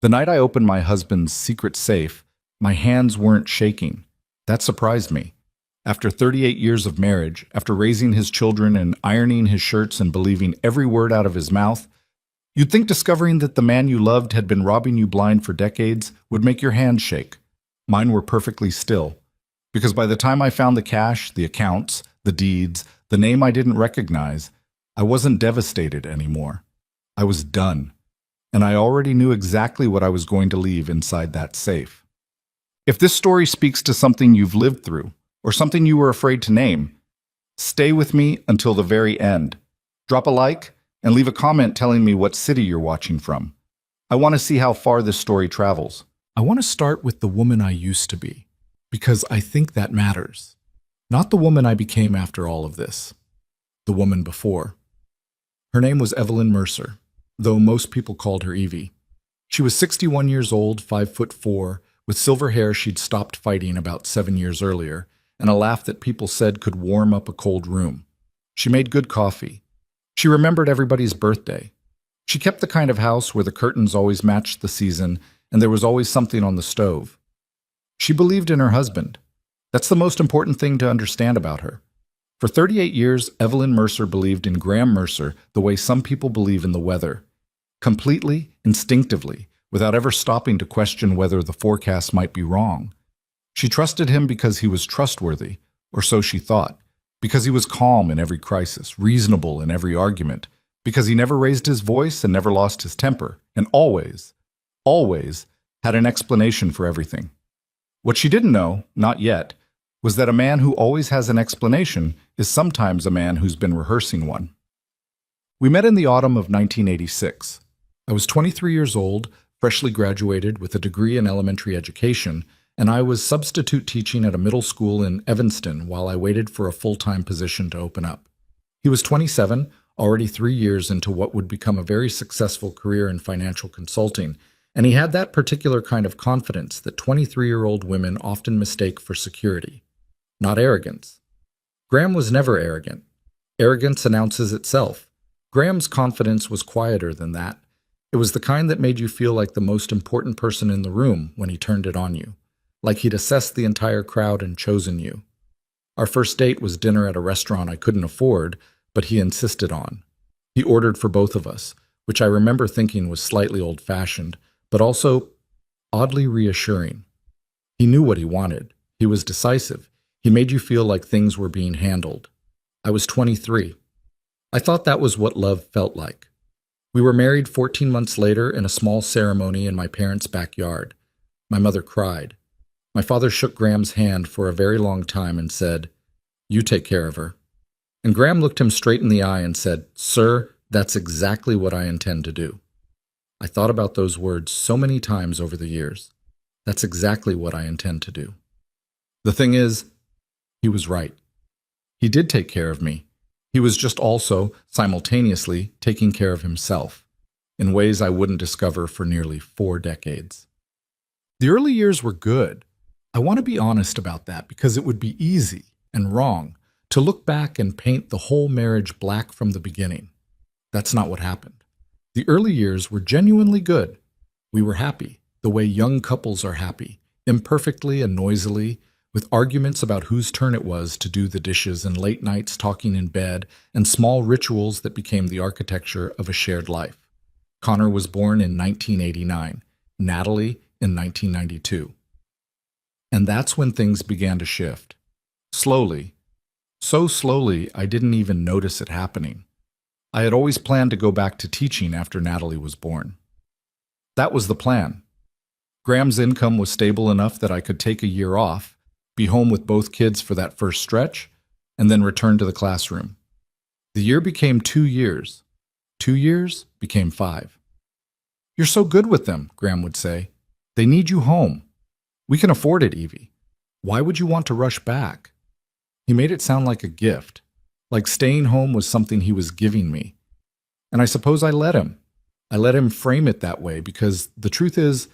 The night I opened my husband's secret safe, my hands weren't shaking. That surprised me. After 38 years of marriage, after raising his children and ironing his shirts and believing every word out of his mouth, you'd think discovering that the man you loved had been robbing you blind for decades would make your hands shake. Mine were perfectly still. Because by the time I found the cash, the accounts, the deeds, the name I didn't recognize, I wasn't devastated anymore. I was done. And I already knew exactly what I was going to leave inside that safe. If this story speaks to something you've lived through, or something you were afraid to name, stay with me until the very end. Drop a like and leave a comment telling me what city you're watching from. I want to see how far this story travels. I want to start with the woman I used to be, because I think that matters. Not the woman I became after all of this. The woman before. Her name was Evelyn Mercer, though most people called her Evie. She was 61 years old, 5'4", with silver hair she'd stopped fighting about 7 years earlier, and a laugh that people said could warm up a cold room. She made good coffee. She remembered everybody's birthday. She kept the kind of house where the curtains always matched the season and there was always something on the stove. She believed in her husband. That's the most important thing to understand about her. For 38 years, Evelyn Mercer believed in Graham Mercer the way some people believe in the weather. Completely, instinctively, without ever stopping to question whether the forecast might be wrong. She trusted him because he was trustworthy, or so she thought, because he was calm in every crisis, reasonable in every argument, because he never raised his voice and never lost his temper, and always had an explanation for everything. What she didn't know, not yet, was that a man who always has an explanation is sometimes a man who's been rehearsing one. We met in the autumn of 1986. I was 23 years old, freshly graduated with a degree in elementary education, and I was substitute teaching at a middle school in Evanston while I waited for a full-time position to open up. He was 27, already 3 years into what would become a very successful career in financial consulting, and he had that particular kind of confidence that 23-year-old women often mistake for security. Not arrogance. Graham was never arrogant. Arrogance announces itself. Graham's confidence was quieter than that. It was the kind that made you feel like the most important person in the room when he turned it on you. Like he'd assessed the entire crowd and chosen you. Our first date was dinner at a restaurant I couldn't afford, but he insisted on. He ordered for both of us, which I remember thinking was slightly old-fashioned, but also oddly reassuring. He knew what he wanted. He was decisive. He made you feel like things were being handled. I was 23. I thought that was what love felt like. We were married 14 months later in a small ceremony in my parents' backyard. My mother cried. My father shook Graham's hand for a very long time and said, "You take care of her." And Graham looked him straight in the eye and said, "Sir, that's exactly what I intend to do." I thought about those words so many times over the years. That's exactly what I intend to do. The thing is, he was right. He did take care of me. He was just also, simultaneously, taking care of himself, in ways I wouldn't discover for nearly 4 decades. The early years were good. I want to be honest about that because it would be easy and wrong to look back and paint the whole marriage black from the beginning. That's not what happened. The early years were genuinely good. We were happy, the way young couples are happy, imperfectly and noisily, with arguments about whose turn it was to do the dishes and late nights talking in bed and small rituals that became the architecture of a shared life. Connor was born in 1989, Natalie in 1992. And that's when things began to shift. Slowly. So slowly I didn't even notice it happening. I had always planned to go back to teaching after Natalie was born. That was the plan. Graham's income was stable enough that I could take a year off, be home with both kids for that first stretch, and then return to the classroom. The year became 2 years. 2 years became 5. "You're so good with them," Graham would say. "They need you home. We can afford it, Evie. Why would you want to rush back?" He made it sound like a gift, like staying home was something he was giving me. And I suppose I let him. I let him frame it that way because the truth is,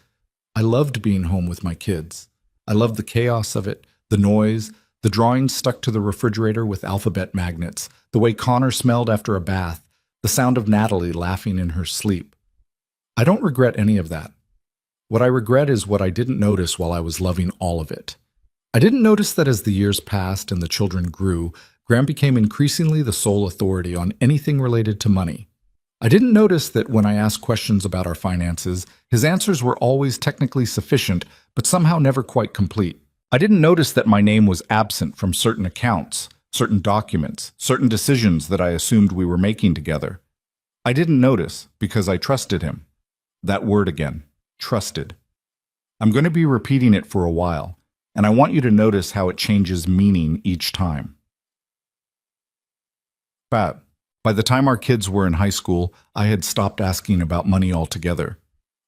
I loved being home with my kids. I loved the chaos of it, the noise, the drawings stuck to the refrigerator with alphabet magnets, the way Connor smelled after a bath, the sound of Natalie laughing in her sleep. I don't regret any of that. What I regret is what I didn't notice while I was loving all of it. I didn't notice that as the years passed and the children grew, Graham became increasingly the sole authority on anything related to money. I didn't notice that when I asked questions about our finances, his answers were always technically sufficient, but somehow never quite complete. I didn't notice that my name was absent from certain accounts, certain documents, certain decisions that I assumed we were making together. I didn't notice because I trusted him. That word again, trusted. I'm going to be repeating it for a while, and I want you to notice how it changes meaning each time. By the time our kids were in high school, I had stopped asking about money altogether.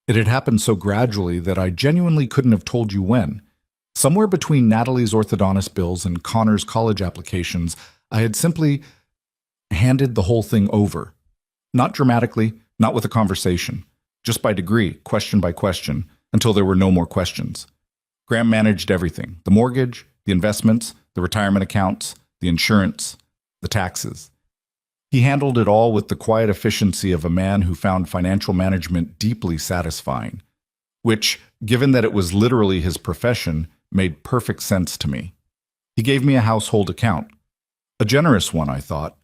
It had happened so gradually that I genuinely couldn't have told you when. Somewhere between Natalie's orthodontist bills and Connor's college applications, I had simply handed the whole thing over. Not dramatically, not with a conversation, just by degree, question by question, until there were no more questions. Graham managed everything: the mortgage, the investments, the retirement accounts, the insurance, the taxes. He handled it all with the quiet efficiency of a man who found financial management deeply satisfying, which, given that it was literally his profession, made perfect sense to me. He gave me a household account. A generous one, I thought.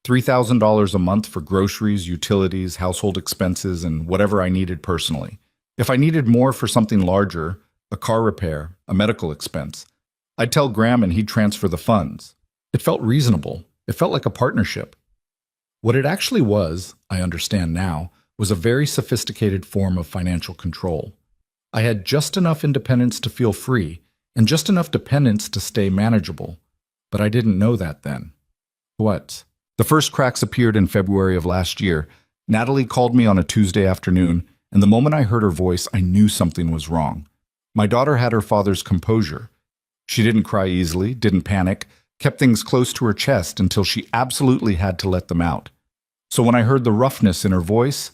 $3,000 a month for groceries, utilities, household expenses, and whatever I needed personally. If I needed more for something larger, a car repair, a medical expense, I'd tell Graham and he'd transfer the funds. It felt reasonable. It felt like a partnership. What it actually was, I understand now, was a very sophisticated form of financial control. I had just enough independence to feel free, and just enough dependence to stay manageable. But I didn't know that then. What? The first cracks appeared in February of last year. Natalie called me on a Tuesday afternoon, and the moment I heard her voice, I knew something was wrong. My daughter had her father's composure. She didn't cry easily, didn't panic, kept things close to her chest until she absolutely had to let them out. So when I heard the roughness in her voice,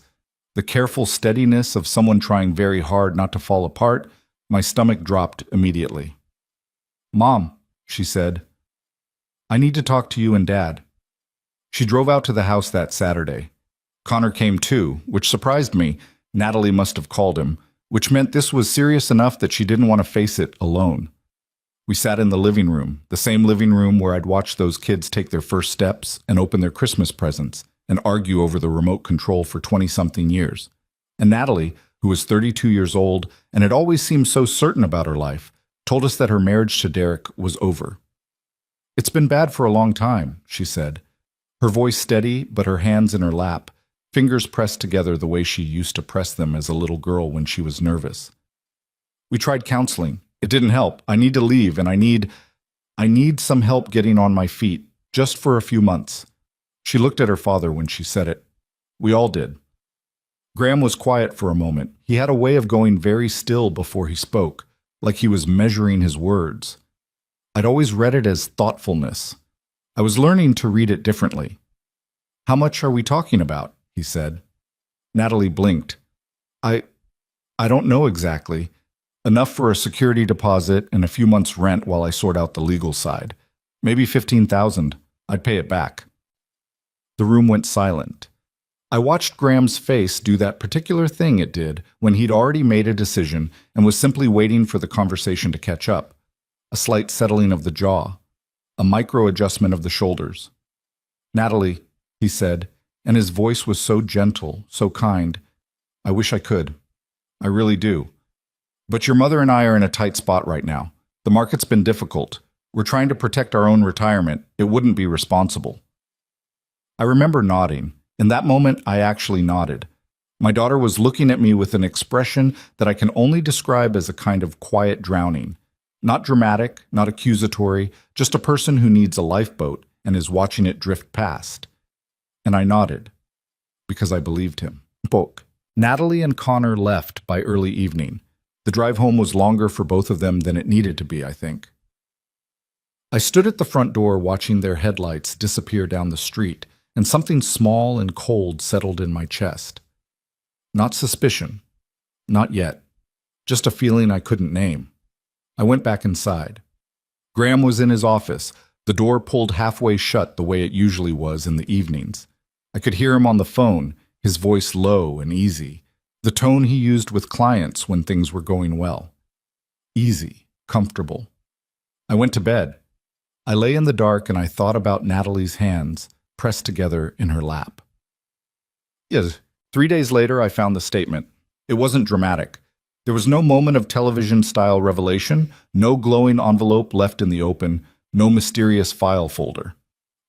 the careful steadiness of someone trying very hard not to fall apart, my stomach dropped immediately. "Mom," she said, "I need to talk to you and Dad." She drove out to the house that Saturday. Connor came too, which surprised me. Natalie must have called him, which meant this was serious enough that she didn't want to face it alone. We sat in the living room, the same living room where I'd watched those kids take their first steps and open their Christmas presents and argue over the remote control for 20-something years. And Natalie, who was 32 years old and had always seemed so certain about her life, told us that her marriage to Derek was over. "It's been bad for a long time," she said, her voice steady but her hands in her lap, fingers pressed together the way she used to press them as a little girl when she was nervous. "We tried counseling. It didn't help. I need to leave, and I need some help getting on my feet, just for a few months." She looked at her father when she said it. We all did. Graham was quiet for a moment. He had a way of going very still before he spoke, like he was measuring his words. I'd always read it as thoughtfulness. I was learning to read it differently. "How much are we talking about?" he said. Natalie blinked. I don't know exactly. Enough for a security deposit and a few months' rent while I sort out the legal side. Maybe $15,000. I'd pay it back." The room went silent. I watched Graham's face do that particular thing it did when he'd already made a decision and was simply waiting for the conversation to catch up. A slight settling of the jaw. A micro-adjustment of the shoulders. "Natalie," he said, and his voice was so gentle, so kind. "I wish I could. I really do. But your mother and I are in a tight spot right now. The market's been difficult. We're trying to protect our own retirement. It wouldn't be responsible." I remember nodding. In that moment, I actually nodded. My daughter was looking at me with an expression that I can only describe as a kind of quiet drowning. Not dramatic, not accusatory, just a person who needs a lifeboat and is watching it drift past. And I nodded, because I believed him. Natalie and Connor left by early evening. The drive home was longer for both of them than it needed to be, I think. I stood at the front door watching their headlights disappear down the street, and something small and cold settled in my chest. Not suspicion. Not yet. Just a feeling I couldn't name. I went back inside. Graham was in his office, the door pulled halfway shut the way it usually was in the evenings. I could hear him on the phone, his voice low and easy, The tone he used with clients when things were going well. Easy, comfortable. I went to bed. I lay in the dark and I thought about Natalie's hands pressed together in her lap. Yes, 3 days later I found the statement. It wasn't dramatic. There was no moment of television-style revelation, no glowing envelope left in the open, no mysterious file folder.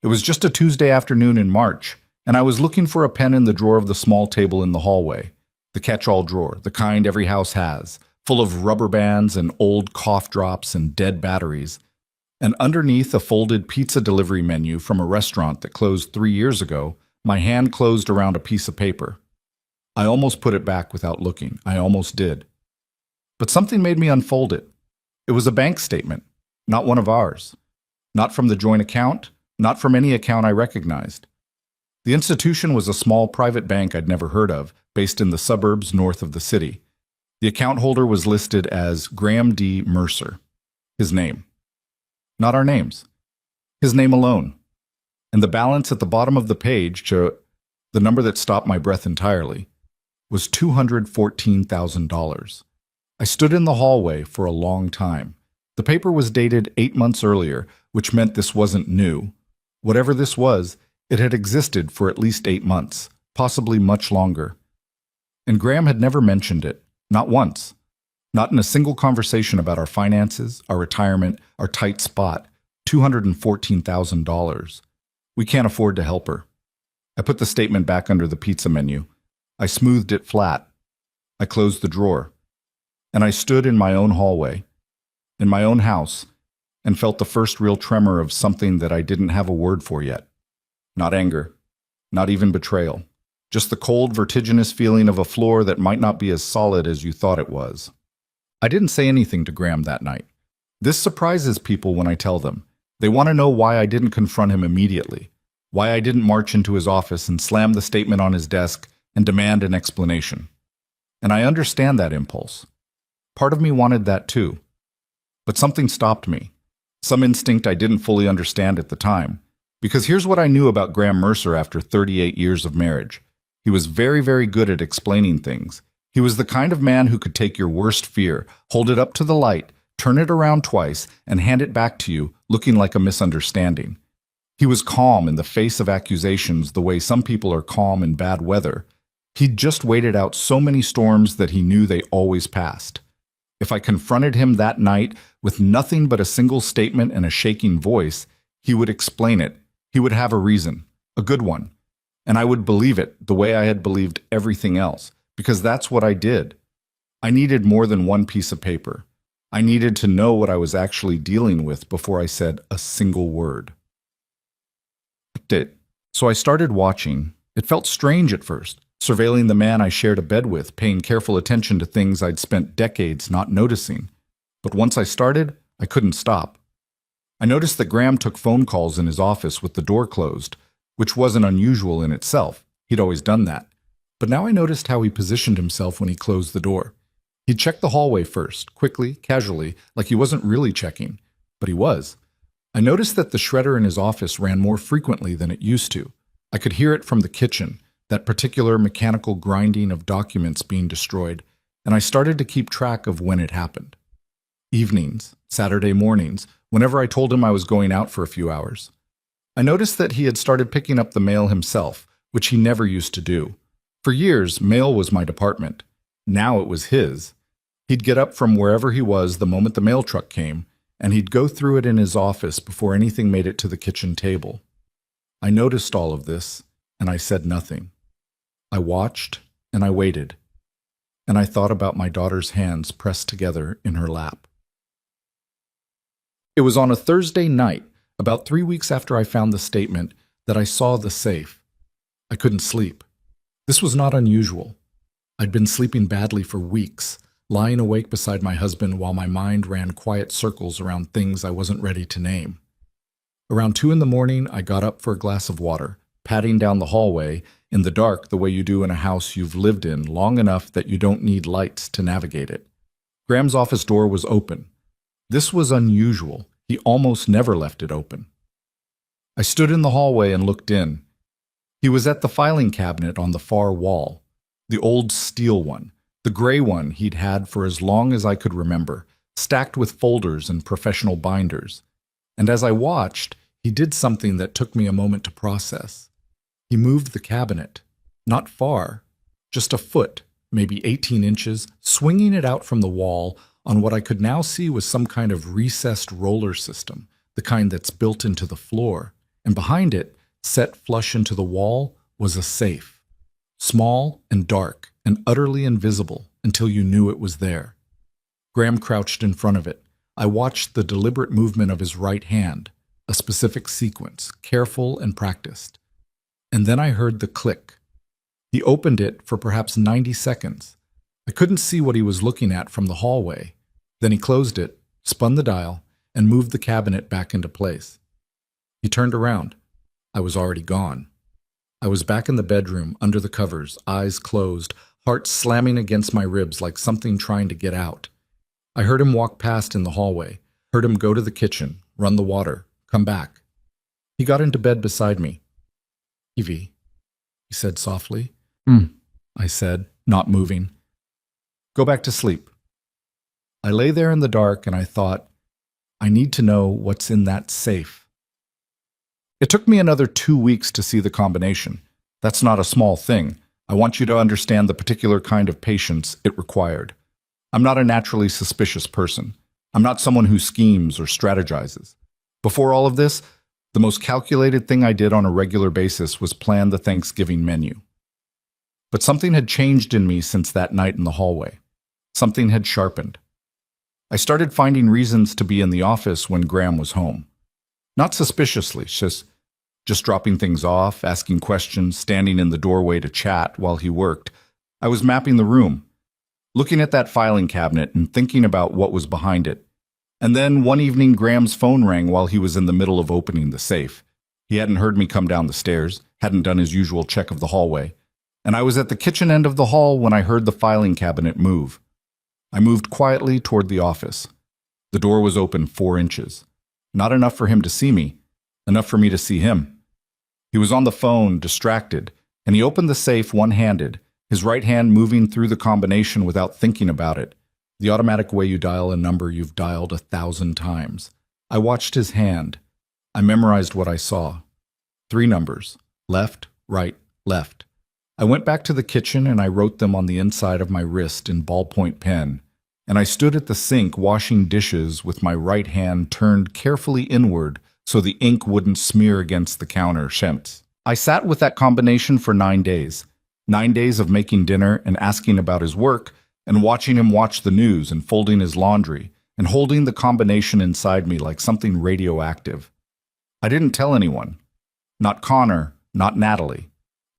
It was just a Tuesday afternoon in March, and I was looking for a pen in the drawer of the small table in the hallway, the catch-all drawer, the kind every house has, full of rubber bands and old cough drops and dead batteries, and underneath a folded pizza delivery menu from a restaurant that closed 3 years ago, my hand closed around a piece of paper. I almost put it back without looking. I almost did. But something made me unfold it. It was a bank statement, not one of ours. Not from the joint account, not from any account I recognized. The institution was a small private bank I'd never heard of, based in the suburbs north of the city. The account holder was listed as Graham D. Mercer. His name. Not our names. His name alone. And the balance at the bottom of the page, the number that stopped my breath entirely, was $214,000. I stood in the hallway for a long time. The paper was dated 8 months earlier, which meant this wasn't new. Whatever this was, it had existed for at least 8 months, possibly much longer. And Graham had never mentioned it, not once. Not in a single conversation about our finances, our retirement, our tight spot, $214,000. We can't afford to help her. I put the statement back under the pizza menu. I smoothed it flat. I closed the drawer. And I stood in my own hallway, in my own house, and felt the first real tremor of something that I didn't have a word for yet. Not anger, not even betrayal, just the cold, vertiginous feeling of a floor that might not be as solid as you thought it was. I didn't say anything to Graham that night. This surprises people when I tell them. They want to know why I didn't confront him immediately, why I didn't march into his office and slam the statement on his desk and demand an explanation. And I understand that impulse. Part of me wanted that too. But something stopped me. Some instinct I didn't fully understand at the time. Because here's what I knew about Graham Mercer after 38 years of marriage. He was very, very good at explaining things. He was the kind of man who could take your worst fear, hold it up to the light, turn it around twice, and hand it back to you, looking like a misunderstanding. He was calm in the face of accusations the way some people are calm in bad weather. He'd just waited out so many storms that he knew they always passed. If I confronted him that night with nothing but a single statement and a shaking voice, he would explain it. He would have a reason, a good one. And I would believe it the way I had believed everything else, because that's what I did. I needed more than one piece of paper. I needed to know what I was actually dealing with before I said a single word. So I started watching. It felt strange at first, surveilling the man I shared a bed with, paying careful attention to things I'd spent decades not noticing. But once I started, I couldn't stop. I noticed that Graham took phone calls in his office with the door closed, which wasn't unusual in itself. He'd always done that. But now I noticed how he positioned himself when he closed the door. He'd check the hallway first, quickly, casually, like he wasn't really checking. But he was. I noticed that the shredder in his office ran more frequently than it used to. I could hear it from the kitchen, that particular mechanical grinding of documents being destroyed, and I started to keep track of when it happened. Evenings, Saturday mornings, whenever I told him I was going out for a few hours. I noticed that he had started picking up the mail himself, which he never used to do. For years, mail was my department. Now it was his. He'd get up from wherever he was the moment the mail truck came, and he'd go through it in his office before anything made it to the kitchen table. I noticed all of this, and I said nothing. I watched, and I waited, and I thought about my daughter's hands pressed together in her lap. It was on a Thursday night, about 3 weeks after I found the statement, that I saw the safe. I couldn't sleep. This was not unusual. I'd been sleeping badly for weeks, lying awake beside my husband while my mind ran quiet circles around things I wasn't ready to name. Around 2 a.m, I got up for a glass of water, padding down the hallway, in the dark the way you do in a house you've lived in long enough that you don't need lights to navigate it. Graham's office door was open. This was unusual. He almost never left it open. I stood in the hallway and looked in. He was at the filing cabinet on the far wall. The old steel one, the gray one he'd had for as long as I could remember, stacked with folders and professional binders. And as I watched, he did something that took me a moment to process. He moved the cabinet, not far, just a foot, maybe 18 inches, swinging it out from the wall on what I could now see was some kind of recessed roller system, the kind that's built into the floor. And behind it, set flush into the wall, was a safe. Small and dark and utterly invisible until you knew it was there. Graham crouched in front of it. I watched the deliberate movement of his right hand, a specific sequence, careful and practiced. And then I heard the click. He opened it for perhaps 90 seconds. I couldn't see what he was looking at from the hallway. Then he closed it, spun the dial, and moved the cabinet back into place. He turned around. I was already gone. I was back in the bedroom, under the covers, eyes closed, heart slamming against my ribs like something trying to get out. I heard him walk past in the hallway, heard him go to the kitchen, run the water, come back. He got into bed beside me. "Evie," he said softly. I said, not moving. "Go back to sleep." I lay there in the dark and I thought, I need to know what's in that safe. It took me another 2 weeks to see the combination. That's not a small thing. I want you to understand the particular kind of patience it required. I'm not a naturally suspicious person. I'm not someone who schemes or strategizes. Before all of this, the most calculated thing I did on a regular basis was plan the Thanksgiving menu. But something had changed in me since that night in the hallway. Something had sharpened. I started finding reasons to be in the office when Graham was home. Not suspiciously, just dropping things off, asking questions, standing in the doorway to chat while he worked. I was mapping the room, looking at that filing cabinet and thinking about what was behind it. And then one evening, Graham's phone rang while he was in the middle of opening the safe. He hadn't heard me come down the stairs, hadn't done his usual check of the hallway. And I was at the kitchen end of the hall when I heard the filing cabinet move. I moved quietly toward the office. The door was open 4 inches. Not enough for him to see me, enough for me to see him. He was on the phone, distracted, and he opened the safe one-handed, his right hand moving through the combination without thinking about it, the automatic way you dial a number you've dialed 1,000 times. I watched his hand. I memorized what I saw. 3 numbers, left, right, left. I went back to the kitchen and I wrote them on the inside of my wrist in ballpoint pen, and I stood at the sink washing dishes with my right hand turned carefully inward so the ink wouldn't smear against the counter. I sat with that combination for 9 days. 9 days of making dinner and asking about his work, and watching him watch the news and folding his laundry, and holding the combination inside me like something radioactive. I didn't tell anyone. Not Connor, not Natalie.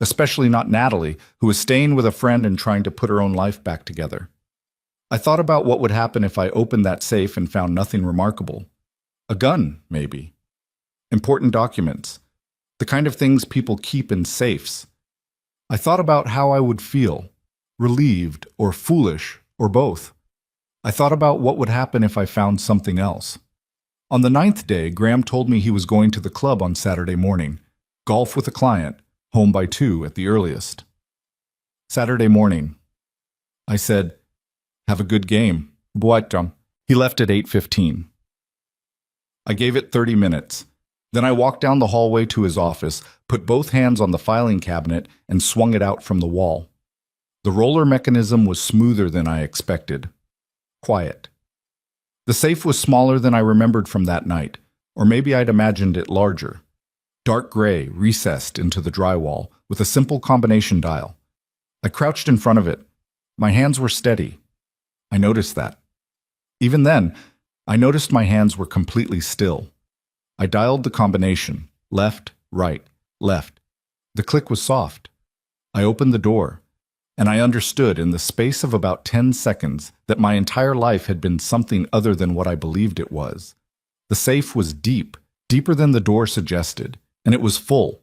Especially not Natalie, who was staying with a friend and trying to put her own life back together. I thought about what would happen if I opened that safe and found nothing remarkable. A gun, maybe. Important documents. The kind of things people keep in safes. I thought about how I would feel, relieved or foolish or both. I thought about what would happen if I found something else. On the 9th day, Graham told me he was going to the club on Saturday morning, golf with a client, home by 2 at the earliest. Saturday morning. I said, "Have a good game." Boitam. He left at 8:15. I gave it 30 minutes. Then I walked down the hallway to his office, put both hands on the filing cabinet, and swung it out from the wall. The roller mechanism was smoother than I expected. Quiet. The safe was smaller than I remembered from that night, or maybe I'd imagined it larger. Dark gray, recessed into the drywall, with a simple combination dial. I crouched in front of it. My hands were steady. I noticed that. Even then, I noticed my hands were completely still. I dialed the combination, left, right, left. The click was soft. I opened the door, and I understood in the space of about 10 seconds that my entire life had been something other than what I believed it was. The safe was deep, deeper than the door suggested, and it was full.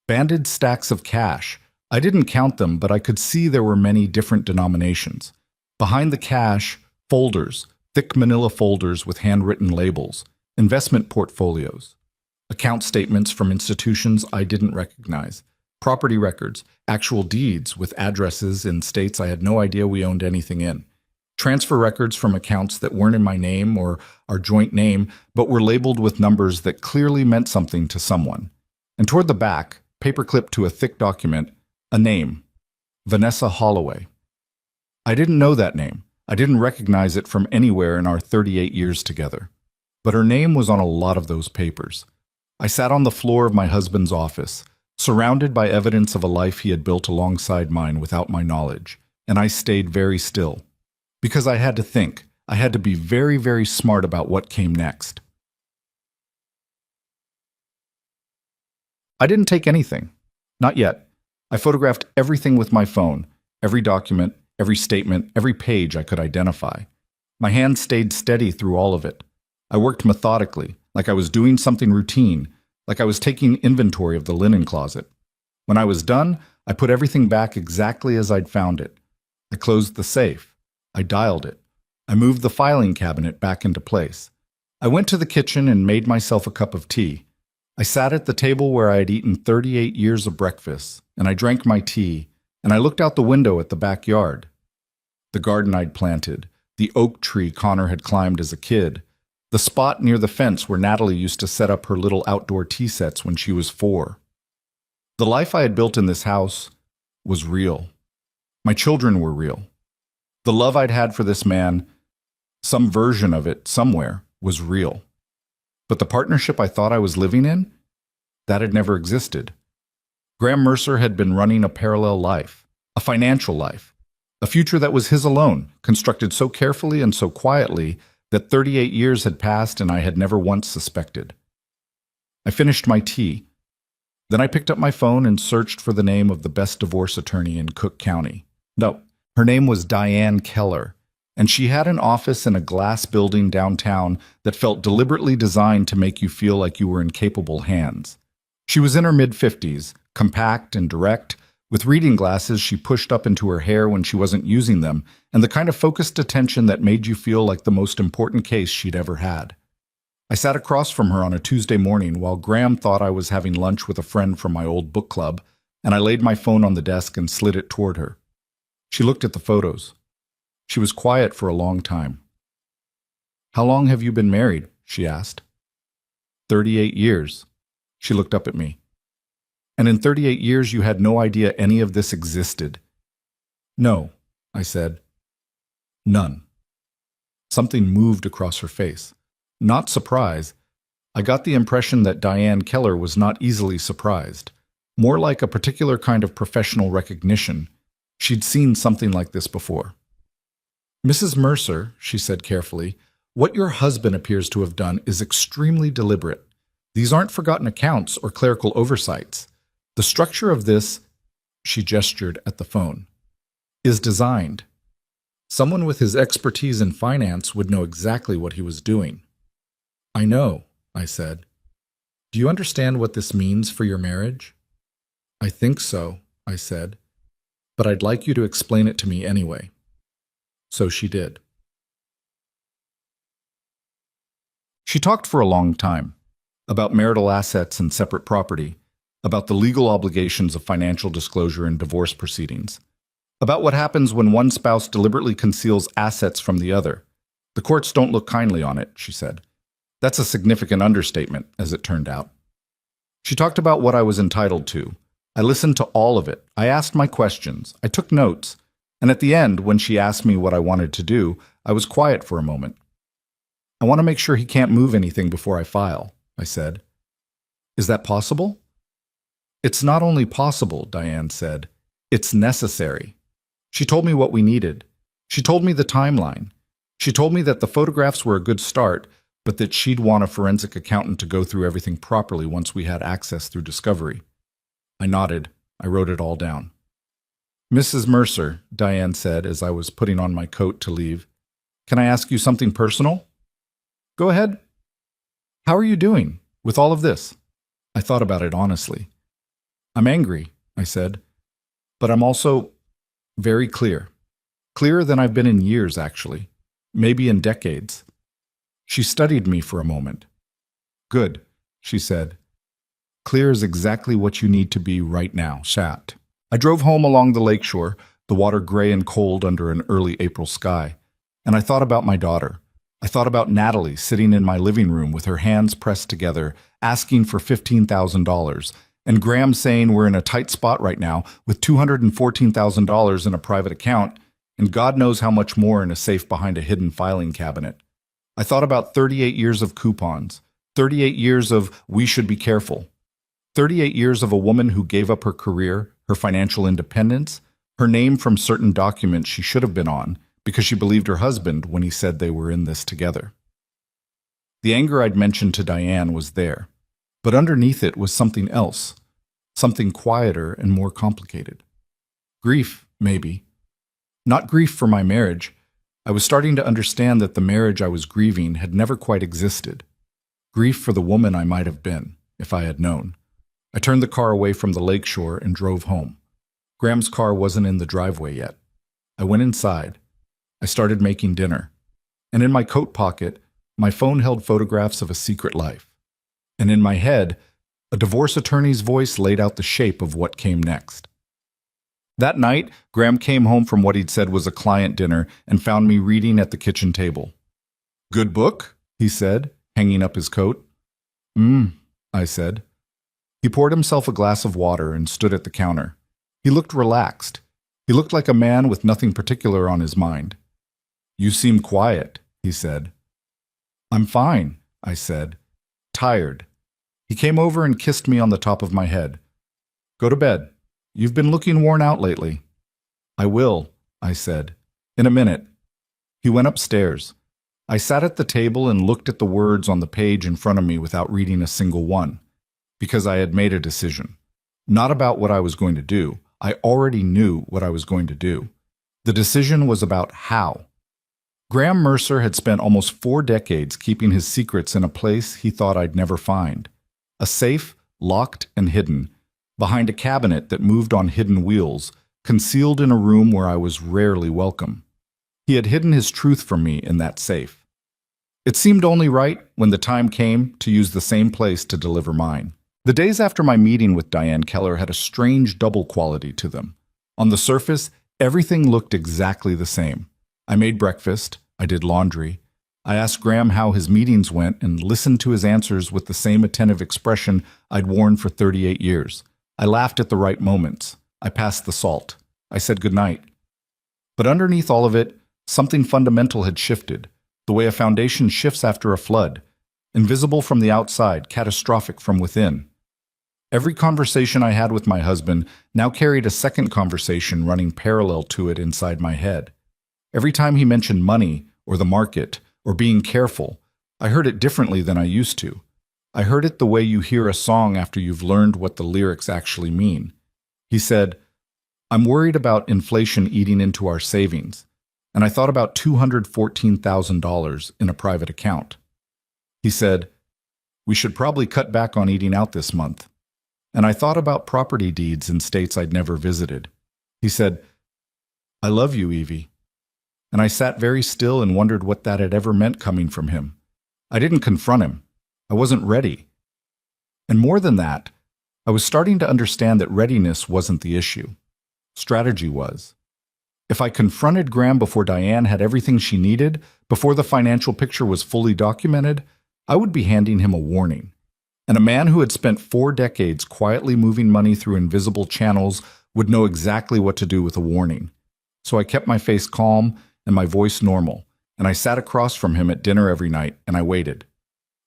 Banded stacks of cash. I didn't count them, but I could see there were many different denominations. Behind the cash, folders, thick manila folders with handwritten labels, investment portfolios, account statements from institutions I didn't recognize, Property records, actual deeds with addresses in states I had no idea we owned anything in. Transfer records from accounts that weren't in my name or our joint name, but were labeled with numbers that clearly meant something to someone. And toward the back, paperclipped to a thick document, a name, Vanessa Holloway. I didn't know that name. I didn't recognize it from anywhere in our 38 years together. But her name was on a lot of those papers. I sat on the floor of my husband's office, surrounded by evidence of a life he had built alongside mine without my knowledge, and I stayed very still. Because I had to think. I had to be very, very smart about what came next. I didn't take anything. Not yet. I photographed everything with my phone, every document, every statement, every page I could identify. My hand stayed steady through all of it. I worked methodically, like I was doing something routine, like I was taking inventory of the linen closet. When I was done, I put everything back exactly as I'd found it. I closed the safe. I dialed it. I moved the filing cabinet back into place. I went to the kitchen and made myself a cup of tea. I sat at the table where I had eaten 38 years of breakfast, and I drank my tea, and I looked out the window at the backyard. The garden I'd planted, the oak tree Connor had climbed as a kid, the spot near the fence where Natalie used to set up her little outdoor tea sets when she was 4. The life I had built in this house was real. My children were real. The love I'd had for this man, some version of it somewhere, was real. But the partnership I thought I was living in, that had never existed. Graham Mercer had been running a parallel life, a financial life, a future that was his alone, constructed so carefully and so quietly that 38 years had passed and I had never once suspected. I finished my tea. Then I picked up my phone and searched for the name of the best divorce attorney in Cook County. No, her name was Diane Keller, and she had an office in a glass building downtown that felt deliberately designed to make you feel like you were in capable hands. She was in her mid-50s, compact and direct, with reading glasses she pushed up into her hair when she wasn't using them, and the kind of focused attention that made you feel like the most important case she'd ever had. I sat across from her on a Tuesday morning while Graham thought I was having lunch with a friend from my old book club, and I laid my phone on the desk and slid it toward her. She looked at the photos. She was quiet for a long time. "How long have you been married?" she asked. 38 years. She looked up at me. "And in 38 years you had no idea any of this existed?" "No," I said. "None." Something moved across her face. Not surprise. I got the impression that Diane Keller was not easily surprised. More like a particular kind of professional recognition. She'd seen something like this before. "Mrs. Mercer," she said carefully, "what your husband appears to have done is extremely deliberate. These aren't forgotten accounts or clerical oversights. The structure of this," she gestured at the phone, "is designed. Someone with his expertise in finance would know exactly what he was doing." "I know," I said. "Do you understand what this means for your marriage?" "I think so," I said, "but I'd like you to explain it to me anyway." So she did. She talked for a long time, about marital assets and separate property, about the legal obligations of financial disclosure in divorce proceedings, about what happens when one spouse deliberately conceals assets from the other. "The courts don't look kindly on it," she said. That's a significant understatement, as it turned out. She talked about what I was entitled to. I listened to all of it. I asked my questions. I took notes. And at the end, when she asked me what I wanted to do, I was quiet for a moment. "I want to make sure he can't move anything before I file," I said. "Is that possible?" "It's not only possible," Diane said. "It's necessary." She told me what we needed. She told me the timeline. She told me that the photographs were a good start, but that she'd want a forensic accountant to go through everything properly once we had access through discovery. I nodded. I wrote it all down. "Mrs. Mercer," Diane said as I was putting on my coat to leave, "can I ask you something personal?" "Go ahead." "How are you doing with all of this?" I thought about it honestly. "I'm angry," I said, "but I'm also very clear. Clearer than I've been in years, actually. Maybe in decades." She studied me for a moment. "Good," she said. clear as exactly what you need to be right now, sat. I drove home along the lakeshore, the water gray and cold under an early April sky, and I thought about my daughter. I thought about Natalie sitting in my living room with her hands pressed together, asking for $15,000, and Graham saying we're in a tight spot right now with $214,000 in a private account, and God knows how much more in a safe behind a hidden filing cabinet. I thought about 38 years of coupons, 38 years of we should be careful, 38 years of a woman who gave up her career, her financial independence, her name from certain documents she should have been on, because she believed her husband when he said they were in this together. The anger I'd mentioned to Diane was there, but underneath it was something else, something quieter and more complicated. Grief, maybe. Not grief for my marriage. I was starting to understand that the marriage I was grieving had never quite existed. Grief for the woman I might have been, if I had known. I turned the car away from the lakeshore and drove home. Graham's car wasn't in the driveway yet. I went inside. I started making dinner, and in my coat pocket, my phone held photographs of a secret life. And in my head, a divorce attorney's voice laid out the shape of what came next. That night, Graham came home from what he'd said was a client dinner and found me reading at the kitchen table. "Good book?" he said, hanging up his coat. I said. He poured himself a glass of water and stood at the counter. He looked relaxed. He looked like a man with nothing particular on his mind. "You seem quiet," he said. "I'm fine," I said. "Tired." He came over and kissed me on the top of my head. "Go to bed. You've been looking worn out lately." "I will," I said. "In a minute." He went upstairs. I sat at the table and looked at the words on the page in front of me without reading a single one, because I had made a decision. Not about what I was going to do. I already knew what I was going to do. The decision was about how. Graham Mercer had spent almost 4 decades keeping his secrets in a place he thought I'd never find. A safe, locked and hidden, behind a cabinet that moved on hidden wheels, concealed in a room where I was rarely welcome. He had hidden his truth from me in that safe. It seemed only right, when the time came, to use the same place to deliver mine. The days after my meeting with Diane Keller had a strange double quality to them. On the surface, everything looked exactly the same. I made breakfast. I did laundry. I asked Graham how his meetings went and listened to his answers with the same attentive expression I'd worn for 38 years. I laughed at the right moments. I passed the salt. I said goodnight. But underneath all of it, something fundamental had shifted, the way a foundation shifts after a flood, invisible from the outside, catastrophic from within. Every conversation I had with my husband now carried a second conversation running parallel to it inside my head. Every time he mentioned money, or the market, or being careful, I heard it differently than I used to. I heard it the way you hear a song after you've learned what the lyrics actually mean. He said, "I'm worried about inflation eating into our savings," and I thought about $214,000 in a private account. He said, "We should probably cut back on eating out this month." And I thought about property deeds in states I'd never visited. He said, "I love you, Evie." And I sat very still and wondered what that had ever meant coming from him. I didn't confront him. I wasn't ready. And more than that, I was starting to understand that readiness wasn't the issue. Strategy was. If I confronted Graham before Diane had everything she needed, before the financial picture was fully documented, I would be handing him a warning. And a man who had spent 4 decades quietly moving money through invisible channels would know exactly what to do with a warning. So I kept my face calm and my voice normal, and I sat across from him at dinner every night, and I waited.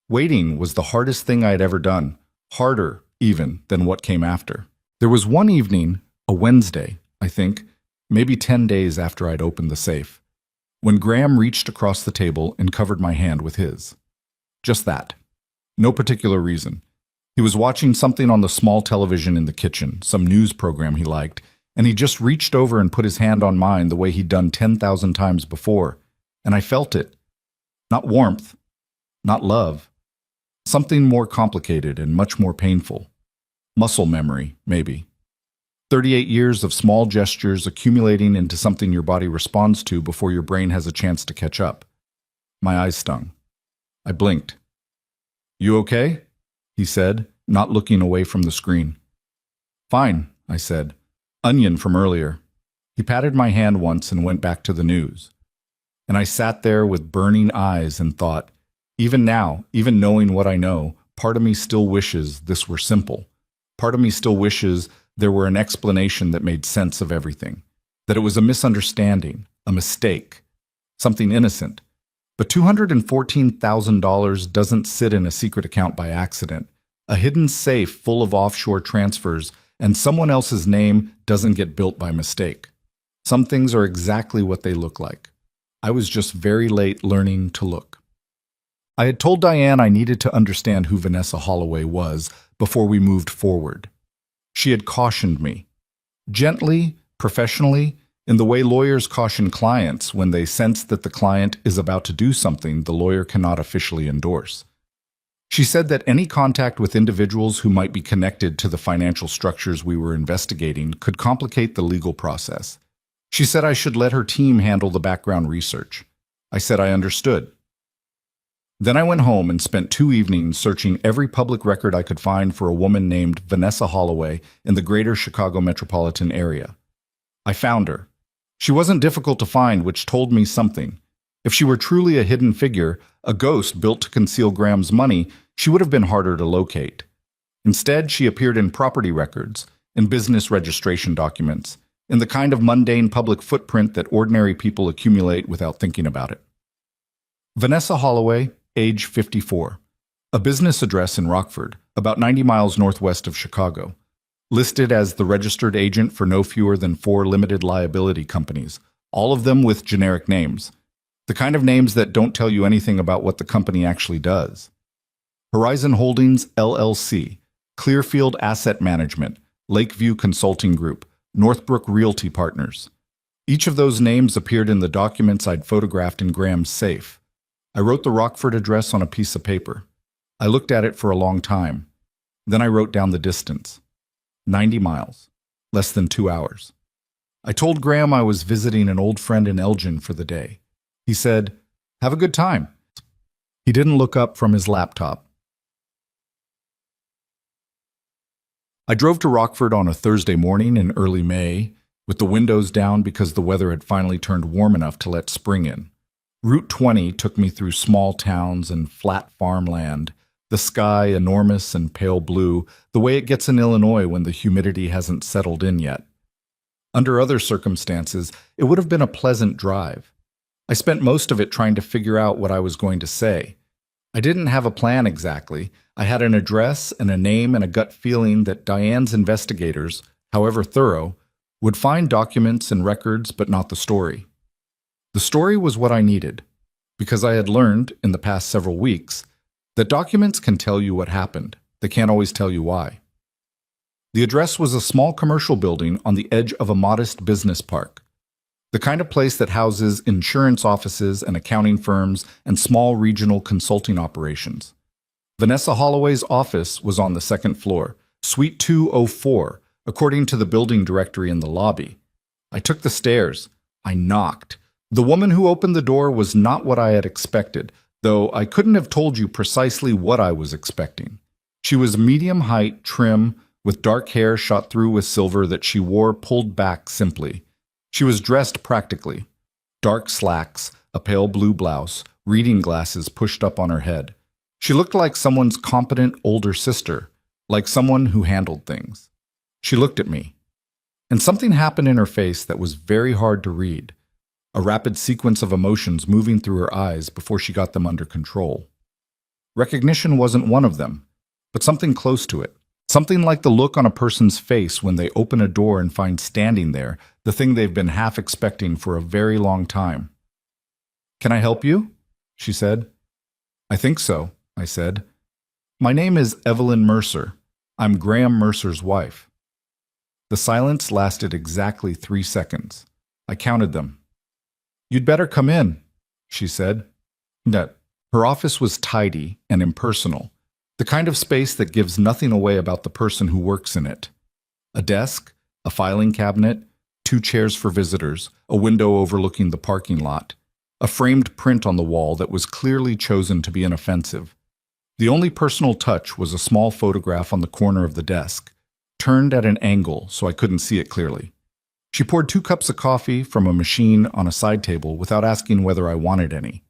Waiting was the hardest thing I had ever done, harder, even, than what came after. There was one evening, a Wednesday, I think, maybe 10 days after I'd opened the safe, when Graham reached across the table and covered my hand with his. Just that. No particular reason. He was watching something on the small television in the kitchen, some news program he liked, and he just reached over and put his hand on mine the way he'd done 10,000 times before, and I felt it. Not warmth, not love. Something more complicated and much more painful. Muscle memory, maybe. 38 years of small gestures accumulating into something your body responds to before your brain has a chance to catch up. My eyes stung. I blinked. "You okay?" he said, not looking away from the screen. "Fine," I said. "Onion from earlier." He patted my hand once and went back to the news. And I sat there with burning eyes and thought, even now, even knowing what I know, part of me still wishes this were simple. Part of me still wishes there were an explanation that made sense of everything, that it was a misunderstanding, a mistake, something innocent. But $214,000 doesn't sit in a secret account by accident. A hidden safe full of offshore transfers and someone else's name doesn't get built by mistake. Some things are exactly what they look like. I was just very late learning to look. I had told Diane I needed to understand who Vanessa Holloway was before we moved forward. She had cautioned me, gently, professionally, in the way lawyers caution clients when they sense that the client is about to do something the lawyer cannot officially endorse. She said that any contact with individuals who might be connected to the financial structures we were investigating could complicate the legal process. She said I should let her team handle the background research. I said I understood. Then I went home and spent 2 evenings searching every public record I could find for a woman named Vanessa Holloway in the greater Chicago metropolitan area. I found her. She wasn't difficult to find, which told me something. If she were truly a hidden figure, a ghost built to conceal Graham's money, she would have been harder to locate. Instead, she appeared in property records, in business registration documents, in the kind of mundane public footprint that ordinary people accumulate without thinking about it. Vanessa Holloway, age 54. A business address in Rockford, about 90 miles northwest of Chicago. Listed as the registered agent for no fewer than 4 limited liability companies, all of them with generic names. The kind of names that don't tell you anything about what the company actually does. Horizon Holdings, LLC, Clearfield Asset Management, Lakeview Consulting Group, Northbrook Realty Partners. Each of those names appeared in the documents I'd photographed in Graham's safe. I wrote the Rockford address on a piece of paper. I looked at it for a long time. Then I wrote down the distance. 90 miles, less than 2 hours. I told Graham I was visiting an old friend in Elgin for the day. He said, "Have a good time." He didn't look up from his laptop. I drove to Rockford on a Thursday morning in early May, with the windows down because the weather had finally turned warm enough to let spring in. Route 20 took me through small towns and flat farmland, the sky enormous and pale blue, the way it gets in Illinois when the humidity hasn't settled in yet. Under other circumstances, it would have been a pleasant drive. I spent most of it trying to figure out what I was going to say. I didn't have a plan exactly. I had an address and a name and a gut feeling that Diane's investigators, however thorough, would find documents and records but not the story. The story was what I needed, because I had learned, in the past several weeks, that documents can tell you what happened. They can't always tell you why. The address was a small commercial building on the edge of a modest business park. The kind of place that houses insurance offices and accounting firms and small regional consulting operations. Vanessa Holloway's office was on the second floor, Suite 204, according to the building directory in the lobby. I took the stairs. I knocked. The woman who opened the door was not what I had expected, though I couldn't have told you precisely what I was expecting. She was medium height, trim, with dark hair shot through with silver that she wore pulled back simply. She was dressed practically. Dark slacks, a pale blue blouse, reading glasses pushed up on her head. She looked like someone's competent older sister, like someone who handled things. She looked at me, and something happened in her face that was very hard to read, a rapid sequence of emotions moving through her eyes before she got them under control. Recognition wasn't one of them, but something close to it. Something like the look on a person's face when they open a door and find standing there the thing they've been half expecting for a very long time. "Can I help you?" she said. "I think so," I said. "My name is Evelyn Mercer. I'm Graham Mercer's wife." The silence lasted exactly 3 seconds. I counted them. "You'd better come in," she said. No, her office was tidy and impersonal. The kind of space that gives nothing away about the person who works in it. A desk, a filing cabinet, 2 chairs for visitors, a window overlooking the parking lot, a framed print on the wall that was clearly chosen to be inoffensive. The only personal touch was a small photograph on the corner of the desk, turned at an angle so I couldn't see it clearly. She poured 2 cups of coffee from a machine on a side table without asking whether I wanted any.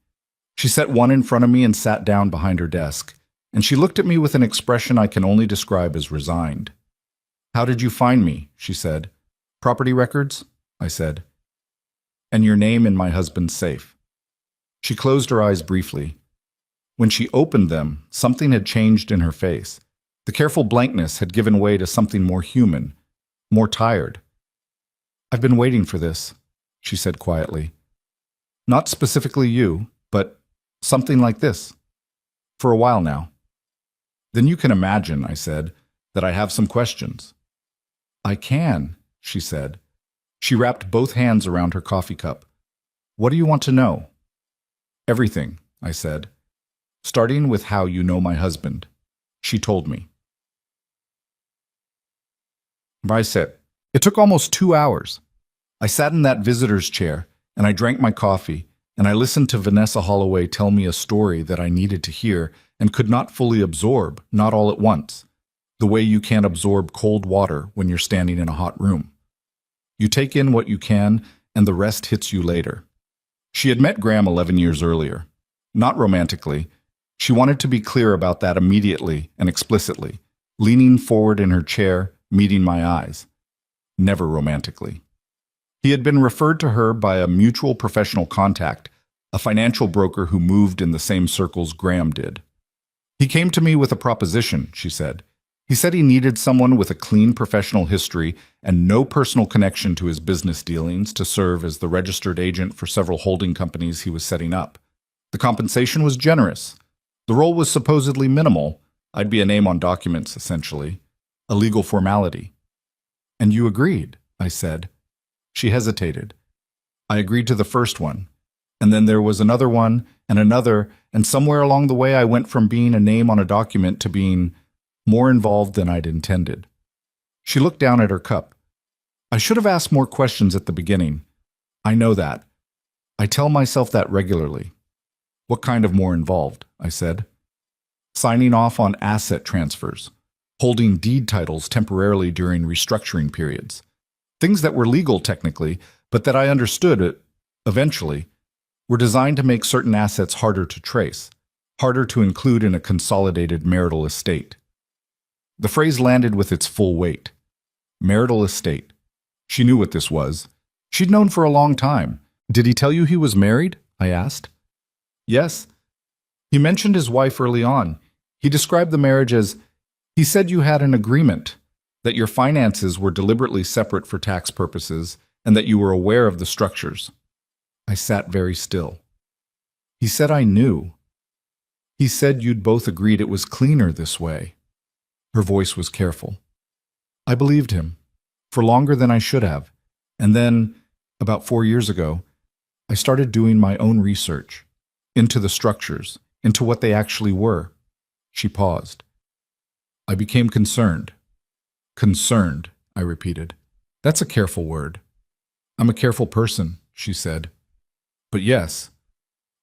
She set one in front of me and sat down behind her desk, and she looked at me with an expression I can only describe as resigned. "How did you find me?" she said. "Property records?" I said. "And your name in my husband's safe." She closed her eyes briefly. When she opened them, something had changed in her face. The careful blankness had given way to something more human, more tired. "I've been waiting for this," she said quietly. "Not specifically you, but something like this. For a while now." "Then you can imagine," I said, "that I have some questions." "I can," she said. She wrapped both hands around her coffee cup. "What do you want to know?" "Everything," I said. "Starting with how you know my husband." She told me. I said, "It took almost 2 hours. I sat in that visitor's chair, and I drank my coffee, and I listened to Vanessa Holloway tell me a story that I needed to hear and could not fully absorb, not all at once, the way you can't absorb cold water when you're standing in a hot room. You take in what you can, and the rest hits you later. She had met Graham 11 years earlier. Not romantically. She wanted to be clear about that immediately and explicitly, leaning forward in her chair, meeting my eyes. Never romantically. He had been referred to her by a mutual professional contact, a financial broker who moved in the same circles Graham did. "He came to me with a proposition," she said. "He said he needed someone with a clean professional history and no personal connection to his business dealings to serve as the registered agent for several holding companies he was setting up. The compensation was generous. The role was supposedly minimal. I'd be a name on documents, essentially. A legal formality." "And you agreed," I said. She hesitated. "I agreed to the first one. And then there was another one, and somewhere along the way I went from being a name on a document to being more involved than I'd intended." She looked down at her cup. "I should have asked more questions at the beginning. I know that. I tell myself that regularly." "What kind of more involved?" I said. "Signing off on asset transfers, holding deed titles temporarily during restructuring periods. Things that were legal technically, but that I understood, eventually, were designed to make certain assets harder to trace, harder to include in a consolidated marital estate." The phrase landed with its full weight. Marital estate. She knew what this was. She'd known for a long time. "Did he tell you he was married?" I asked. "Yes. He mentioned his wife early on. He described the marriage as, he said you had an agreement, that your finances were deliberately separate for tax purposes, and that you were aware of the structures." I sat very still. "He said I knew. He said you'd both agreed it was cleaner this way." Her voice was careful. I believed him, for longer than I should have, and then, about 4 years ago, I started doing my own research, into the structures, into what they actually were. She paused. I became concerned. "Concerned," I repeated. "That's a careful word." "I'm a careful person," she said. "But yes,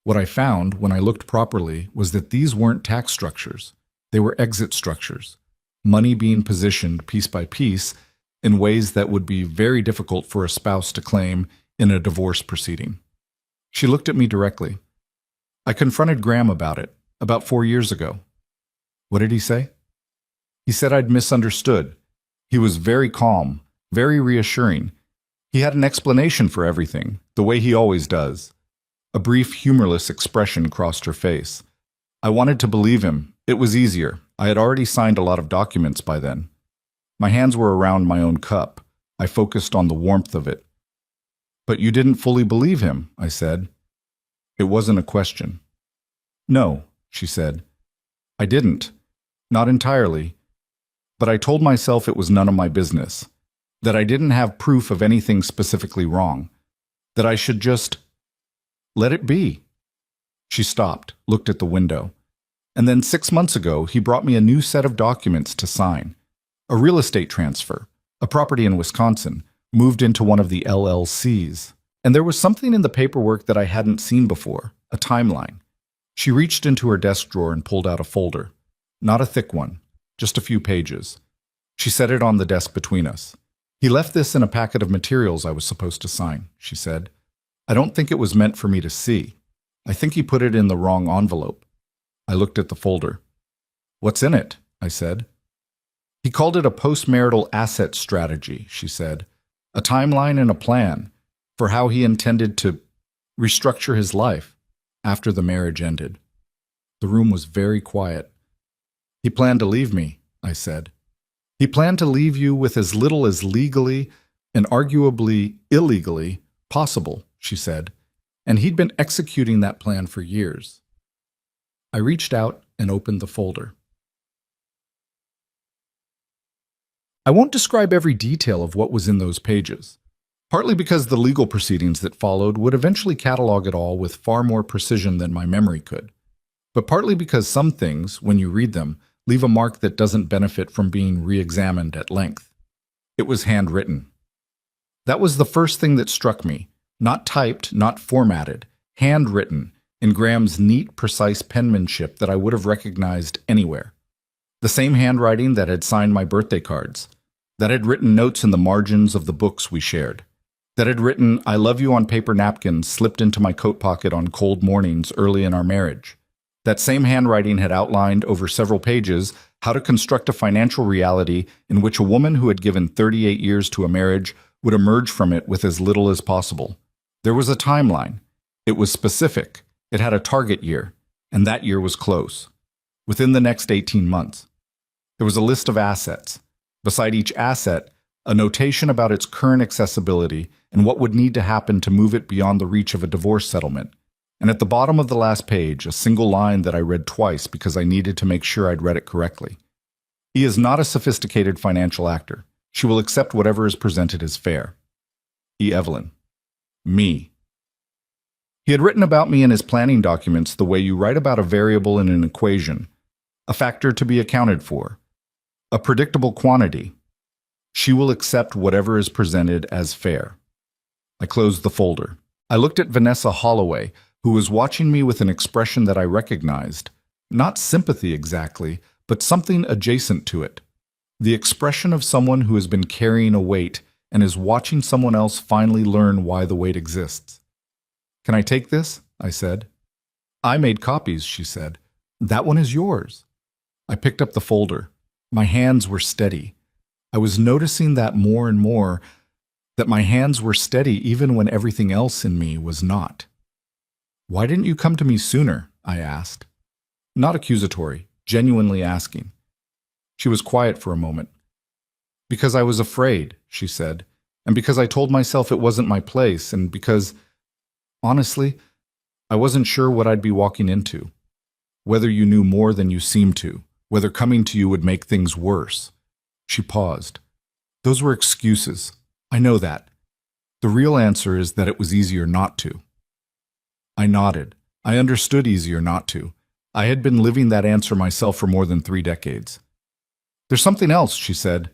what I found when I looked properly was that these weren't tax structures. They were exit structures, money being positioned piece by piece in ways that would be very difficult for a spouse to claim in a divorce proceeding." She looked at me directly. "I confronted Graham about it, about 4 years ago." "What did he say?" "He said I'd misunderstood. He was very calm, very reassuring. He had an explanation for everything, the way he always does." A brief, humorless expression crossed her face. I wanted to believe him. It was easier. I had already signed a lot of documents by then. My hands were around my own cup. I focused on the warmth of it. "But you didn't fully believe him," I said. It wasn't a question. "No," she said. "I didn't. Not entirely. But I told myself it was none of my business, that I didn't have proof of anything specifically wrong, that I should just let it be." She stopped, looked at the window. "And then 6 months ago, he brought me a new set of documents to sign. A real estate transfer, a property in Wisconsin, moved into one of the LLCs. And there was something in the paperwork that I hadn't seen before, a timeline. She reached into her desk drawer and pulled out a folder. Not a thick one, just a few pages. She set it on the desk between us. "He left this in a packet of materials I was supposed to sign," she said. "I don't think it was meant for me to see. I think he put it in the wrong envelope." I looked at the folder. "What's in it?" I said. "He called it a postmarital asset strategy," she said. "A timeline and a plan for how he intended to restructure his life after the marriage ended." The room was very quiet. "He planned to leave me," I said. "He planned to leave you with as little as legally and arguably illegally possible," she said, "and he'd been executing that plan for years." I reached out and opened the folder. I won't describe every detail of what was in those pages, partly because the legal proceedings that followed would eventually catalog it all with far more precision than my memory could, but partly because some things, when you read them, leave a mark that doesn't benefit from being re-examined at length. It was handwritten. That was the first thing that struck me. Not typed, not formatted, handwritten, in Graham's neat, precise penmanship that I would have recognized anywhere. The same handwriting that had signed my birthday cards, that had written notes in the margins of the books we shared, that had written "I love you" on paper napkins slipped into my coat pocket on cold mornings early in our marriage. That same handwriting had outlined over several pages how to construct a financial reality in which a woman who had given 38 years to a marriage would emerge from it with as little as possible. There was a timeline. It was specific. It had a target year, and that year was close. Within the next 18 months. There was a list of assets. Beside each asset, a notation about its current accessibility and what would need to happen to move it beyond the reach of a divorce settlement. And at the bottom of the last page, a single line that I read twice because I needed to make sure I'd read it correctly. "He is not a sophisticated financial actor. She will accept whatever is presented as fair. E. Evelyn." Me. He had written about me in his planning documents the way you write about a variable in an equation, a factor to be accounted for, a predictable quantity. She will accept whatever is presented as fair. I closed the folder. I looked at Vanessa Holloway, who was watching me with an expression that I recognized. Not sympathy exactly, but something adjacent to it. The expression of someone who has been carrying a weight and is watching someone else finally learn why the weight exists. "Can I take this?" I said. "I made copies," she said. "That one is yours." I picked up the folder. My hands were steady. I was noticing that more and more, that my hands were steady even when everything else in me was not. "Why didn't you come to me sooner?" I asked. Not accusatory, genuinely asking. She was quiet for a moment. "Because I was afraid," she said, "and because I told myself it wasn't my place, and because, honestly, I wasn't sure what I'd be walking into. Whether you knew more than you seemed to, whether coming to you would make things worse." She paused. "Those were excuses. I know that. The real answer is that it was easier not to." I nodded. I understood easier not to. I had been living that answer myself for more than 3 decades. "There's something else," she said.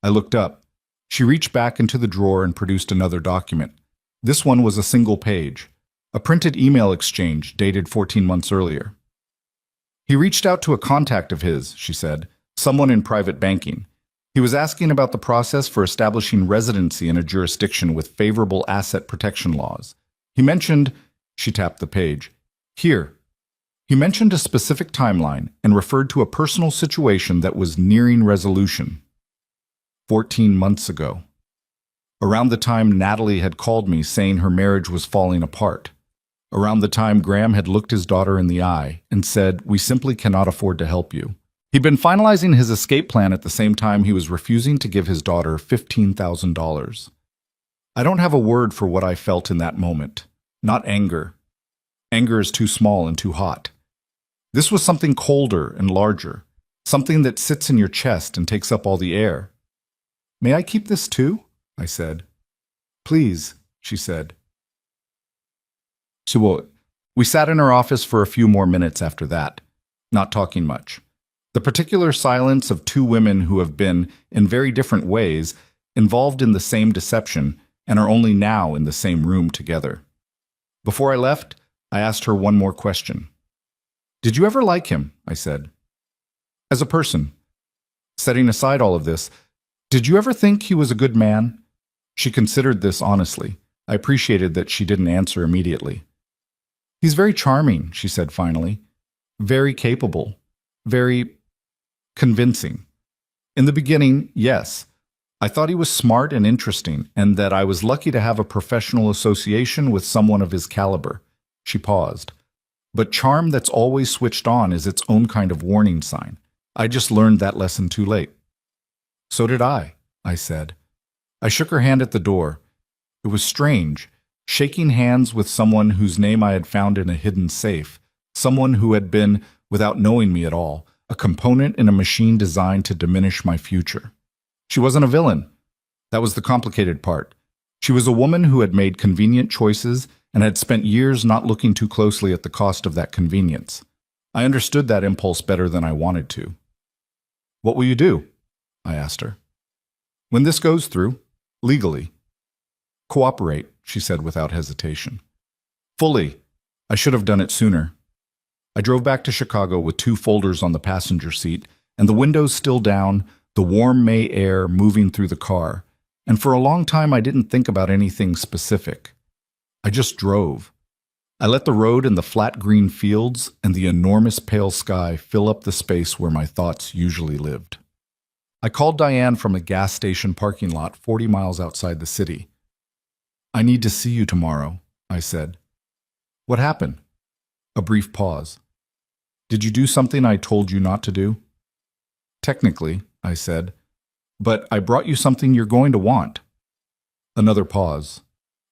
I looked up. She reached back into the drawer and produced another document. This one was a single page, a printed email exchange dated 14 months earlier. "He reached out to a contact of his," she said, "someone in private banking. He was asking about the process for establishing residency in a jurisdiction with favorable asset protection laws. He mentioned," she tapped the page, "here. He mentioned a specific timeline and referred to a personal situation that was nearing resolution. 14 months ago. Around the time Natalie had called me saying her marriage was falling apart. Around the time Graham had looked his daughter in the eye and said, 'We simply cannot afford to help you.' He'd been finalizing his escape plan at the same time he was refusing to give his daughter $15,000. I don't have a word for what I felt in that moment. Not anger. Anger is too small and too hot. This was something colder and larger, something that sits in your chest and takes up all the air. "May I keep this too?" I said. "Please," she said. We sat in her office for a few more minutes after that, not talking much. The particular silence of 2 women who have been, in very different ways, involved in the same deception and are only now in the same room together. Before I left, I asked her one more question. Did you ever like him? I said. As a person. Setting aside all of this, did you ever think he was a good man? She considered this honestly. I appreciated that she didn't answer immediately. He's very charming, she said finally. Very capable. Very convincing. In the beginning, yes. I thought he was smart and interesting, and that I was lucky to have a professional association with someone of his caliber. She paused. But charm that's always switched on is its own kind of warning sign. I just learned that lesson too late. So did I said. I shook her hand at the door. It was strange, shaking hands with someone whose name I had found in a hidden safe, someone who had been, without knowing me at all, a component in a machine designed to diminish my future. She wasn't a villain. That was the complicated part. She was a woman who had made convenient choices and had spent years not looking too closely at the cost of that convenience. I understood that impulse better than I wanted to. What will you do? I asked her. When this goes through, legally. Cooperate, she said without hesitation. Fully. I should have done it sooner. I drove back to Chicago with 2 folders on the passenger seat and the windows still down, the warm May air moving through the car, and for a long time I didn't think about anything specific. I just drove. I let the road and the flat green fields and the enormous pale sky fill up the space where my thoughts usually lived. I called Diane from a gas station parking lot 40 miles outside the city. I need to see you tomorrow, I said. What happened? A brief pause. Did you do something I told you not to do? Technically, I said, but I brought you something you're going to want. Another pause.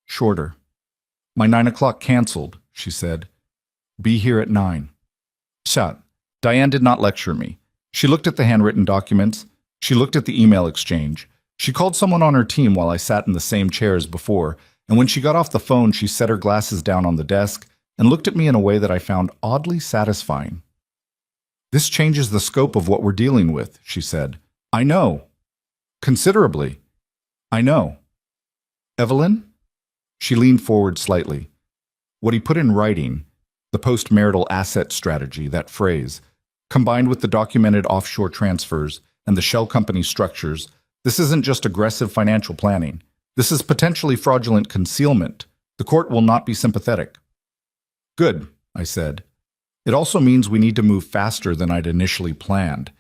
Shorter. My 9 o'clock canceled, she said. Be here at 9. Shut. Diane did not lecture me. She looked at the handwritten documents. She looked at the email exchange. She called someone on her team while I sat in the same chair as before, and when she got off the phone, she set her glasses down on the desk and looked at me in a way that I found oddly satisfying. This changes the scope of what we're dealing with, she said. I know. Considerably. I know. Evelyn? She leaned forward slightly. What he put in writing, the post-marital asset strategy, that phrase, combined with the documented offshore transfers and the shell company structures, this isn't just aggressive financial planning. This is potentially fraudulent concealment. The court will not be sympathetic. Good, I said. It also means we need to move faster than I'd initially planned.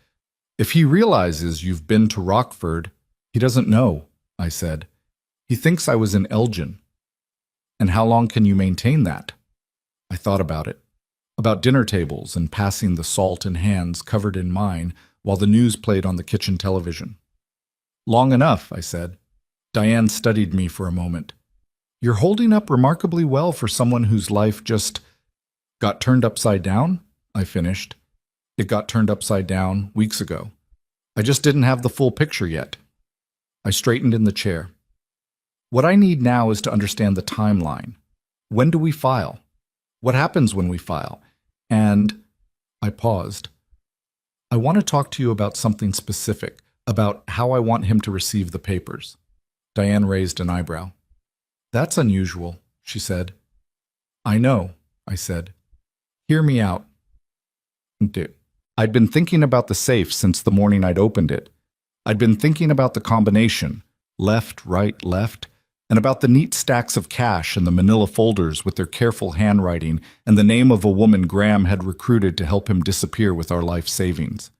If he realizes you've been to Rockford, he doesn't know, I said. He thinks I was in Elgin. And how long can you maintain that? I thought about it. About dinner tables and passing the salt in hands covered in mine while the news played on the kitchen television. Long enough, I said. Diane studied me for a moment. You're holding up remarkably well for someone whose life just got turned upside down, I finished. It got turned upside down weeks ago. I just didn't have the full picture yet. I straightened in the chair. What I need now is to understand the timeline. When do we file? What happens when we file? And I paused. I want to talk to you about something specific, about how I want him to receive the papers. Diane raised an eyebrow. That's unusual, she said. I know, I said. Hear me out. I'd been thinking about the safe since the morning I'd opened it. I'd been thinking about the combination, left, right, left, and about the neat stacks of cash in the manila folders with their careful handwriting and the name of a woman Graham had recruited to help him disappear with our life savings.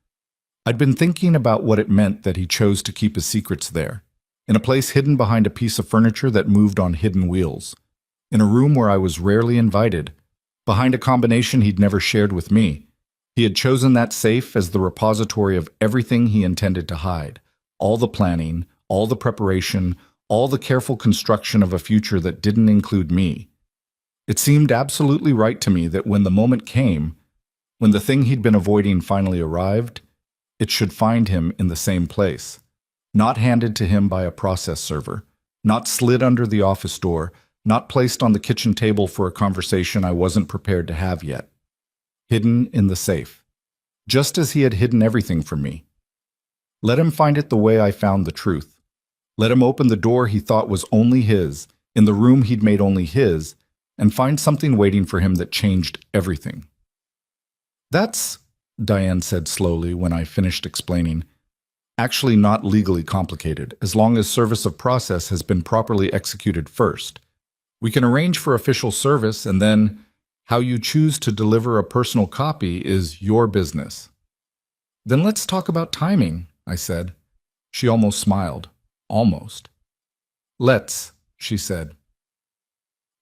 I'd been thinking about what it meant that he chose to keep his secrets there, in a place hidden behind a piece of furniture that moved on hidden wheels, in a room where I was rarely invited, behind a combination he'd never shared with me. He had chosen that safe as the repository of everything he intended to hide, all the planning, all the preparation, all the careful construction of a future that didn't include me. It seemed absolutely right to me that when the moment came, when the thing he'd been avoiding finally arrived, it should find him in the same place, not handed to him by a process server, not slid under the office door, not placed on the kitchen table for a conversation I wasn't prepared to have yet. Hidden in the safe, just as he had hidden everything from me. Let him find it the way I found the truth. Let him open the door he thought was only his, in the room he'd made only his, and find something waiting for him that changed everything. That's, Diane said slowly when I finished explaining, actually not legally complicated, as long as service of process has been properly executed first. We can arrange for official service, and then how you choose to deliver a personal copy is your business. Then let's talk about timing, I said. She almost smiled. Almost. Let's, she said.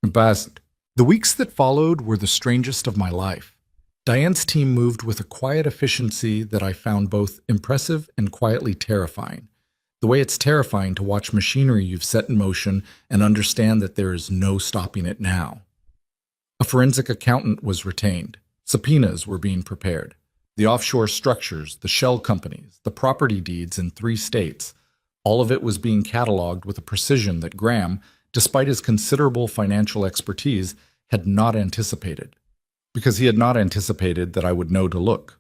Best. The weeks that followed were the strangest of my life. Diane's team moved with a quiet efficiency that I found both impressive and quietly terrifying. The way it's terrifying to watch machinery you've set in motion and understand that there is no stopping it now. A forensic accountant was retained. Subpoenas were being prepared. The offshore structures, the shell companies, the property deeds in 3 states, all of it was being cataloged with a precision that Graham, despite his considerable financial expertise, had not anticipated. Because he had not anticipated that I would know to look.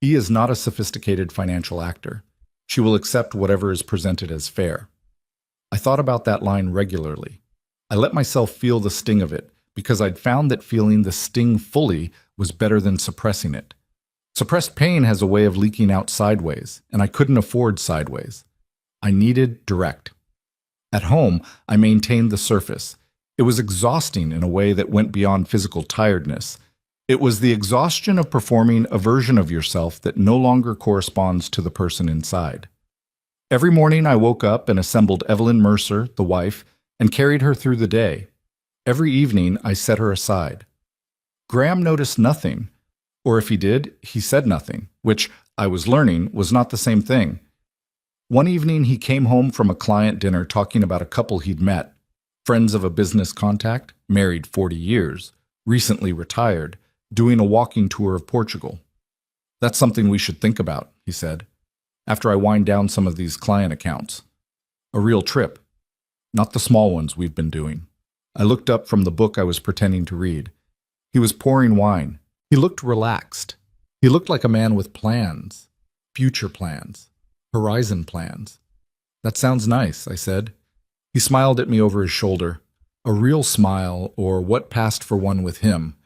He is not a sophisticated financial actor. She will accept whatever is presented as fair. I thought about that line regularly. I let myself feel the sting of it, because I'd found that feeling the sting fully was better than suppressing it. Suppressed pain has a way of leaking out sideways, and I couldn't afford sideways. I needed direct. At home, I maintained the surface. It was exhausting in a way that went beyond physical tiredness. It was the exhaustion of performing a version of yourself that no longer corresponds to the person inside. Every morning I woke up and assembled Evelyn Mercer, the wife, and carried her through the day. Every evening I set her aside. Graham noticed nothing, or if he did, he said nothing, which, I was learning, was not the same thing. One evening he came home from a client dinner talking about a couple he'd met, friends of a business contact, married 40 years, recently retired, doing a walking tour of Portugal. That's something we should think about, he said, after I wind down some of these client accounts. A real trip, not the small ones we've been doing. I looked up from the book I was pretending to read. He was pouring wine. He looked relaxed. He looked like a man with plans, future plans, horizon plans. That sounds nice, I said. He smiled at me over his shoulder, a real smile, or what passed for one with him,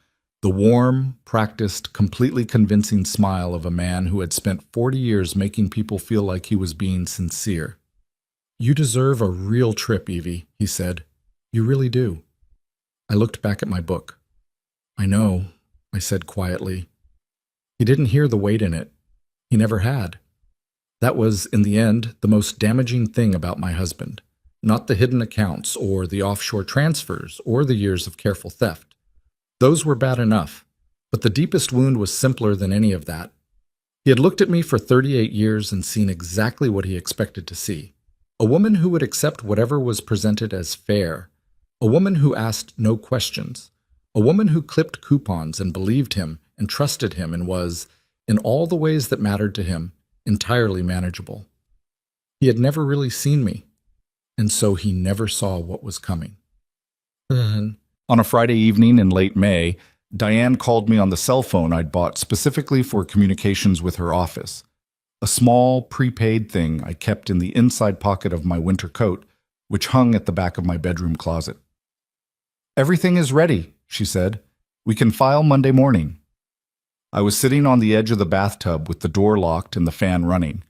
the warm, practiced, completely convincing smile of a man who had spent 40 years making people feel like he was being sincere. You deserve a real trip, Evie, he said. You really do. I looked back at my book. I know, I said quietly. He didn't hear the weight in it. He never had. That was, in the end, the most damaging thing about my husband. Not the hidden accounts, or the offshore transfers, or the years of careful theft. Those were bad enough, but the deepest wound was simpler than any of that. He had looked at me for 38 years and seen exactly what he expected to see. A woman who would accept whatever was presented as fair. A woman who asked no questions. A woman who clipped coupons and believed him and trusted him and was, in all the ways that mattered to him, entirely manageable. He had never really seen me, and so he never saw what was coming. On a Friday evening in late May, Diane called me on the cell phone I'd bought specifically for communications with her office. A small, prepaid thing I kept in the inside pocket of my winter coat, which hung at the back of my bedroom closet. Everything is ready, she said. We can file Monday morning. I was sitting on the edge of the bathtub with the door locked and the fan running.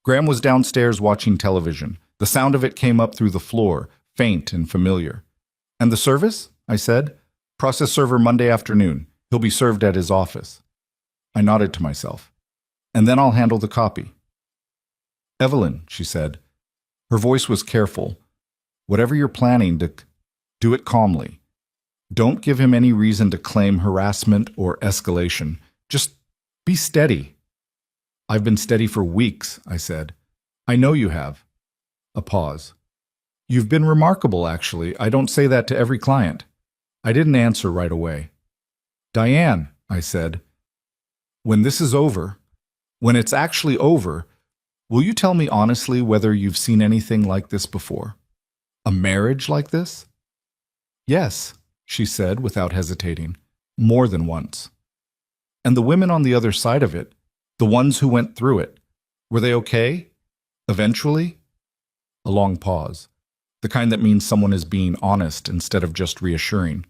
Graham was downstairs watching television. The sound of it came up through the floor, faint and familiar. And the service? I said. Process server Monday afternoon. He'll be served at his office. I nodded to myself. And then I'll handle the copy. Evelyn, she said. Her voice was careful. Whatever you're planning to do it calmly. Don't give him any reason to claim harassment or escalation. Just be steady. I've been steady for weeks, I said. I know you have. A pause. You've been remarkable, actually. I don't say that to every client. I didn't answer right away. Diane, I said, when this is over, when it's actually over, will you tell me honestly whether you've seen anything like this before? A marriage like this? Yes, she said without hesitating, more than once. And the women on the other side of it, the ones who went through it, were they okay? Eventually? A long pause, the kind that means someone is being honest instead of just reassuring.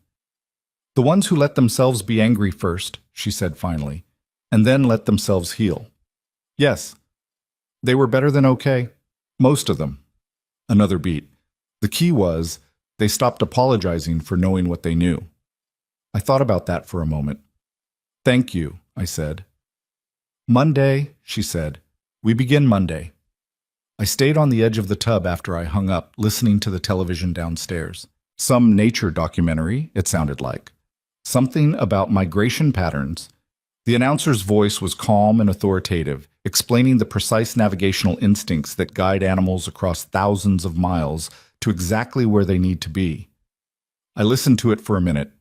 The ones who let themselves be angry first, she said finally. and then let themselves heal. Yes, they were better than okay. Most of them. Another beat. The key was, they stopped apologizing for knowing what they knew. I thought about that for a moment. Thank you, I said. Monday, she said. We begin Monday. I stayed on the edge of the tub after I hung up, listening to the television downstairs. Some nature documentary, it sounded like. Something about migration patterns. The announcer's voice was calm and authoritative, explaining the precise navigational instincts that guide animals across thousands of miles to exactly where they need to be. I listened to it for a minute.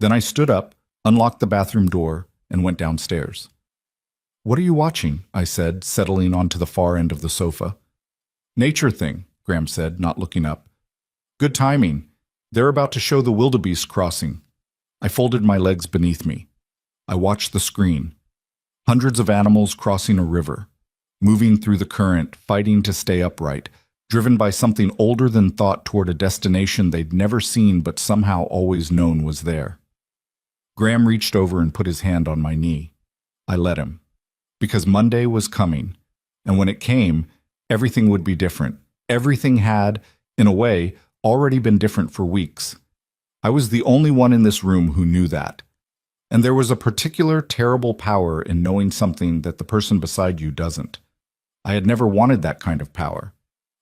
Then I stood up, unlocked the bathroom door, and went downstairs. What are you watching? I said, settling onto the far end of the sofa. Nature thing, Graham said, not looking up. Good timing. They're about to show the wildebeest crossing. I folded my legs beneath me. I watched the screen. Hundreds of animals crossing a river, moving through the current, fighting to stay upright, driven by something older than thought toward a destination they'd never seen but somehow always known was there. Graham reached over and put his hand on my knee. I let him. Because Monday was coming, and when it came, everything would be different. Everything had, in a way, already been different for weeks. I was the only one in this room who knew that. And there was a particular terrible power in knowing something that the person beside you doesn't. I had never wanted that kind of power.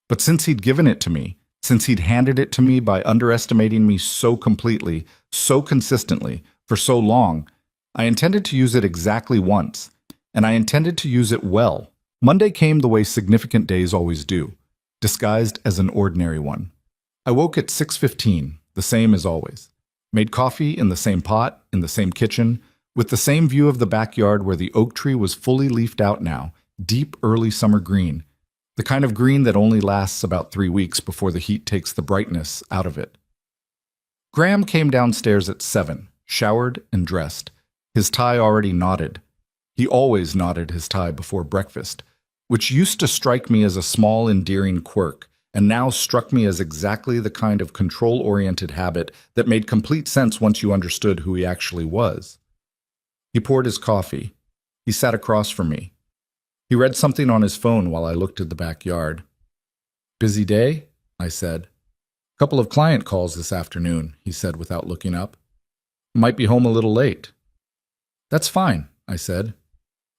But since he'd given it to me, since he'd handed it to me by underestimating me so completely, so consistently, for so long, I intended to use it exactly once, and I intended to use it well. Monday came the way significant days always do, disguised as an ordinary one. I woke at 6:15, the same as always. Made coffee in the same pot, in the same kitchen, with the same view of the backyard where the oak tree was fully leafed out now, deep early summer green, the kind of green that only lasts about 3 weeks before the heat takes the brightness out of it. Graham came downstairs at 7, showered and dressed, his tie already knotted. He always knotted his tie before breakfast, which used to strike me as a small, endearing quirk, and now struck me as exactly the kind of control-oriented habit that made complete sense once you understood who he actually was. He poured his coffee. He sat across from me. He read something on his phone while I looked at the backyard. Busy day? I said. Couple of client calls this afternoon, he said without looking up. Might be home a little late. That's fine, I said.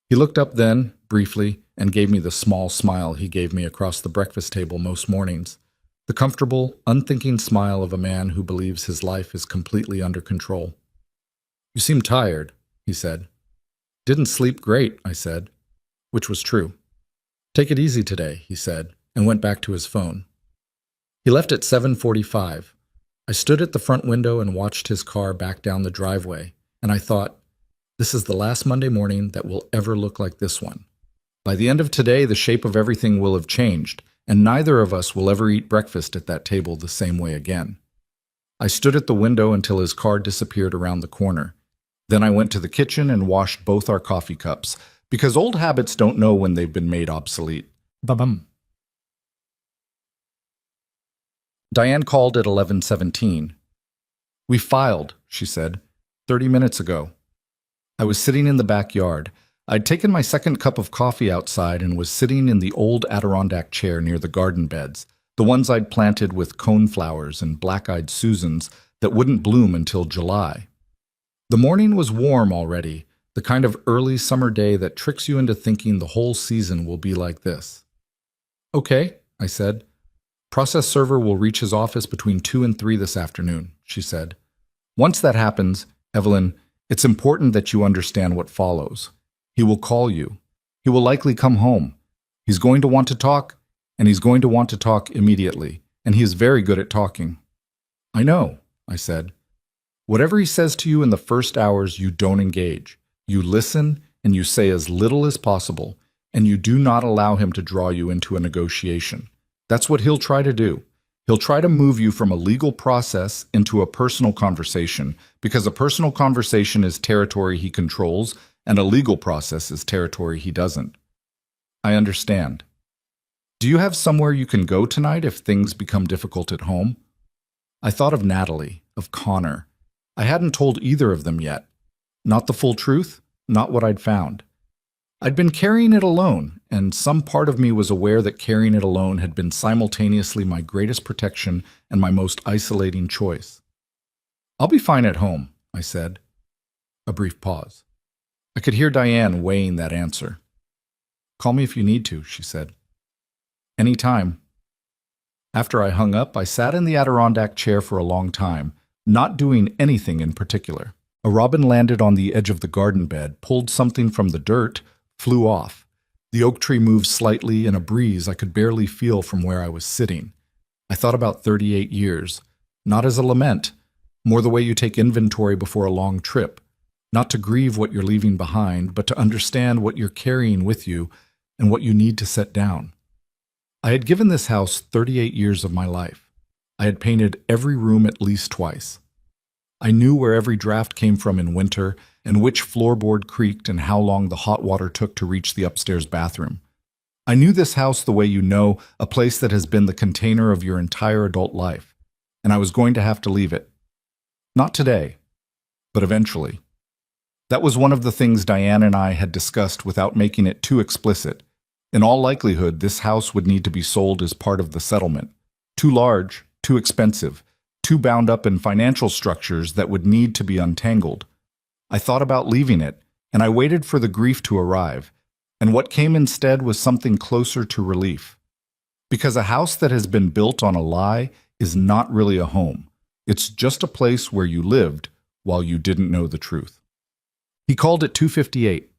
He looked up then, briefly, and gave me the small smile he gave me across the breakfast table most mornings, the comfortable, unthinking smile of a man who believes his life is completely under control. You seem tired, he said. Didn't sleep great, I said, which was true. Take it easy today, he said, and went back to his phone. He left at 7:45. I stood at the front window and watched his car back down the driveway, and I thought, this is the last Monday morning that will ever look like this one. By the end of today, the shape of everything will have changed, and neither of us will ever eat breakfast at that table the same way again. I stood at the window until his car disappeared around the corner. Then I went to the kitchen and washed both our coffee cups, because old habits don't know when they've been made obsolete. Ba-bum. Diane called at 11:17. We filed, she said, 30 minutes ago. I was sitting in the backyard. I'd taken my second cup of coffee outside and was sitting in the old Adirondack chair near the garden beds, the ones I'd planted with coneflowers and black-eyed Susans that wouldn't bloom until July. The morning was warm already, the kind of early summer day that tricks you into thinking the whole season will be like this. Okay, I said. Process server will reach his office between 2 and 3 this afternoon, she said. Once that happens, Evelyn, it's important that you understand what follows. He will call you. He will likely come home. He's going to want to talk, and he's going to want to talk immediately, and he is very good at talking. I know, I said. Whatever he says to you in the first hours, you don't engage. You listen, and you say as little as possible, and you do not allow him to draw you into a negotiation. That's what he'll try to do. He'll try to move you from a legal process into a personal conversation, because a personal conversation is territory he controls, and a legal process is territory he doesn't. I understand. Do you have somewhere you can go tonight if things become difficult at home? I thought of Natalie, of Connor. I hadn't told either of them yet. Not the full truth, not what I'd found. I'd been carrying it alone, and some part of me was aware that carrying it alone had been simultaneously my greatest protection and my most isolating choice. "I'll be fine at home," I said. A brief pause. I could hear Diane weighing that answer. "Call me if you need to," she said. "Any time." After I hung up, I sat in the Adirondack chair for a long time, not doing anything in particular. A robin landed on the edge of the garden bed, pulled something from the dirt, flew off. The oak tree moved slightly in a breeze I could barely feel from where I was sitting. I thought about 38 years, not as a lament, more the way you take inventory before a long trip, not to grieve what you're leaving behind, but to understand what you're carrying with you and what you need to set down. I had given this house 38 years of my life. I had painted every room at least twice. I knew where every draft came from in winter and which floorboard creaked and how long the hot water took to reach the upstairs bathroom. I knew this house the way you know a place that has been the container of your entire adult life, and I was going to have to leave it. Not today, but eventually. That was one of the things Diane and I had discussed without making it too explicit. In all likelihood, this house would need to be sold as part of the settlement. Too large, too expensive, too bound up in financial structures that would need to be untangled. I thought about leaving it, and I waited for the grief to arrive, and what came instead was something closer to relief. Because a house that has been built on a lie is not really a home. It's just a place where you lived while you didn't know the truth. He called at 2:58.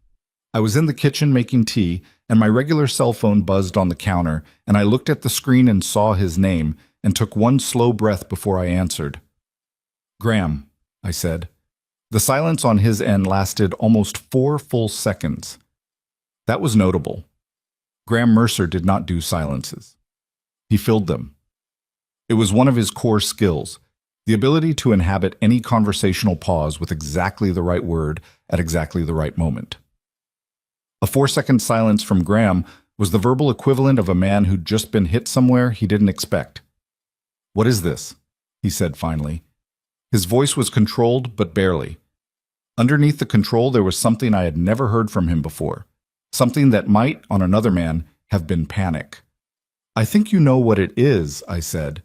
I was in the kitchen making tea, and my regular cell phone buzzed on the counter, and I looked at the screen and saw his name, and took one slow breath before I answered. "Graham," I said. The silence on his end lasted almost 4 full seconds. That was notable. Graham Mercer did not do silences. He filled them. It was one of his core skills, the ability to inhabit any conversational pause with exactly the right word at exactly the right moment. A 4-second silence from Graham was the verbal equivalent of a man who'd just been hit somewhere he didn't expect. "What is this?" he said finally. His voice was controlled, but barely. Underneath the control, there was something I had never heard from him before, something that might, on another man, have been panic. "I think you know what it is," I said.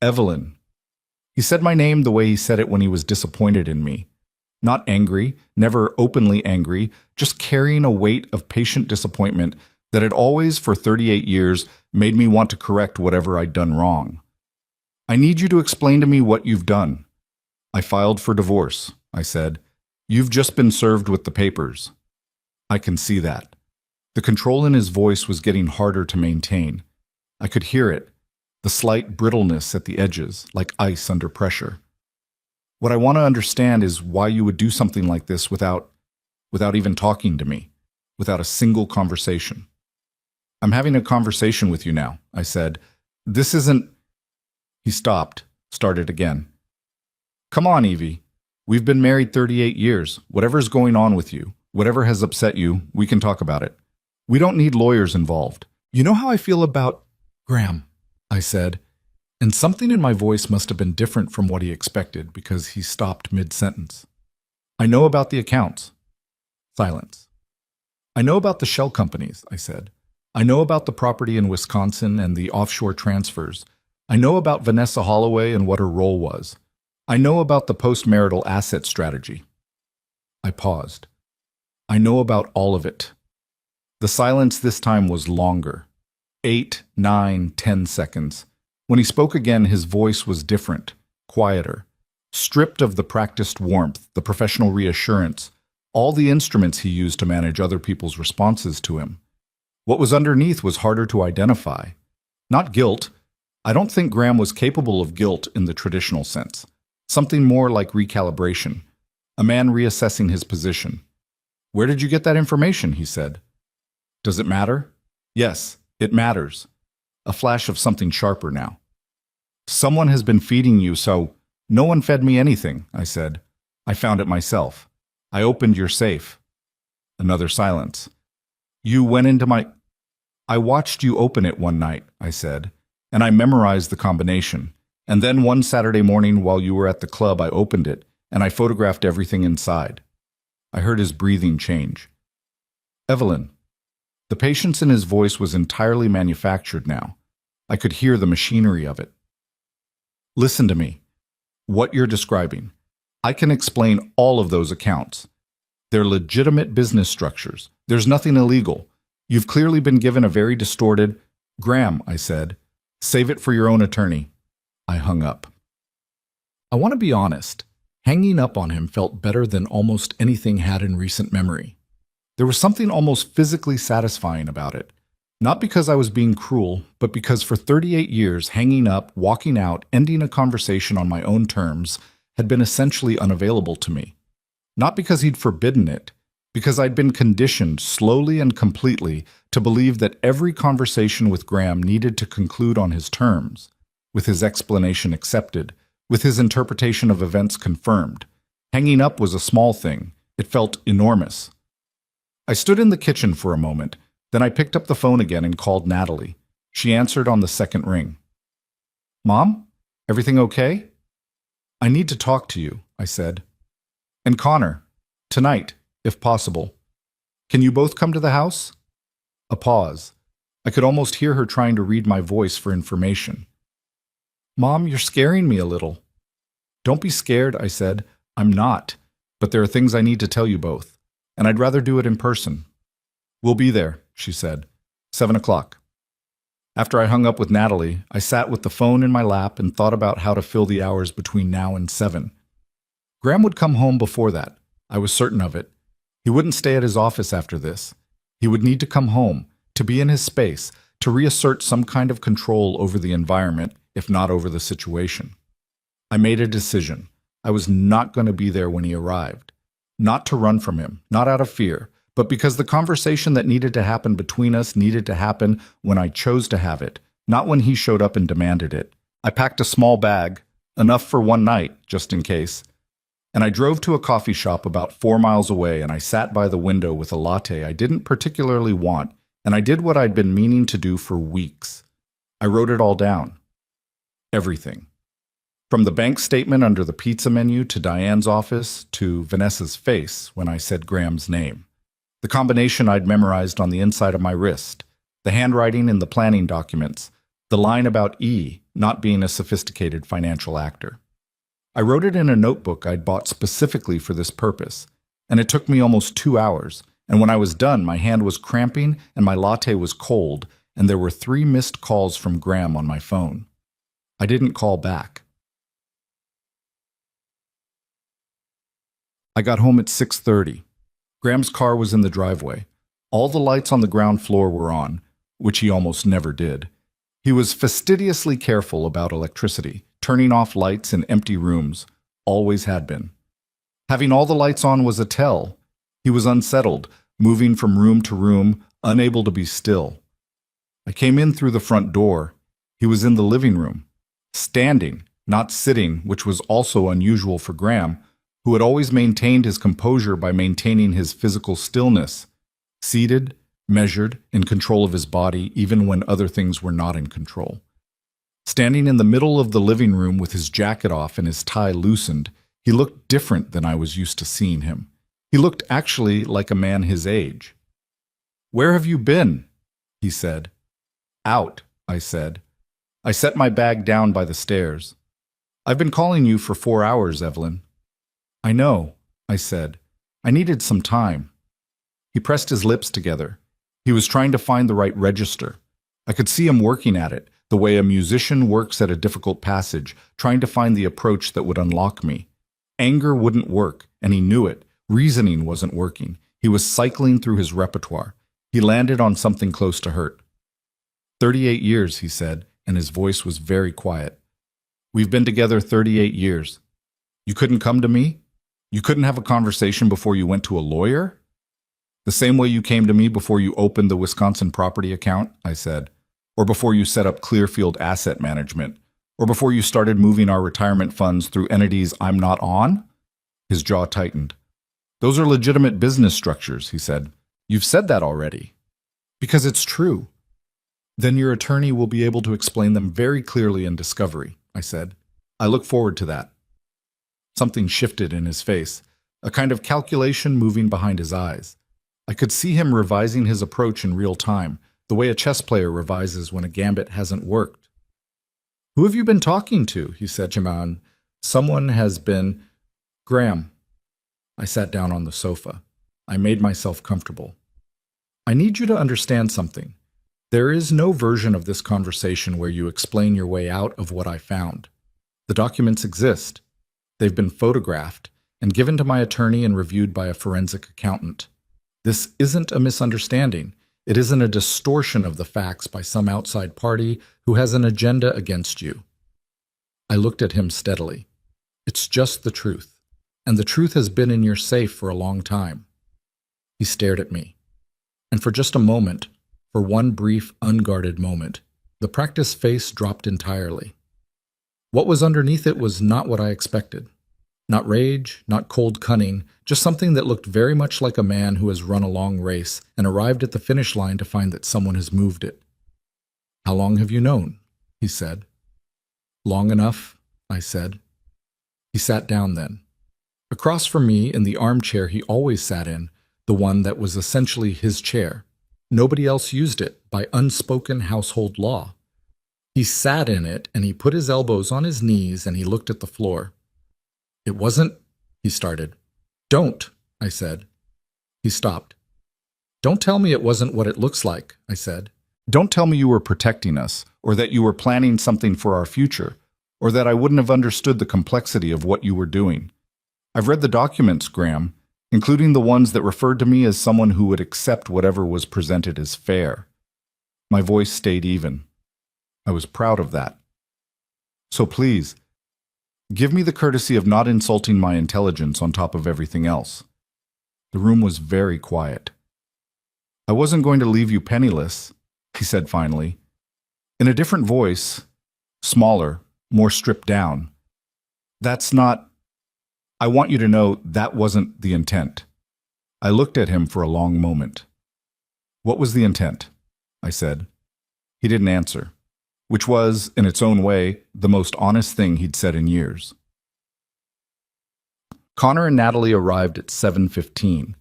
"Evelyn." He said my name the way he said it when he was disappointed in me. Not angry, never openly angry, just carrying a weight of patient disappointment that had always, for 38 years, made me want to correct whatever I'd done wrong. "I need you to explain to me what you've done." "I filed for divorce," I said. "You've just been served with the papers." I can see that. The control in his voice was getting harder to maintain. I could hear it, the slight brittleness at the edges, like ice under pressure. "What I want to understand is why you would do something like this without even talking to me, without a single conversation." "I'm having a conversation with you now," I said. "This isn't—" He stopped, started again. "Come on, Evie. We've been married 38 years. Whatever's going on with you, whatever has upset you, we can talk about it. We don't need lawyers involved. You know how I feel about Graham," I said, and something in my voice must have been different from what he expected because he stopped mid-sentence. "I know about the accounts." Silence. "I know about the shell companies," I said. "I know about the property in Wisconsin and the offshore transfers. I know about Vanessa Holloway and what her role was. I know about the post-marital asset strategy." I paused. "I know about all of it." The silence this time was longer. 8, 9, 10 seconds. When he spoke again, his voice was different, quieter, stripped of the practiced warmth, the professional reassurance, all the instruments he used to manage other people's responses to him. What was underneath was harder to identify. Not guilt. I don't think Graham was capable of guilt in the traditional sense. Something more like recalibration. A man reassessing his position. "Where did you get that information?" he said. "Does it matter?" "Yes, it matters." A flash of something sharper now. "Someone has been feeding you, so—" "No one fed me anything," I said. "I found it myself. I opened your safe." Another silence. "You went into my—" "I watched you open it one night," I said, "and I memorized the combination. And then one Saturday morning while you were at the club, I opened it, and I photographed everything inside." I heard his breathing change. Evelyn. The patience in his voice was entirely manufactured now. I could hear the machinery of it. Listen to me. What you're describing. I can explain all of those accounts. They're legitimate business structures. There's nothing illegal. You've clearly been given a very distorted— Graham, I said. Save it for your own attorney. I hung up. I want to be honest. Hanging up on him felt better than almost anything had in recent memory. There was something almost physically satisfying about it. Not because I was being cruel, but because for 38 years, hanging up, walking out, ending a conversation on my own terms had been essentially unavailable to me. Not because he'd forbidden it, because I'd been conditioned slowly and completely to believe that every conversation with Graham needed to conclude on his terms, with his explanation accepted, with his interpretation of events confirmed. Hanging up was a small thing. It felt enormous. I stood in the kitchen for a moment, then I picked up the phone again and called Natalie. She answered on the second ring. Mom? Everything okay? I need to talk to you, I said. And Connor, tonight, if possible. Can you both come to the house? A pause. I could almost hear her trying to read my voice for information. Mom, you're scaring me a little. Don't be scared, I said. I'm not, but there are things I need to tell you both, and I'd rather do it in person. We'll be there, she said. 7 o'clock. After I hung up with Natalie, I sat with the phone in my lap and thought about how to fill the hours between now and 7. Graham would come home before that. I was certain of it. He wouldn't stay at his office after this. He would need to come home, to be in his space, to reassert some kind of control over the environment, if not over the situation. I made a decision. I was not going to be there when he arrived. Not to run from him, not out of fear, but because the conversation that needed to happen between us needed to happen when I chose to have it, not when he showed up and demanded it. I packed a small bag, enough for one night, just in case. And I drove to a coffee shop about 4 miles away, and I sat by the window with a latte I didn't particularly want, and I did what I'd been meaning to do for weeks. I wrote it all down. Everything. From the bank statement under the pizza menu to Diane's office to Vanessa's face when I said Graham's name. The combination I'd memorized on the inside of my wrist. The handwriting in the planning documents. The line about E not being a sophisticated financial actor. I wrote it in a notebook I'd bought specifically for this purpose, and it took me almost 2 hours, and when I was done, my hand was cramping and my latte was cold, and there were 3 missed calls from Graham on my phone. I didn't call back. I got home at 6:30. Graham's car was in the driveway. All the lights on the ground floor were on, which he almost never did. He was fastidiously careful about electricity, turning off lights in empty rooms, always had been. Having all the lights on was a tell. He was unsettled, moving from room to room, unable to be still. I came in through the front door. He was in the living room, standing, not sitting, which was also unusual for Graham, who had always maintained his composure by maintaining his physical stillness, seated, measured, in control of his body even when other things were not in control. Standing in the middle of the living room with his jacket off and his tie loosened, he looked different than I was used to seeing him. He looked actually like a man his age. "Where have you been?" he said. "Out," I said. I set my bag down by the stairs. "I've been calling you for 4 hours, Evelyn." "I know," I said. "I needed some time." He pressed his lips together. He was trying to find the right register. I could see him working at it, the way a musician works at a difficult passage, trying to find the approach that would unlock me. Anger wouldn't work, and he knew it. Reasoning wasn't working. He was cycling through his repertoire. He landed on something close to hurt. 38 years, he said, and his voice was very quiet. "We've been together 38 years. You couldn't come to me? You couldn't have a conversation before you went to a lawyer?" "The same way you came to me before you opened the Wisconsin property account," I said, "or before you set up Clearfield Asset Management, or before you started moving our retirement funds through entities I'm not on?" His jaw tightened. "Those are legitimate business structures," he said. "You've said that already." "Because it's true." "Then your attorney will be able to explain them very clearly in discovery," I said. "I look forward to that." Something shifted in his face, a kind of calculation moving behind his eyes. I could see him revising his approach in real time, the way a chess player revises when a gambit hasn't worked. "Who have you been talking to?" he said, Jaman. "Someone has been—" "Graham." I sat down on the sofa. I made myself comfortable. "I need you to understand something. There is no version of this conversation where you explain your way out of what I found. The documents exist. They've been photographed and given to my attorney and reviewed by a forensic accountant. This isn't a misunderstanding. It isn't a distortion of the facts by some outside party who has an agenda against you." I looked at him steadily. "It's just the truth, and the truth has been in your safe for a long time." He stared at me, and for just a moment, for one brief, unguarded moment, the practiced face dropped entirely. What was underneath it was not what I expected. Not rage, not cold cunning, just something that looked very much like a man who has run a long race and arrived at the finish line to find that someone has moved it. "How long have you known?" he said. "Long enough," I said. He sat down then. Across from me in the armchair he always sat in, the one that was essentially his chair. Nobody else used it by unspoken household law. He sat in it and he put his elbows on his knees and he looked at the floor. "It wasn't," he started. "Don't," I said. He stopped. "Don't tell me it wasn't what it looks like," I said. "Don't tell me you were protecting us, or that you were planning something for our future, or that I wouldn't have understood the complexity of what you were doing. I've read the documents, Graham, including the ones that referred to me as someone who would accept whatever was presented as fair." My voice stayed even. I was proud of that. "So please, give me the courtesy of not insulting my intelligence on top of everything else." The room was very quiet. "I wasn't going to leave you penniless," he said finally. In a different voice, smaller, more stripped down. "That's not— I want you to know that wasn't the intent." I looked at him for a long moment. "What was the intent?" I said. He didn't answer, which was, in its own way, the most honest thing he'd said in years. Connor and Natalie arrived at 7:15.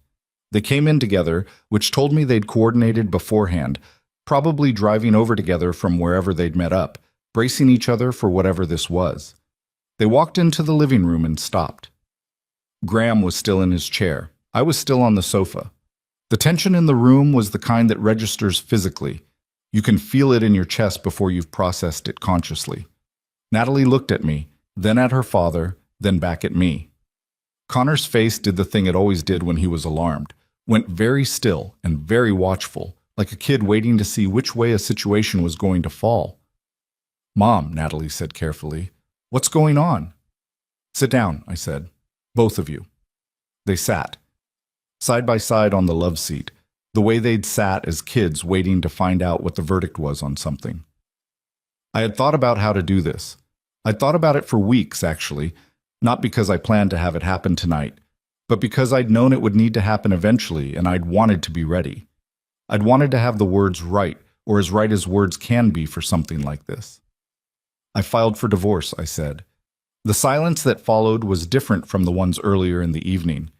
They came in together, which told me they'd coordinated beforehand, probably driving over together from wherever they'd met up, bracing each other for whatever this was. They walked into the living room and stopped. Graham was still in his chair. I was still on the sofa. The tension in the room was the kind that registers physically. You can feel it in your chest before you've processed it consciously. Natalie looked at me, then at her father, then back at me. Connor's face did the thing it always did when he was alarmed, went very still and very watchful, like a kid waiting to see which way a situation was going to fall. "Mom," Natalie said carefully, "what's going on?" "Sit down," I said. "Both of you." They sat, side by side on the love seat, the way they'd sat as kids waiting to find out what the verdict was on something. I had thought about how to do this. I'd thought about it for weeks, actually, not because I planned to have it happen tonight, but because I'd known it would need to happen eventually and I'd wanted to be ready. I'd wanted to have the words right, or as right as words can be for something like this. "I filed for divorce," I said. The silence that followed was different from the ones earlier in the evening.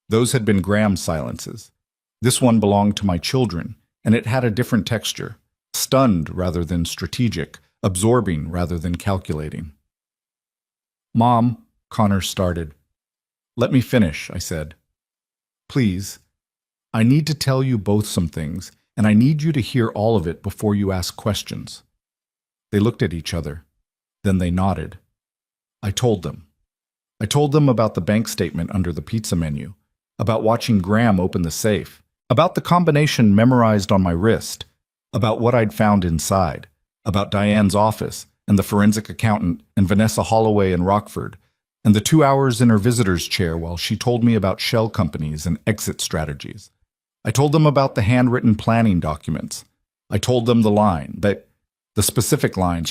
Those had been Graham's silences. This one belonged to my children, and it had a different texture, stunned rather than strategic, absorbing rather than calculating. "Mom," Connor started. "Let me finish," I said. "Please, I need to tell you both some things, and I need you to hear all of it before you ask questions." They looked at each other. Then they nodded. I told them. I told them about the bank statement under the pizza menu, about watching Graham open the safe, about the combination memorized on my wrist, about what I'd found inside, about Diane's office and the forensic accountant and Vanessa Holloway in Rockford, and the 2 hours in her visitor's chair while she told me about shell companies and exit strategies. I told them about the handwritten planning documents. I told them the specific line,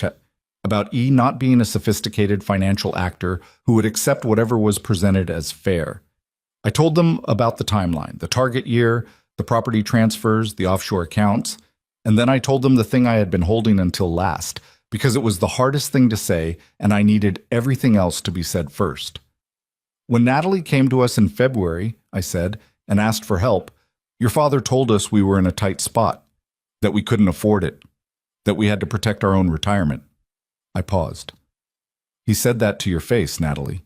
about E not being a sophisticated financial actor who would accept whatever was presented as fair. I told them about the timeline, the target year, the property transfers, the offshore accounts, and then I told them the thing I had been holding until last, because it was the hardest thing to say and I needed everything else to be said first. When Natalie came to us in February, I said, and asked for help, Your father told us we were in a tight spot, that we couldn't afford it, that we had to protect our own retirement. I paused. He said that to your face, Natalie,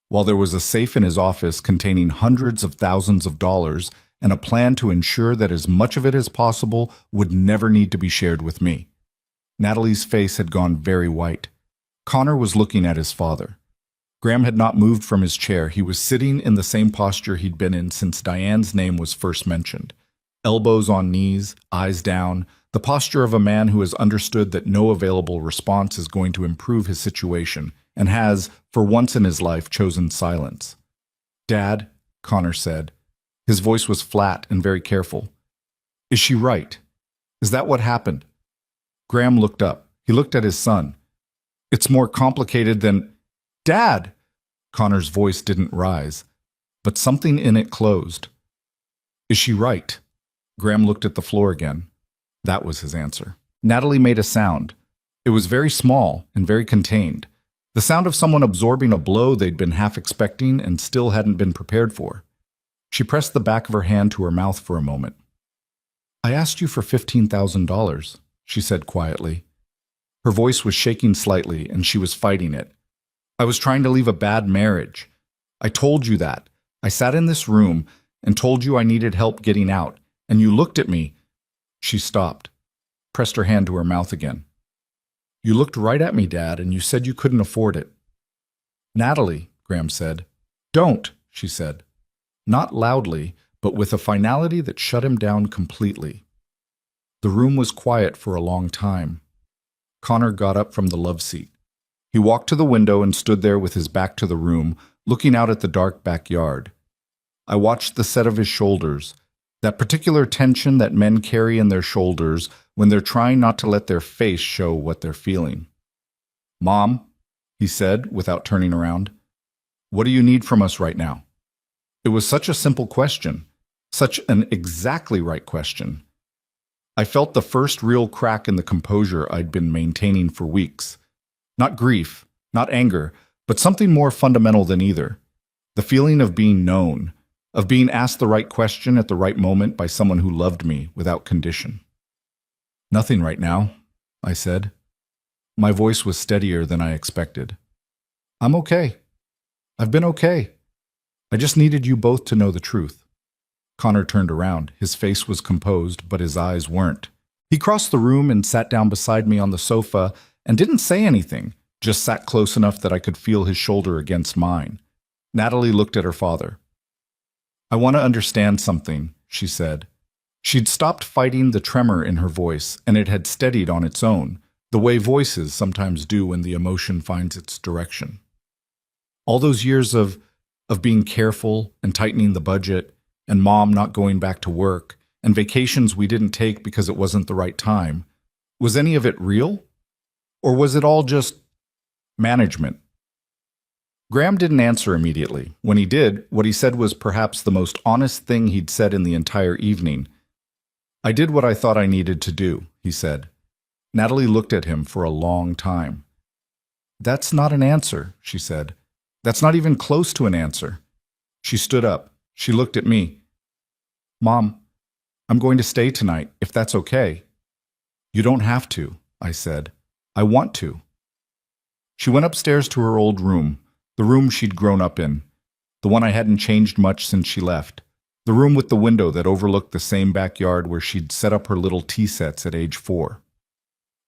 while there was a safe in his office containing hundreds of thousands of dollars and a plan to ensure that as much of it as possible would never need to be shared with me. Natalie's face had gone very white. Connor was looking at his father. Graham had not moved from his chair. He was sitting in the same posture he'd been in since Diane's name was first mentioned. Elbows on knees, eyes down, the posture of a man who has understood that no available response is going to improve his situation and has, for once in his life, chosen silence. "Dad," Connor said. His voice was flat and very careful. "Is she right? Is that what happened?" Graham looked up. He looked at his son. "It's more complicated than—" "Dad!" Connor's voice didn't rise, but something in it closed. "Is she right?" Graham looked at the floor again. That was his answer. Natalie made a sound. It was very small and very contained. The sound of someone absorbing a blow they'd been half expecting and still hadn't been prepared for. She pressed the back of her hand to her mouth for a moment. "I asked you for $15,000, she said quietly. Her voice was shaking slightly, and she was fighting it. "I was trying to leave a bad marriage. I told you that. I sat in this room and told you I needed help getting out, and you looked at me." She stopped, pressed her hand to her mouth again. "You looked right at me, Dad, and you said you couldn't afford it." "Natalie," Graham said. "Don't," she said. Not loudly, but with a finality that shut him down completely. The room was quiet for a long time. Connor got up from the love seat. He walked to the window and stood there with his back to the room, looking out at the dark backyard. I watched the set of his shoulders, that particular tension that men carry in their shoulders when they're trying not to let their face show what they're feeling. "Mom," he said without turning around, "what do you need from us right now?" It was such a simple question, such an exactly right question. I felt the first real crack in the composure I'd been maintaining for weeks. Not grief, not anger, but something more fundamental than either. The feeling of being known, of being asked the right question at the right moment by someone who loved me without condition. "Nothing right now," I said. My voice was steadier than I expected. "I'm okay. I've been okay. I just needed you both to know the truth." Connor turned around. His face was composed, but his eyes weren't. He crossed the room and sat down beside me on the sofa and didn't say anything, just sat close enough that I could feel his shoulder against mine. Natalie looked at her father. "I want to understand something," she said. She'd stopped fighting the tremor in her voice, and it had steadied on its own, the way voices sometimes do when the emotion finds its direction. All those years of being careful and tightening the budget, and Mom not going back to work, and vacations we didn't take because it wasn't the right time, was any of it real? Or was it all just management? Graham didn't answer immediately. When he did, what he said was perhaps the most honest thing he'd said in the entire evening. "I did what I thought I needed to do," he said. Natalie looked at him for a long time. "That's not an answer," she said. "That's not even close to an answer." She stood up. She looked at me. "Mom, I'm going to stay tonight, if that's okay." "You don't have to," I said. "I want to." She went upstairs to her old room, the room she'd grown up in, the one I hadn't changed much since she left, the room with the window that overlooked the same backyard where she'd set up her little tea sets at age 4.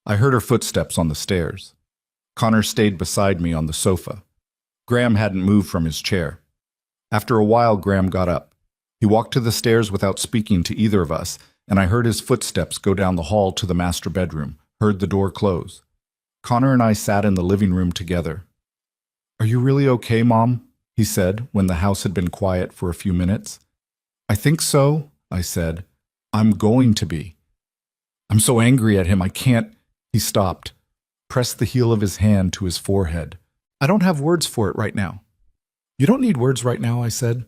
I heard her footsteps on the stairs. Connor stayed beside me on the sofa. Graham hadn't moved from his chair. After a while, Graham got up. He walked to the stairs without speaking to either of us, and I heard his footsteps go down the hall to the master bedroom, heard the door close. Connor and I sat in the living room together. "Are you really okay, Mom?" he said when the house had been quiet for a few minutes. "I think so," I said. "I'm going to be. I'm so angry at him, I can't—" He stopped, pressed the heel of his hand to his forehead. "I don't have words for it right now." "You don't need words right now," I said.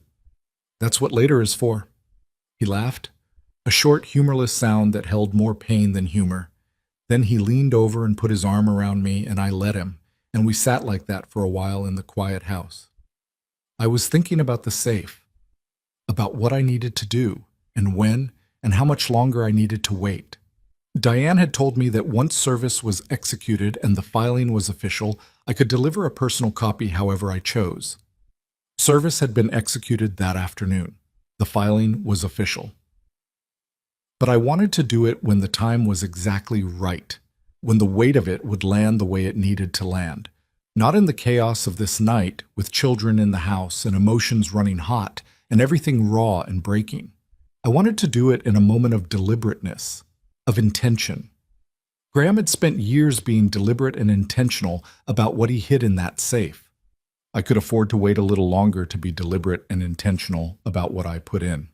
"That's what later is for." He laughed, a short, humorless sound that held more pain than humor. Then he leaned over and put his arm around me, and I let him, and we sat like that for a while in the quiet house. I was thinking about the safe, about what I needed to do, and when and how much longer I needed to wait. Diane had told me that once service was executed and the filing was official, I could deliver a personal copy however I chose. Service had been executed that afternoon. The filing was official. But I wanted to do it when the time was exactly right, when the weight of it would land the way it needed to land. Not in the chaos of this night, with children in the house and emotions running hot and everything raw and breaking. I wanted to do it in a moment of deliberateness, of intention. Graham had spent years being deliberate and intentional about what he hid in that safe. I could afford to wait a little longer to be deliberate and intentional about what I put in.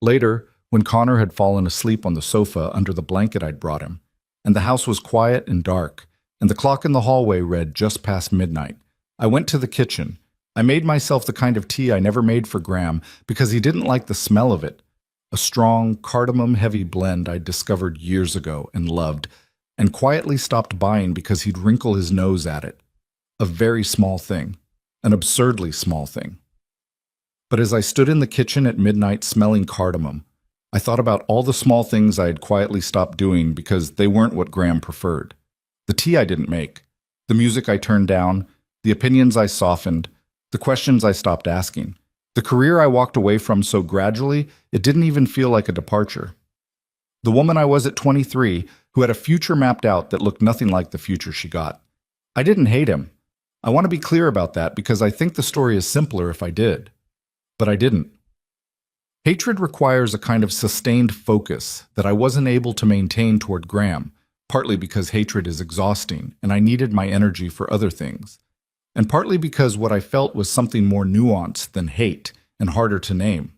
Later, when Connor had fallen asleep on the sofa under the blanket I'd brought him, and the house was quiet and dark, and the clock in the hallway read just past midnight, I went to the kitchen. I made myself the kind of tea I never made for Graham because he didn't like the smell of it. A strong, cardamom-heavy blend I'd discovered years ago and loved, and quietly stopped buying because he'd wrinkle his nose at it. A very small thing. An absurdly small thing. But as I stood in the kitchen at midnight smelling cardamom, I thought about all the small things I had quietly stopped doing because they weren't what Graham preferred. The tea I didn't make, the music I turned down, the opinions I softened, the questions I stopped asking, the career I walked away from so gradually it didn't even feel like a departure. The woman I was at 23, who had a future mapped out that looked nothing like the future she got. I didn't hate him. I want to be clear about that because I think the story is simpler if I did. But I didn't. Hatred requires a kind of sustained focus that I wasn't able to maintain toward Graham, partly because hatred is exhausting and I needed my energy for other things, and partly because what I felt was something more nuanced than hate and harder to name.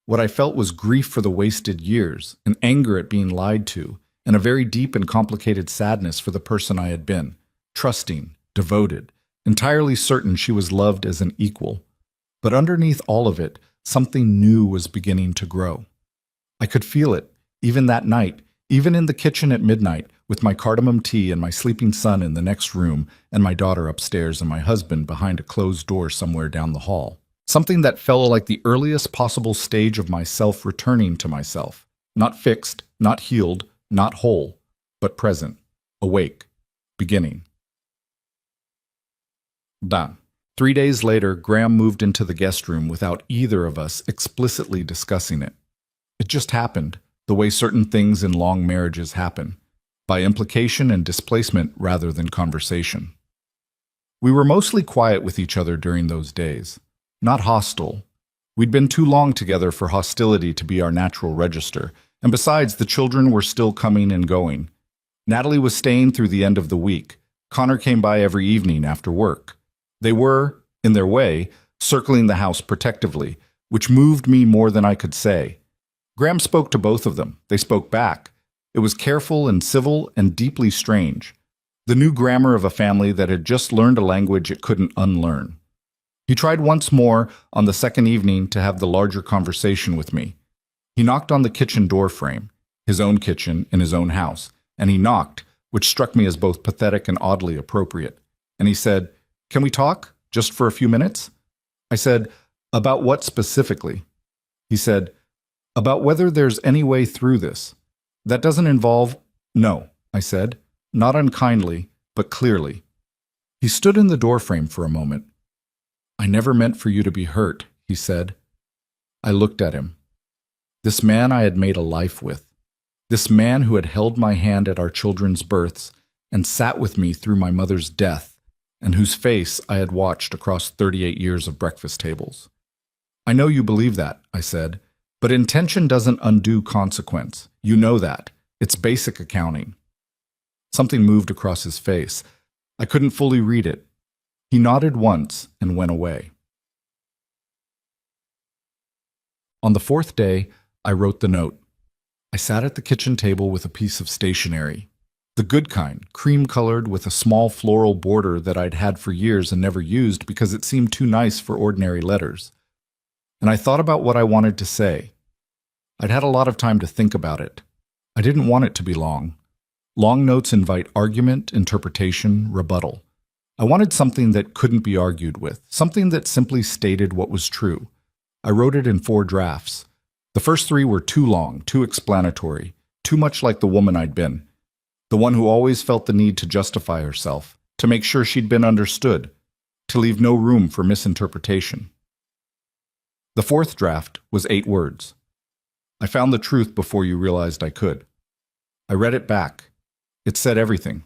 What I felt was grief for the wasted years, an anger at being lied to, and a very deep and complicated sadness for the person I had been, trusting, devoted, entirely certain she was loved as an equal. But underneath all of it, something new was beginning to grow. I could feel it, even that night, even in the kitchen at midnight, with my cardamom tea and my sleeping son in the next room and my daughter upstairs and my husband behind a closed door somewhere down the hall. Something that felt like the earliest possible stage of myself returning to myself. Not fixed, not healed, not whole, but present, awake, beginning. Done. 3 days later, Graham moved into the guest room without either of us explicitly discussing it. It just happened, the way certain things in long marriages happen, by implication and displacement rather than conversation. We were mostly quiet with each other during those days, not hostile. We'd been too long together for hostility to be our natural register, and besides, the children were still coming and going. Natalie was staying through the end of the week. Connor came by every evening after work. They were, in their way, circling the house protectively, which moved me more than I could say. Graham spoke to both of them. They spoke back. It was careful and civil and deeply strange. The new grammar of a family that had just learned a language it couldn't unlearn. He tried once more on the second evening to have the larger conversation with me. He knocked on the kitchen door frame, his own kitchen in his own house, and he knocked, which struck me as both pathetic and oddly appropriate. And he said, "Can we talk, just for a few minutes?" I said, "About what specifically?" He said, "About whether there's any way through this. That doesn't involve—" "No," I said, not unkindly, but clearly. He stood in the doorframe for a moment. "I never meant for you to be hurt," he said. I looked at him. This man I had made a life with. This man who had held my hand at our children's births and sat with me through my mother's death, and whose face I had watched across 38 years of breakfast tables. "I know you believe that," I said, "but intention doesn't undo consequence. You know that. It's basic accounting." Something moved across his face. I couldn't fully read it. He nodded once and went away. On the fourth day, I wrote the note. I sat at the kitchen table with a piece of stationery. The good kind, cream-colored with a small floral border that I'd had for years and never used because it seemed too nice for ordinary letters. And I thought about what I wanted to say. I'd had a lot of time to think about it. I didn't want it to be long. Long notes invite argument, interpretation, rebuttal. I wanted something that couldn't be argued with, something that simply stated what was true. I wrote it in 4 drafts. The first three were too long, too explanatory, too much like the woman I'd been. The one who always felt the need to justify herself, to make sure she'd been understood, to leave no room for misinterpretation. The fourth draft was 8 words. I found the truth before you realized I could. I read it back. It said everything.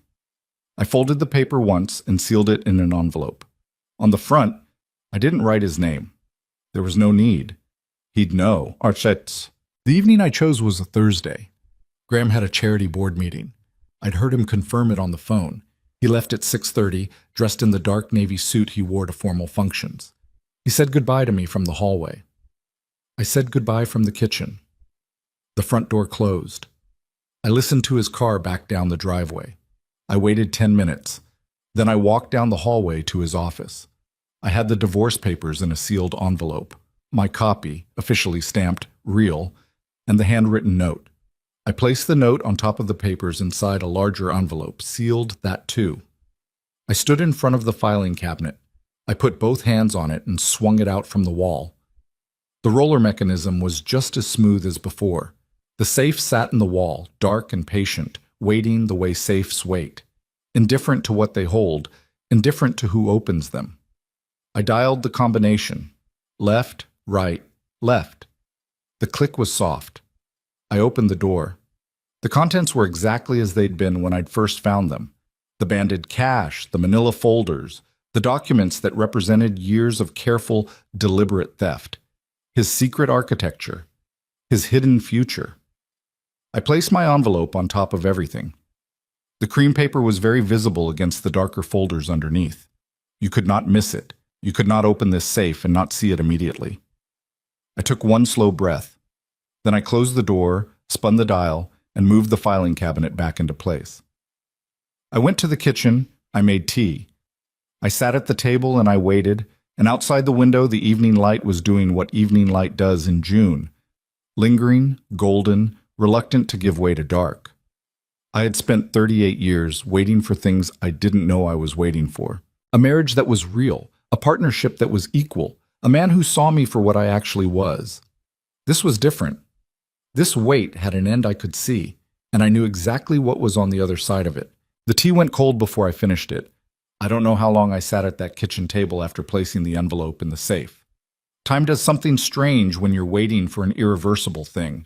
I folded the paper once and sealed it in an envelope. On the front, I didn't write his name. There was no need. He'd know. Archets. The evening I chose was a Thursday. Graham had a charity board meeting. I'd heard him confirm it on the phone. He left at 6:30, dressed in the dark navy suit he wore to formal functions. He said goodbye to me from the hallway. I said goodbye from the kitchen. The front door closed. I listened to his car back down the driveway. I waited 10 minutes. Then I walked down the hallway to his office. I had the divorce papers in a sealed envelope, my copy, officially stamped real, and the handwritten note. I placed the note on top of the papers inside a larger envelope, sealed that too. I stood in front of the filing cabinet. I put both hands on it and swung it out from the wall. The roller mechanism was just as smooth as before. The safe sat in the wall, dark and patient, waiting the way safes wait. Indifferent to what they hold, indifferent to who opens them. I dialed the combination. Left, right, left. The click was soft. I opened the door. The contents were exactly as they'd been when I'd first found them. The banded cash, the manila folders, the documents that represented years of careful, deliberate theft. His secret architecture. His hidden future. I placed my envelope on top of everything. The cream paper was very visible against the darker folders underneath. You could not miss it. You could not open this safe and not see it immediately. I took one slow breath. Then I closed the door, spun the dial, and moved the filing cabinet back into place. I went to the kitchen. I made tea. I sat at the table and I waited, and outside the window the evening light was doing what evening light does in June. Lingering, golden, reluctant to give way to dark. I had spent 38 years waiting for things I didn't know I was waiting for. A marriage that was real, a partnership that was equal, a man who saw me for what I actually was. This was different. This wait had an end I could see, and I knew exactly what was on the other side of it. The tea went cold before I finished it. I don't know how long I sat at that kitchen table after placing the envelope in the safe. Time does something strange when you're waiting for an irreversible thing.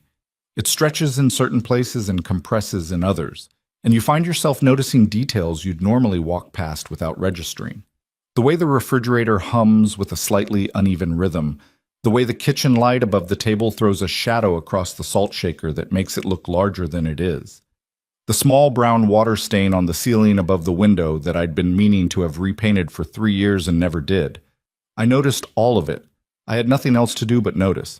It stretches in certain places and compresses in others, and you find yourself noticing details you'd normally walk past without registering. The way the refrigerator hums with a slightly uneven rhythm, the way the kitchen light above the table throws a shadow across the salt shaker that makes it look larger than it is. The small brown water stain on the ceiling above the window that I'd been meaning to have repainted for 3 years and never did. I noticed all of it. I had nothing else to do but notice.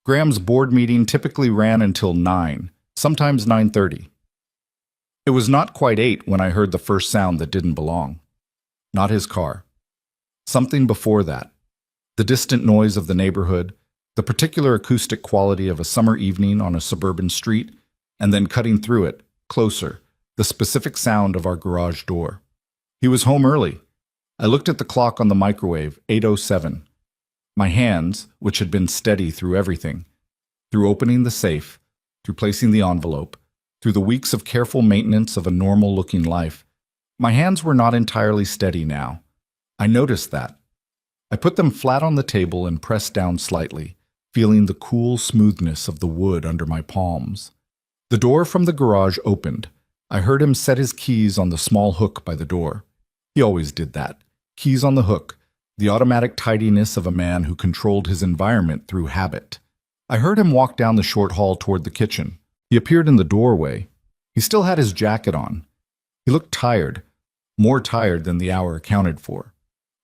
Graham's board meeting typically ran until 9, sometimes 9:30. It was not quite 8 when I heard the first sound that didn't belong. Not his car. Something before that. The distant noise of the neighborhood, the particular acoustic quality of a summer evening on a suburban street, and then cutting through it, closer, the specific sound of our garage door. He was home early. I looked at the clock on the microwave, 8:07. My hands, which had been steady through everything, through opening the safe, through placing the envelope, through the weeks of careful maintenance of a normal-looking life, my hands were not entirely steady now. I noticed that. I put them flat on the table and pressed down slightly, feeling the cool smoothness of the wood under my palms. The door from the garage opened. I heard him set his keys on the small hook by the door. He always did that. Keys on the hook. The automatic tidiness of a man who controlled his environment through habit. I heard him walk down the short hall toward the kitchen. He appeared in the doorway. He still had his jacket on. He looked tired, more tired than the hour accounted for.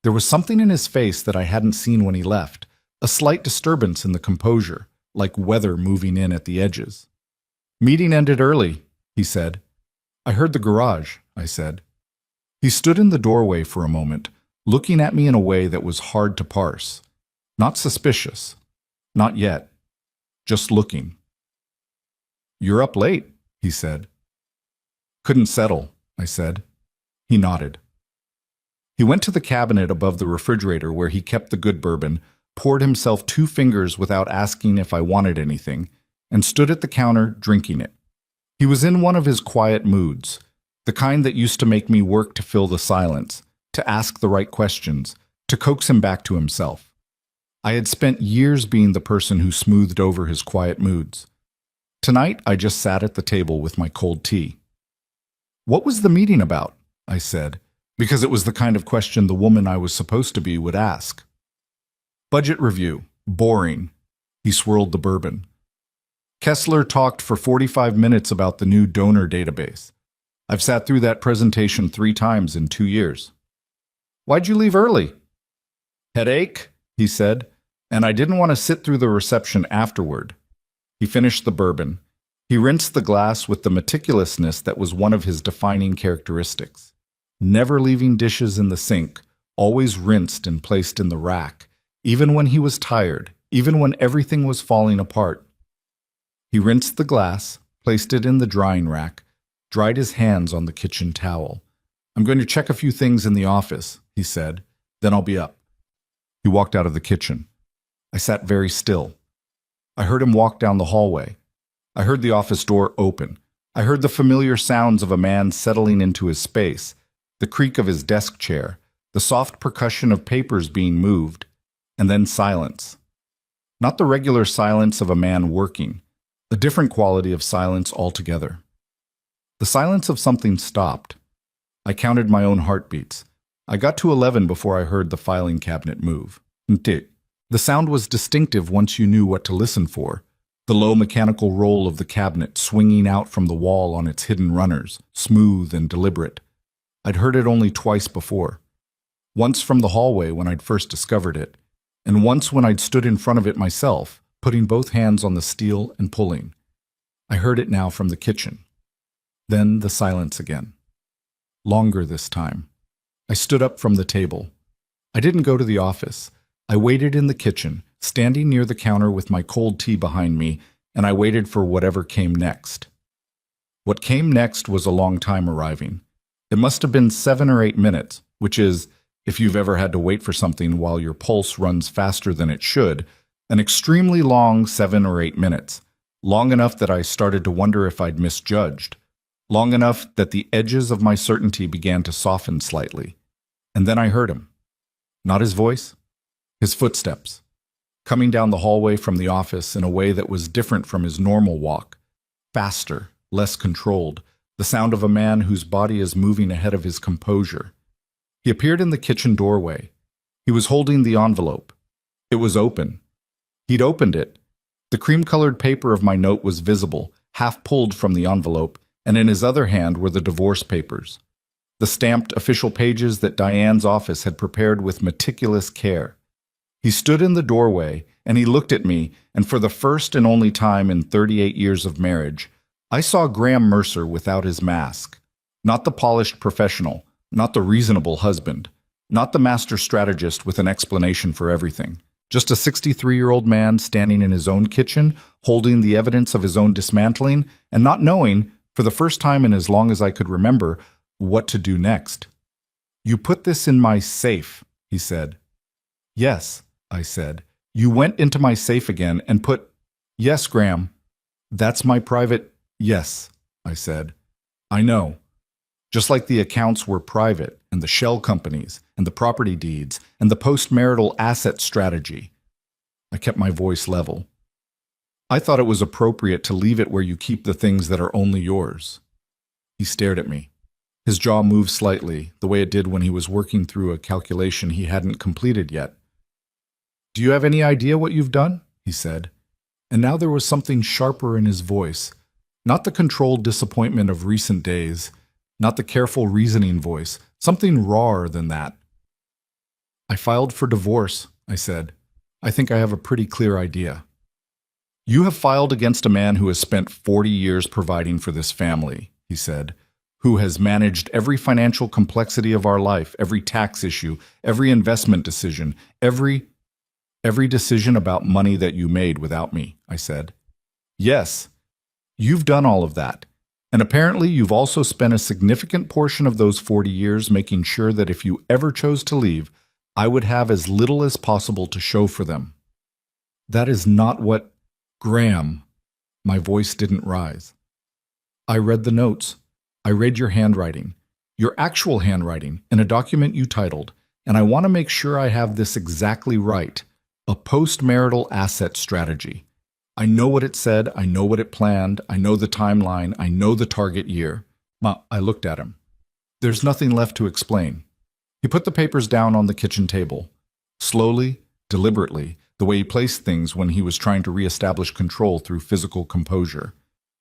There was something in his face that I hadn't seen when he left, a slight disturbance in the composure, like weather moving in at the edges. "Meeting ended early," he said. "I heard the garage," I said. He stood in the doorway for a moment, looking at me in a way that was hard to parse. Not suspicious. Not yet. Just looking. "You're up late," he said. "Couldn't settle," I said. He nodded. He went to the cabinet above the refrigerator where he kept the good bourbon, poured himself 2 fingers without asking if I wanted anything, and stood at the counter drinking it. He was in one of his quiet moods, the kind that used to make me work to fill the silence, to ask the right questions, to coax him back to himself. I had spent years being the person who smoothed over his quiet moods. Tonight, I just sat at the table with my cold tea. "What was the meeting about?" I said, because it was the kind of question the woman I was supposed to be would ask. "Budget review. Boring." He swirled the bourbon. "Kessler talked for 45 minutes about the new donor database. I've sat through that presentation 3 times in 2 years." "Why'd you leave early?" "Headache," he said, "and I didn't want to sit through the reception afterward." He finished the bourbon. He rinsed the glass with the meticulousness that was one of his defining characteristics. Never leaving dishes in the sink, always rinsed and placed in the rack, even when he was tired, even when everything was falling apart. He rinsed the glass, placed it in the drying rack, dried his hands on the kitchen towel. "I'm going to check a few things in the office," he said, "then I'll be up." He walked out of the kitchen. I sat very still. I heard him walk down the hallway. I heard the office door open. I heard the familiar sounds of a man settling into his space, the creak of his desk chair, the soft percussion of papers being moved, and then silence. Not the regular silence of a man working, a different quality of silence altogether. The silence of something stopped. I counted my own heartbeats. I got to 11 before I heard the filing cabinet move. Ntit. The sound was distinctive once you knew what to listen for. The low mechanical roll of the cabinet swinging out from the wall on its hidden runners, smooth and deliberate. I'd heard it only twice before. Once from the hallway when I'd first discovered it, and once when I'd stood in front of it myself, putting both hands on the steel and pulling. I heard it now from the kitchen. Then the silence again. Longer this time. I stood up from the table. I didn't go to the office. I waited in the kitchen, standing near the counter with my cold tea behind me, and I waited for whatever came next. What came next was a long time arriving. It must have been 7 or 8 minutes, which is, if you've ever had to wait for something while your pulse runs faster than it should, an extremely long 7 or 8 minutes, long enough that I started to wonder if I'd misjudged, long enough that the edges of my certainty began to soften slightly. And then I heard him. Not his voice, his footsteps, coming down the hallway from the office in a way that was different from his normal walk, faster, less controlled, the sound of a man whose body is moving ahead of his composure. He appeared in the kitchen doorway. He was holding the envelope. It was open. He'd opened it. The cream-colored paper of my note was visible, half pulled from the envelope, and in his other hand were the divorce papers, the stamped official pages that Diane's office had prepared with meticulous care. He stood in the doorway, and he looked at me, and for the first and only time in 38 years of marriage, I saw Graham Mercer without his mask. Not the polished professional, not the reasonable husband, not the master strategist with an explanation for everything. Just a 63-year-old man standing in his own kitchen, holding the evidence of his own dismantling, and not knowing, for the first time in as long as I could remember, what to do next. "You put this in my safe," he said. "Yes," I said. "You went into my safe again and put—" "Yes, Graham. That's my private—" "Yes," I said. "I know. Just like the accounts were private, and the shell companies, and the property deeds, and the post-marital asset strategy." I kept my voice level. "I thought it was appropriate to leave it where you keep the things that are only yours." He stared at me. His jaw moved slightly, the way it did when he was working through a calculation he hadn't completed yet. "Do you have any idea what you've done?" he said. And now there was something sharper in his voice, not the controlled disappointment of recent days, not the careful reasoning voice, something rawer than that. "I filed for divorce," I said. "I think I have a pretty clear idea." "You have filed against a man who has spent 40 years providing for this family," he said, "who has managed every financial complexity of our life, every tax issue, every investment decision, every decision about money that you made without me," I said. "Yes, you've done all of that. And apparently you've also spent a significant portion of those 40 years making sure that if you ever chose to leave, I would have as little as possible to show for them. That is not what, Graham. My voice didn't rise. I read the notes. I read your handwriting, your actual handwriting, in a document you titled, and I want to make sure I have this exactly right, a post-marital asset strategy. I know what it said, I know what it planned, I know the timeline, I know the target year. I looked at him. There's nothing left to explain. He put the papers down on the kitchen table. Slowly, deliberately, the way he placed things when he was trying to reestablish control through physical composure.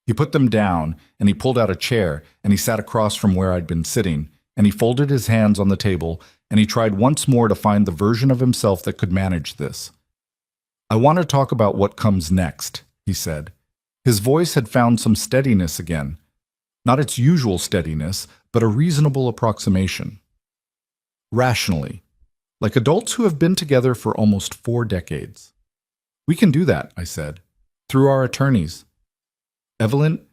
He put them down, and he pulled out a chair, and he sat across from where I'd been sitting, and he folded his hands on the table, and he tried once more to find the version of himself that could manage this. I want to talk about what comes next, he said. His voice had found some steadiness again. Not its usual steadiness, but a reasonable approximation. Rationally, like adults who have been together for almost 4 decades. We can do that, I said, through our attorneys. Evelyn,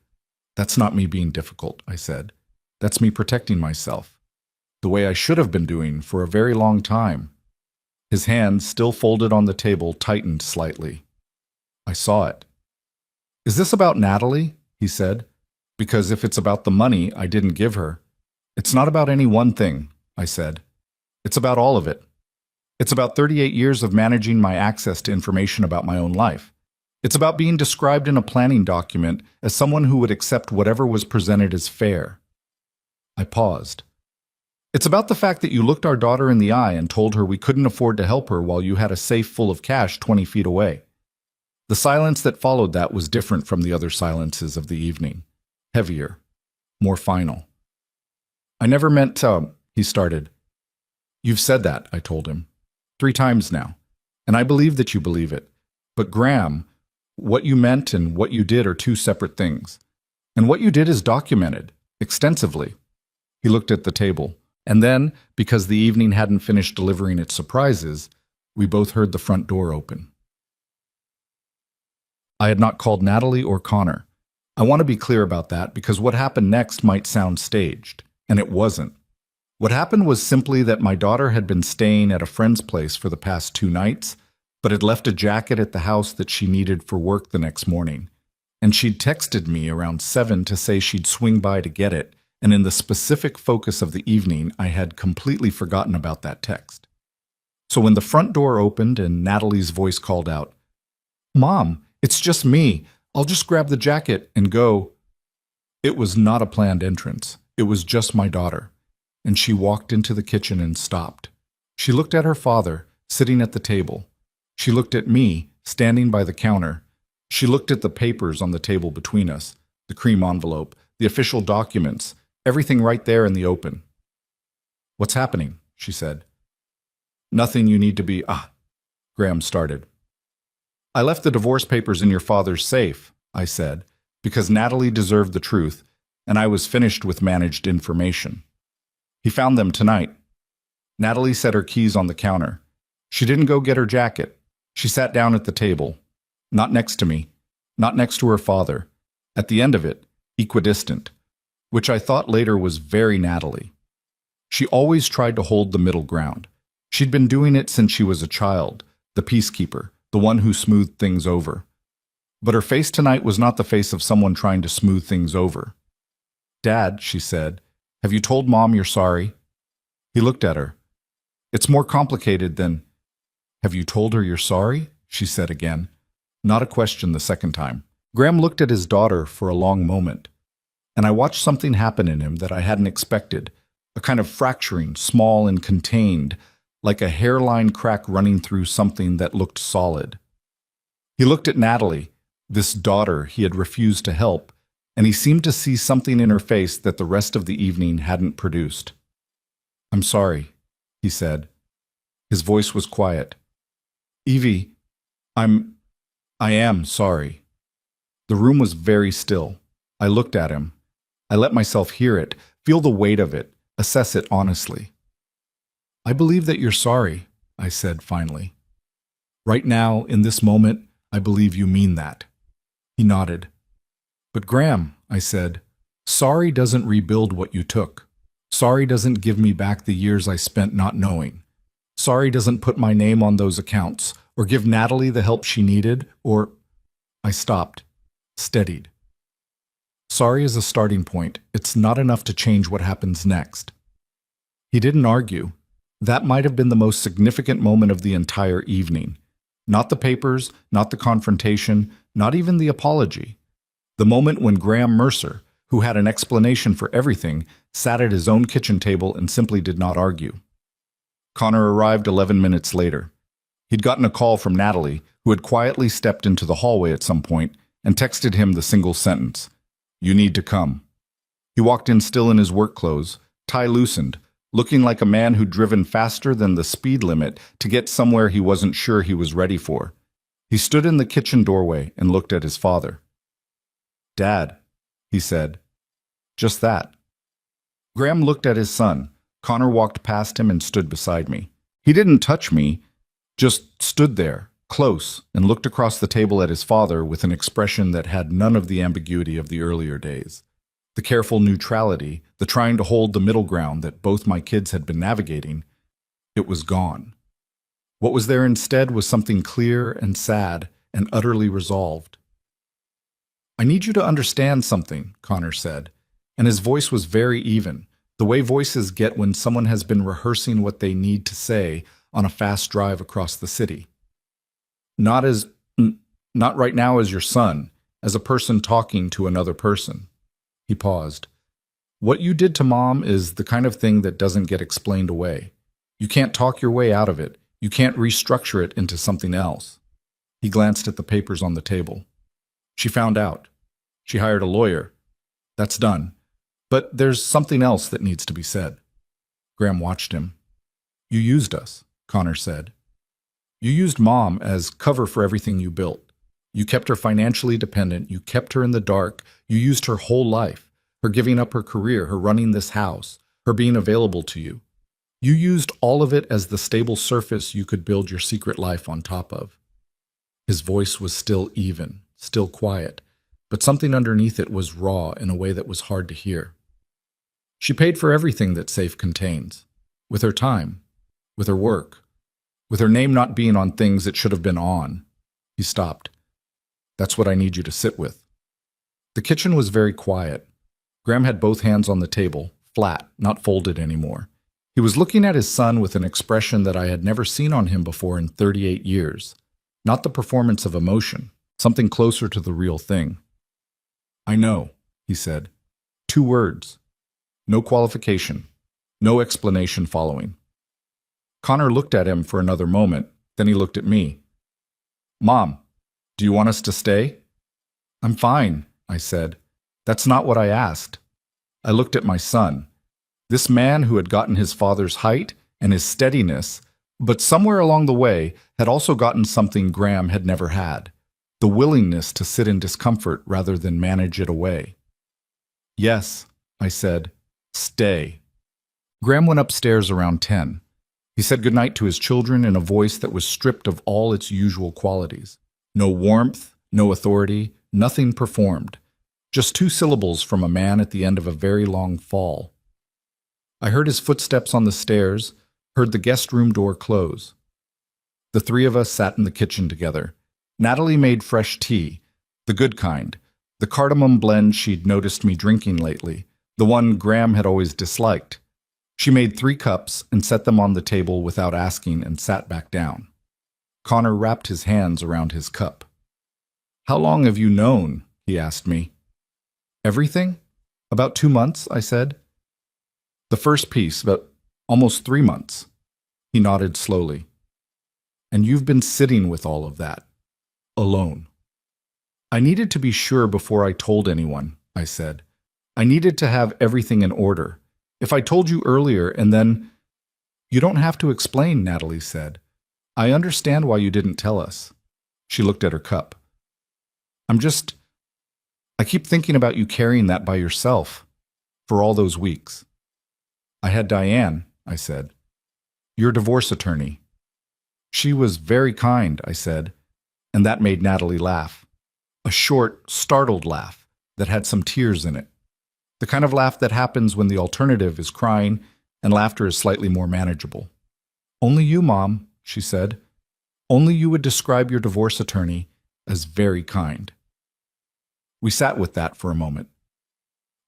that's not me being difficult, I said. That's me protecting myself, the way I should have been doing for a very long time. His hands, still folded on the table, tightened slightly. I saw it. Is this about Natalie? He said. Because if it's about the money I didn't give her, it's not about any one thing, I said. It's about all of it. It's about 38 years of managing my access to information about my own life. It's about being described in a planning document as someone who would accept whatever was presented as fair. I paused. It's about the fact that you looked our daughter in the eye and told her we couldn't afford to help her while you had a safe full of cash 20 feet away. The silence that followed that was different from the other silences of the evening. Heavier. More final. I never meant to, he started. You've said that, I told him. 3 times now. And I believe that you believe it. But Graham, what you meant and what you did are 2 separate things. And what you did is documented, extensively. He looked at the table. And then, because the evening hadn't finished delivering its surprises, we both heard the front door open. I had not called Natalie or Connor. I want to be clear about that because what happened next might sound staged, and it wasn't. What happened was simply that my daughter had been staying at a friend's place for the past 2 nights, but had left a jacket at the house that she needed for work the next morning. And she'd texted me around 7 to say she'd swing by to get it, and in the specific focus of the evening, I had completely forgotten about that text. So when the front door opened and Natalie's voice called out, "Mom, it's just me. I'll just grab the jacket and go." It was not a planned entrance. It was just my daughter. And she walked into the kitchen and stopped. She looked at her father, sitting at the table. She looked at me, standing by the counter. She looked at the papers on the table between us, the cream envelope, the official documents, everything right there in the open. "What's happening?" she said. "Nothing you need to be—" Graham started. "I left the divorce papers in your father's safe," I said, because Natalie deserved the truth, and I was finished with managed information. "He found them tonight." Natalie set her keys on the counter. She didn't go get her jacket. She sat down at the table. Not next to me. Not next to her father. At the end of it, equidistant. Which I thought later was very Natalie. She always tried to hold the middle ground. She'd been doing it since she was a child, the peacekeeper, the one who smoothed things over. But her face tonight was not the face of someone trying to smooth things over. "Dad," she said, "have you told Mom you're sorry?" He looked at her. "It's more complicated than—" "Have you told her you're sorry?" she said again. Not a question the second time. Graham looked at his daughter for a long moment, and I watched something happen in him that I hadn't expected, a kind of fracturing, small and contained, like a hairline crack running through something that looked solid. He looked at Natalie, this daughter he had refused to help, and he seemed to see something in her face that the rest of the evening hadn't produced. "I'm sorry," he said. His voice was quiet. "Evie, I am sorry." The room was very still. I looked at him. I let myself hear it, feel the weight of it, assess it honestly. "I believe that you're sorry," I said finally. "Right now, in this moment, I believe you mean that." He nodded. "But Graham," I said, "sorry doesn't rebuild what you took. Sorry doesn't give me back the years I spent not knowing. Sorry doesn't put my name on those accounts, or give Natalie the help she needed, or... I stopped, steadied. Sorry is a starting point. It's not enough to change what happens next. He didn't argue. That might have been the most significant moment of the entire evening. Not the papers, not the confrontation, not even the apology. The moment when Graham Mercer, who had an explanation for everything, sat at his own kitchen table and simply did not argue. Connor arrived 11 minutes later. He'd gotten a call from Natalie, who had quietly stepped into the hallway at some point and texted him the single sentence, "You need to come." He walked in still in his work clothes, tie loosened, looking like a man who'd driven faster than the speed limit to get somewhere he wasn't sure he was ready for. He stood in the kitchen doorway and looked at his father. "Dad," he said. Just that. Graham looked at his son. Connor walked past him and stood beside me. He didn't touch me, just stood there, close, and looked across the table at his father with an expression that had none of the ambiguity of the earlier days. The careful neutrality, the trying to hold the middle ground that both my kids had been navigating, it was gone. What was there instead was something clear and sad and utterly resolved. "I need you to understand something," Connor said, and his voice was very even, the way voices get when someone has been rehearsing what they need to say on a fast drive across the city. Not right now as your son, as a person talking to another person." He paused. "What you did to Mom is the kind of thing that doesn't get explained away. You can't talk your way out of it. You can't restructure it into something else." He glanced at the papers on the table. "She found out. She hired a lawyer. That's done. But there's something else that needs to be said." Graham watched him. "You used us," Connor said. "You used Mom as cover for everything you built. You kept her financially dependent. You kept her in the dark. You used her whole life, her giving up her career, her running this house, her being available to you. You used all of it as the stable surface you could build your secret life on top of." His voice was still even, still quiet, but something underneath it was raw in a way that was hard to hear. "She paid for everything that safe contains, with her time, with her work, with her name not being on things it should have been on." He stopped. "That's what I need you to sit with." The kitchen was very quiet. Graham had both hands on the table, flat, not folded anymore. He was looking at his son with an expression that I had never seen on him before in 38 years. Not the performance of emotion, something closer to the real thing. "I know," he said. 2 words. No qualification. No explanation following. Connor looked at him for another moment, then he looked at me. "Mom, do you want us to stay?" "I'm fine," I said. "That's not what I asked." I looked at my son. This man who had gotten his father's height and his steadiness, but somewhere along the way had also gotten something Graham had never had, the willingness to sit in discomfort rather than manage it away. "Yes," I said, "stay." Graham went upstairs around 10. He said goodnight to his children in a voice that was stripped of all its usual qualities. No warmth, no authority, nothing performed. Just 2 syllables from a man at the end of a very long fall. I heard his footsteps on the stairs, heard the guest room door close. The 3 of us sat in the kitchen together. Natalie made fresh tea, the good kind, the cardamom blend she'd noticed me drinking lately, the one Graham had always disliked. She made 3 cups and set them on the table without asking and sat back down. Connor wrapped his hands around his cup. "How long have you known?" he asked me. "Everything? About 2 months," I said. "The first piece, about almost 3 months." He nodded slowly. "And you've been sitting with all of that, alone." "I needed to be sure before I told anyone," I said. "I needed to have everything in order. If I told you earlier and then—" "You don't have to explain," Natalie said. "I understand why you didn't tell us." She looked at her cup. I keep thinking about you carrying that by yourself for all those weeks." "I had Diane," I said. "Your divorce attorney." "She was very kind," I said, and that made Natalie laugh. A short, startled laugh that had some tears in it. The kind of laugh that happens when the alternative is crying and laughter is slightly more manageable. Only you, Mom, she said. Only you would describe your divorce attorney as very kind. We sat with that for a moment.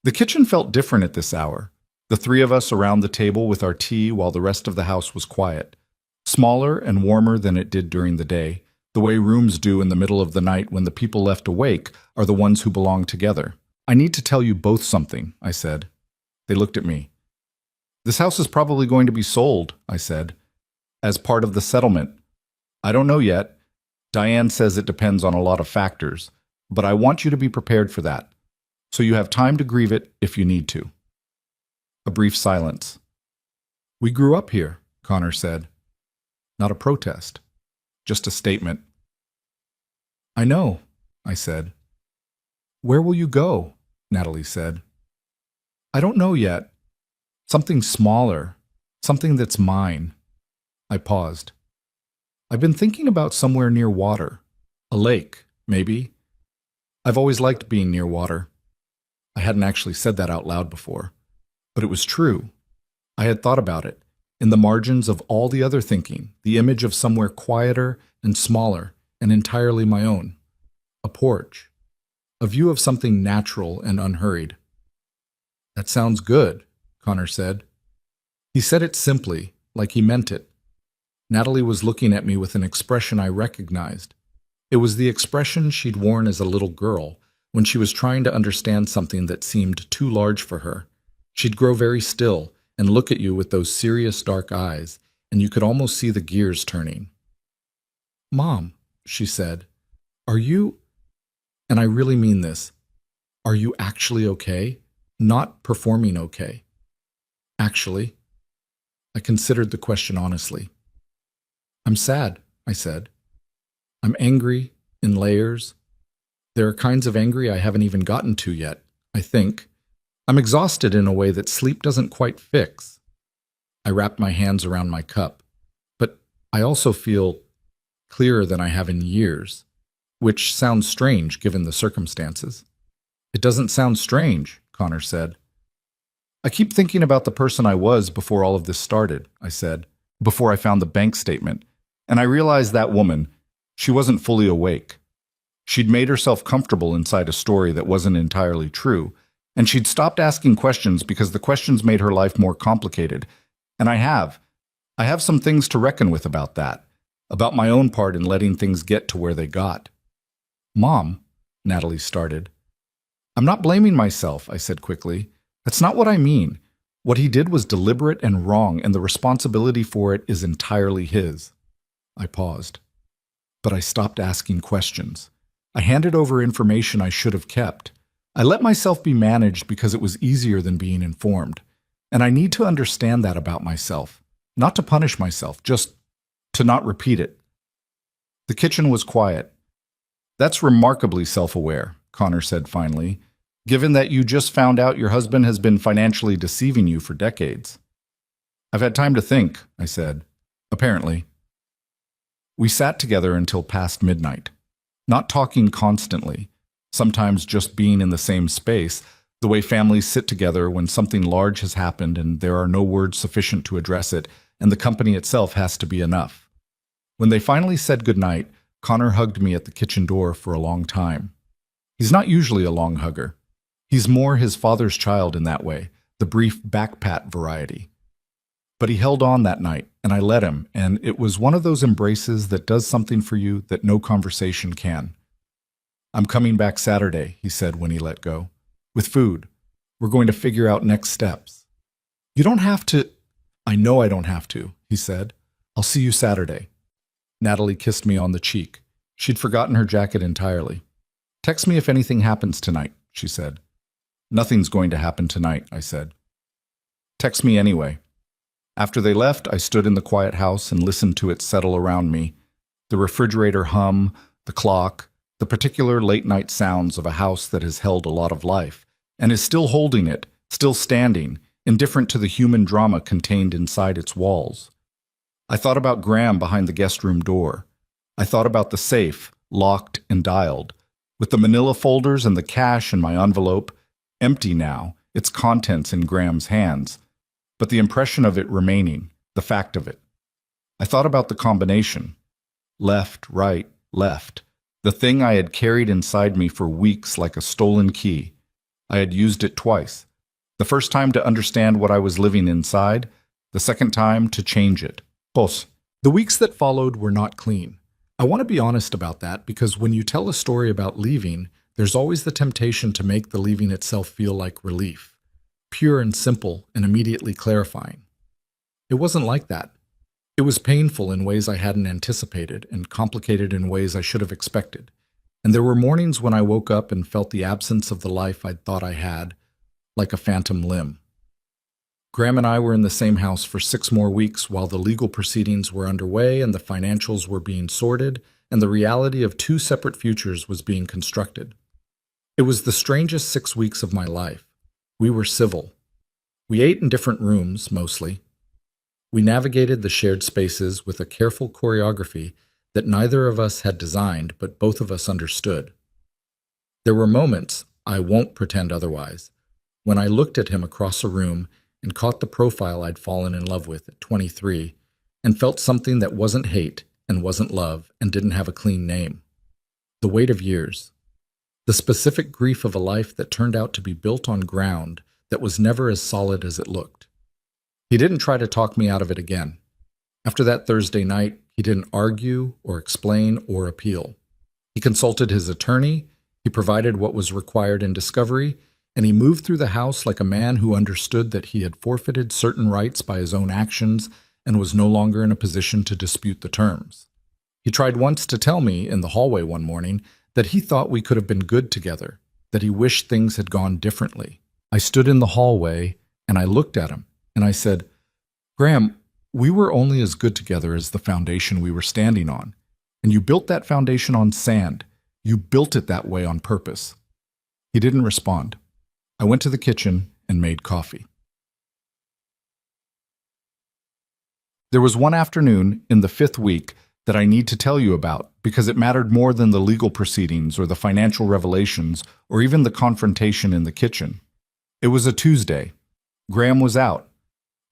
The kitchen felt different at this hour, the three of us around the table with our tea while the rest of the house was quiet, smaller and warmer than it did during the day, the way rooms do in the middle of the night when the people left awake are the ones who belong together. I need to tell you both something, I said. They looked at me. This house is probably going to be sold, I said, as part of the settlement. I don't know yet. Diane says it depends on a lot of factors, but I want you to be prepared for that, so you have time to grieve it if you need to. A brief silence. We grew up here, Connor said. Not a protest, just a statement. I know, I said. Where will you go? Natalie said. I don't know yet. Something smaller, something that's mine. I paused. I've been thinking about somewhere near water. A lake, maybe. I've always liked being near water. I hadn't actually said that out loud before, but it was true. I had thought about it, in the margins of all the other thinking, the image of somewhere quieter and smaller and entirely my own. A porch. A view of something natural and unhurried. That sounds good, Connor said. He said it simply, like he meant it. Natalie was looking at me with an expression I recognized. It was the expression she'd worn as a little girl when she was trying to understand something that seemed too large for her. She'd grow very still and look at you with those serious dark eyes, and you could almost see the gears turning. Mom, she said, are you, and I really mean this, are you actually okay? Not performing okay. Actually. I considered the question honestly. I'm sad, I said. I'm angry, in layers. There are kinds of angry I haven't even gotten to yet, I think. I'm exhausted in a way that sleep doesn't quite fix. I wrapped my hands around my cup, but I also feel clearer than I have in years, which sounds strange given the circumstances. It doesn't sound strange, Connor said. I keep thinking about the person I was before all of this started, I said, before I found the bank statement. And I realized that woman, she wasn't fully awake. She'd made herself comfortable inside a story that wasn't entirely true, and she'd stopped asking questions because the questions made her life more complicated. And I have some things to reckon with about that, about my own part in letting things get to where they got. Mom, Natalie started. I'm not blaming myself, I said quickly. That's not what I mean. What he did was deliberate and wrong, and the responsibility for it is entirely his. I paused. But I stopped asking questions. I handed over information I should have kept. I let myself be managed because it was easier than being informed. And I need to understand that about myself. Not to punish myself, just to not repeat it. The kitchen was quiet. That's remarkably self-aware, Connor said finally, given that you just found out your husband has been financially deceiving you for decades. I've had time to think, I said. Apparently. We sat together until past midnight, not talking constantly, sometimes just being in the same space, the way families sit together when something large has happened and there are no words sufficient to address it, and the company itself has to be enough. When they finally said goodnight, Connor hugged me at the kitchen door for a long time. He's not usually a long hugger. He's more his father's child in that way, the brief backpat variety. But he held on that night, and I let him, and it was one of those embraces that does something for you that no conversation can. I'm coming back Saturday, he said when he let go. With food. We're going to figure out next steps. You don't have to. I know I don't have to, he said. I'll see you Saturday. Natalie kissed me on the cheek. She'd forgotten her jacket entirely. Text me if anything happens tonight, she said. Nothing's going to happen tonight, I said. Text me anyway. After they left, I stood in the quiet house and listened to it settle around me. The refrigerator hum, the clock, the particular late-night sounds of a house that has held a lot of life, and is still holding it, still standing, indifferent to the human drama contained inside its walls. I thought about Graham behind the guest room door. I thought about the safe, locked and dialed, with the manila folders and the cash in my envelope, empty now, its contents in Graham's hands, but the impression of it remaining, the fact of it. I thought about the combination. Left, right, left. The thing I had carried inside me for weeks like a stolen key. I had used it twice. The first time to understand what I was living inside, the second time to change it. Pos. The weeks that followed were not clean. I want to be honest about that because when you tell a story about leaving, there's always the temptation to make the leaving itself feel like relief. Pure and simple and immediately clarifying. It wasn't like that. It was painful in ways I hadn't anticipated and complicated in ways I should have expected. And there were mornings when I woke up and felt the absence of the life I'd thought I had, like a phantom limb. Graham and I were in the same house for 6 more weeks while the legal proceedings were underway and the financials were being sorted and the reality of 2 separate futures was being constructed. It was the strangest 6 weeks of my life. We were civil. We ate in different rooms, mostly. We navigated the shared spaces with a careful choreography that neither of us had designed, but both of us understood. There were moments, I won't pretend otherwise, when I looked at him across a room and caught the profile I'd fallen in love with at 23 and felt something that wasn't hate and wasn't love and didn't have a clean name. The weight of years. The specific grief of a life that turned out to be built on ground that was never as solid as it looked. He didn't try to talk me out of it again. After that Thursday night, he didn't argue or explain or appeal. He consulted his attorney, he provided what was required in discovery, and he moved through the house like a man who understood that he had forfeited certain rights by his own actions and was no longer in a position to dispute the terms. He tried once to tell me in the hallway one morning that he thought we could have been good together, that he wished things had gone differently. I stood in the hallway and I looked at him and I said, "Graham, we were only as good together as the foundation we were standing on, and you built that foundation on sand. You built it that way on purpose." He didn't respond. I went to the kitchen and made coffee. There was one afternoon in the 5th week that I need to tell you about because it mattered more than the legal proceedings or the financial revelations or even the confrontation in the kitchen. It was a Tuesday. Graham was out.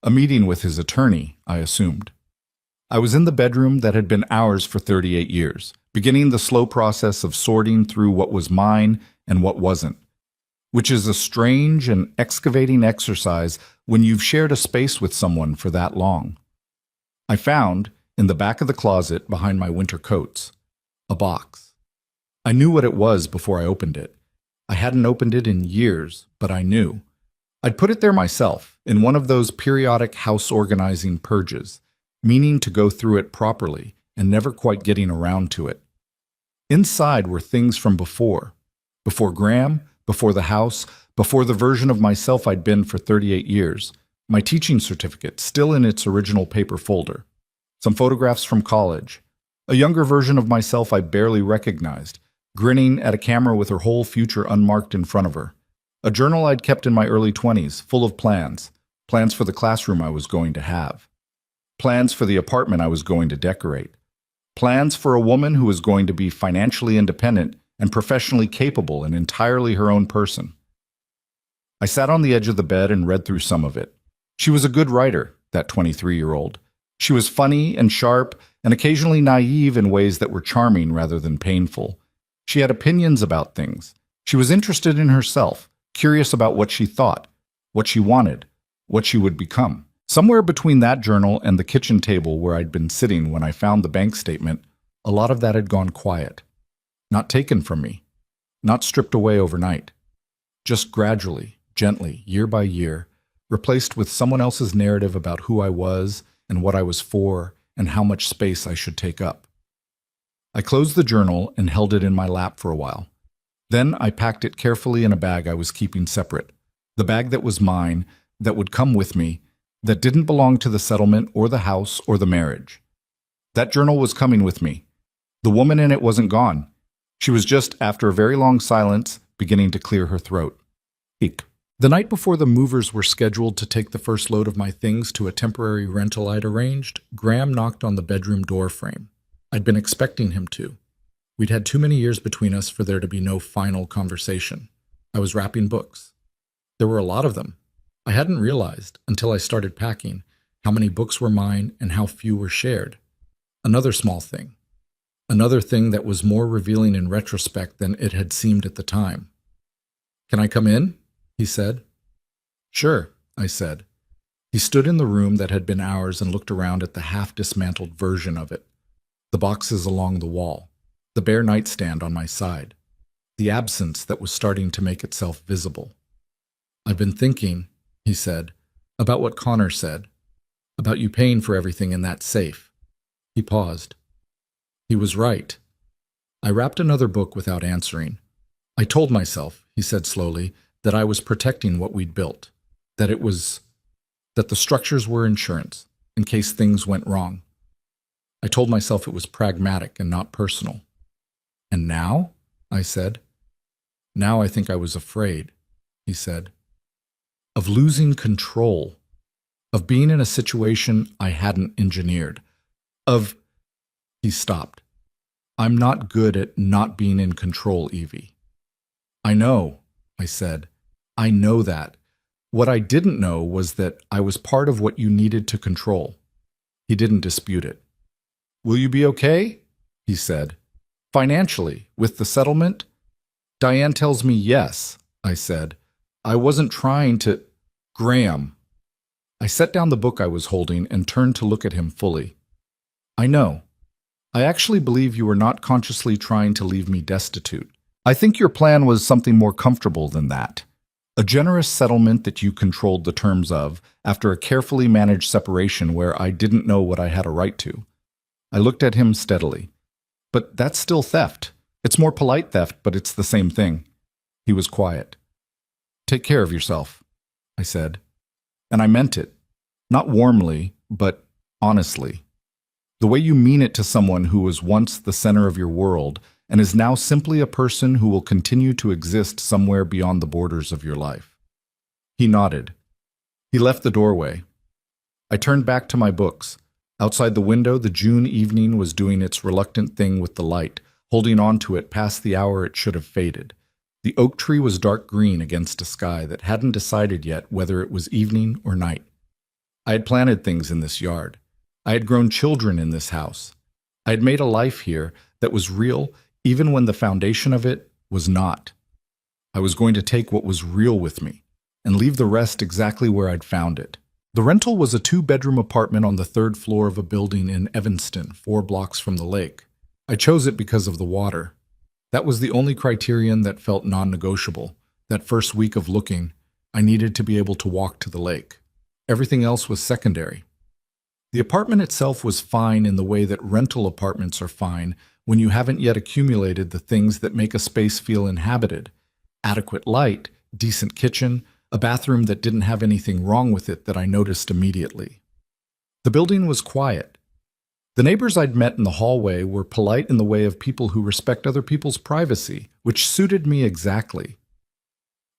A meeting with his attorney, I assumed. I was in the bedroom that had been ours for 38 years, beginning the slow process of sorting through what was mine and what wasn't, which is a strange and excavating exercise when you've shared a space with someone for that long. I found, in the back of the closet behind my winter coats, a box. I knew what it was before I opened it. I hadn't opened it in years, but I knew. I'd put it there myself, in one of those periodic house organizing purges, meaning to go through it properly and never quite getting around to it. Inside were things from before Graham, before the house, before the version of myself I'd been for 38 years, my teaching certificate still in its original paper folder, some photographs from college, a younger version of myself I barely recognized, grinning at a camera with her whole future unmarked in front of her, a journal I'd kept in my early 20s, full of plans for the classroom I was going to have, plans for the apartment I was going to decorate, plans for a woman who was going to be financially independent and professionally capable and entirely her own person. I sat on the edge of the bed and read through some of it. She was a good writer, that 23-year-old. She was funny and sharp and occasionally naive in ways that were charming rather than painful. She had opinions about things. She was interested in herself, curious about what she thought, what she wanted, what she would become. Somewhere between that journal and the kitchen table where I'd been sitting when I found the bank statement, a lot of that had gone quiet. Not taken from me, not stripped away overnight. Just gradually, gently, year by year, replaced with someone else's narrative about who I was and what I was for and how much space I should take up. I closed the journal and held it in my lap for a while. Then I packed it carefully in a bag I was keeping separate, the bag that was mine, that would come with me, that didn't belong to the settlement or the house or the marriage. That journal was coming with me. The woman in it wasn't gone. She was just, after a very long silence, beginning to clear her throat. Eek. The night before the movers were scheduled to take the first load of my things to a temporary rental I'd arranged, Graham knocked on the bedroom door frame. I'd been expecting him to. We'd had too many years between us for there to be no final conversation. I was wrapping books. There were a lot of them. I hadn't realized, until I started packing, how many books were mine and how few were shared. Another small thing. Another thing that was more revealing in retrospect than it had seemed at the time. "Can I come in?" he said. "Sure," I said. He stood in the room that had been ours and looked around at the half-dismantled version of it. The boxes along the wall, the bare nightstand on my side, the absence that was starting to make itself visible. "I've been thinking," he said, "about what Connor said, about you paying for everything in that safe." He paused. He was right. I wrapped another book without answering. "I told myself," he said slowly, "that I was protecting what we'd built, that the structures were insurance, in case things went wrong. I told myself it was pragmatic and not personal." "And now?" I said. "Now I think I was afraid," he said. "Of losing control. Of being in a situation I hadn't engineered. Of—" He stopped. "I'm not good at not being in control, Evie." "I know," I said. "I know that. What I didn't know was that I was part of what you needed to control." He didn't dispute it. "Will you be okay?" he said. "Financially, with the settlement?" "Diane tells me yes," I said. "I wasn't trying to—" "Graham." I set down the book I was holding and turned to look at him fully. "I know. I actually believe you were not consciously trying to leave me destitute. I think your plan was something more comfortable than that. A generous settlement that you controlled the terms of after a carefully managed separation where I didn't know what I had a right to." I looked at him steadily. "But that's still theft. It's more polite theft, but it's the same thing." He was quiet. "Take care of yourself," I said. And I meant it. Not warmly, but honestly. The way you mean it to someone who was once the center of your world and is now simply a person who will continue to exist somewhere beyond the borders of your life. He nodded. He left the doorway. I turned back to my books. Outside the window, the June evening was doing its reluctant thing with the light, holding on to it past the hour it should have faded. The oak tree was dark green against a sky that hadn't decided yet whether it was evening or night. I had planted things in this yard. I had grown children in this house. I had made a life here that was real even when the foundation of it was not. I was going to take what was real with me and leave the rest exactly where I'd found it. The rental was a 2-bedroom apartment on the 3rd floor of a building in Evanston, 4 blocks from the lake. I chose it because of the water. That was the only criterion that felt non-negotiable. That first week of looking, I needed to be able to walk to the lake. Everything else was secondary. The apartment itself was fine in the way that rental apartments are fine when you haven't yet accumulated the things that make a space feel inhabited. Adequate light, decent kitchen, a bathroom that didn't have anything wrong with it that I noticed immediately. The building was quiet. The neighbors I'd met in the hallway were polite in the way of people who respect other people's privacy, which suited me exactly.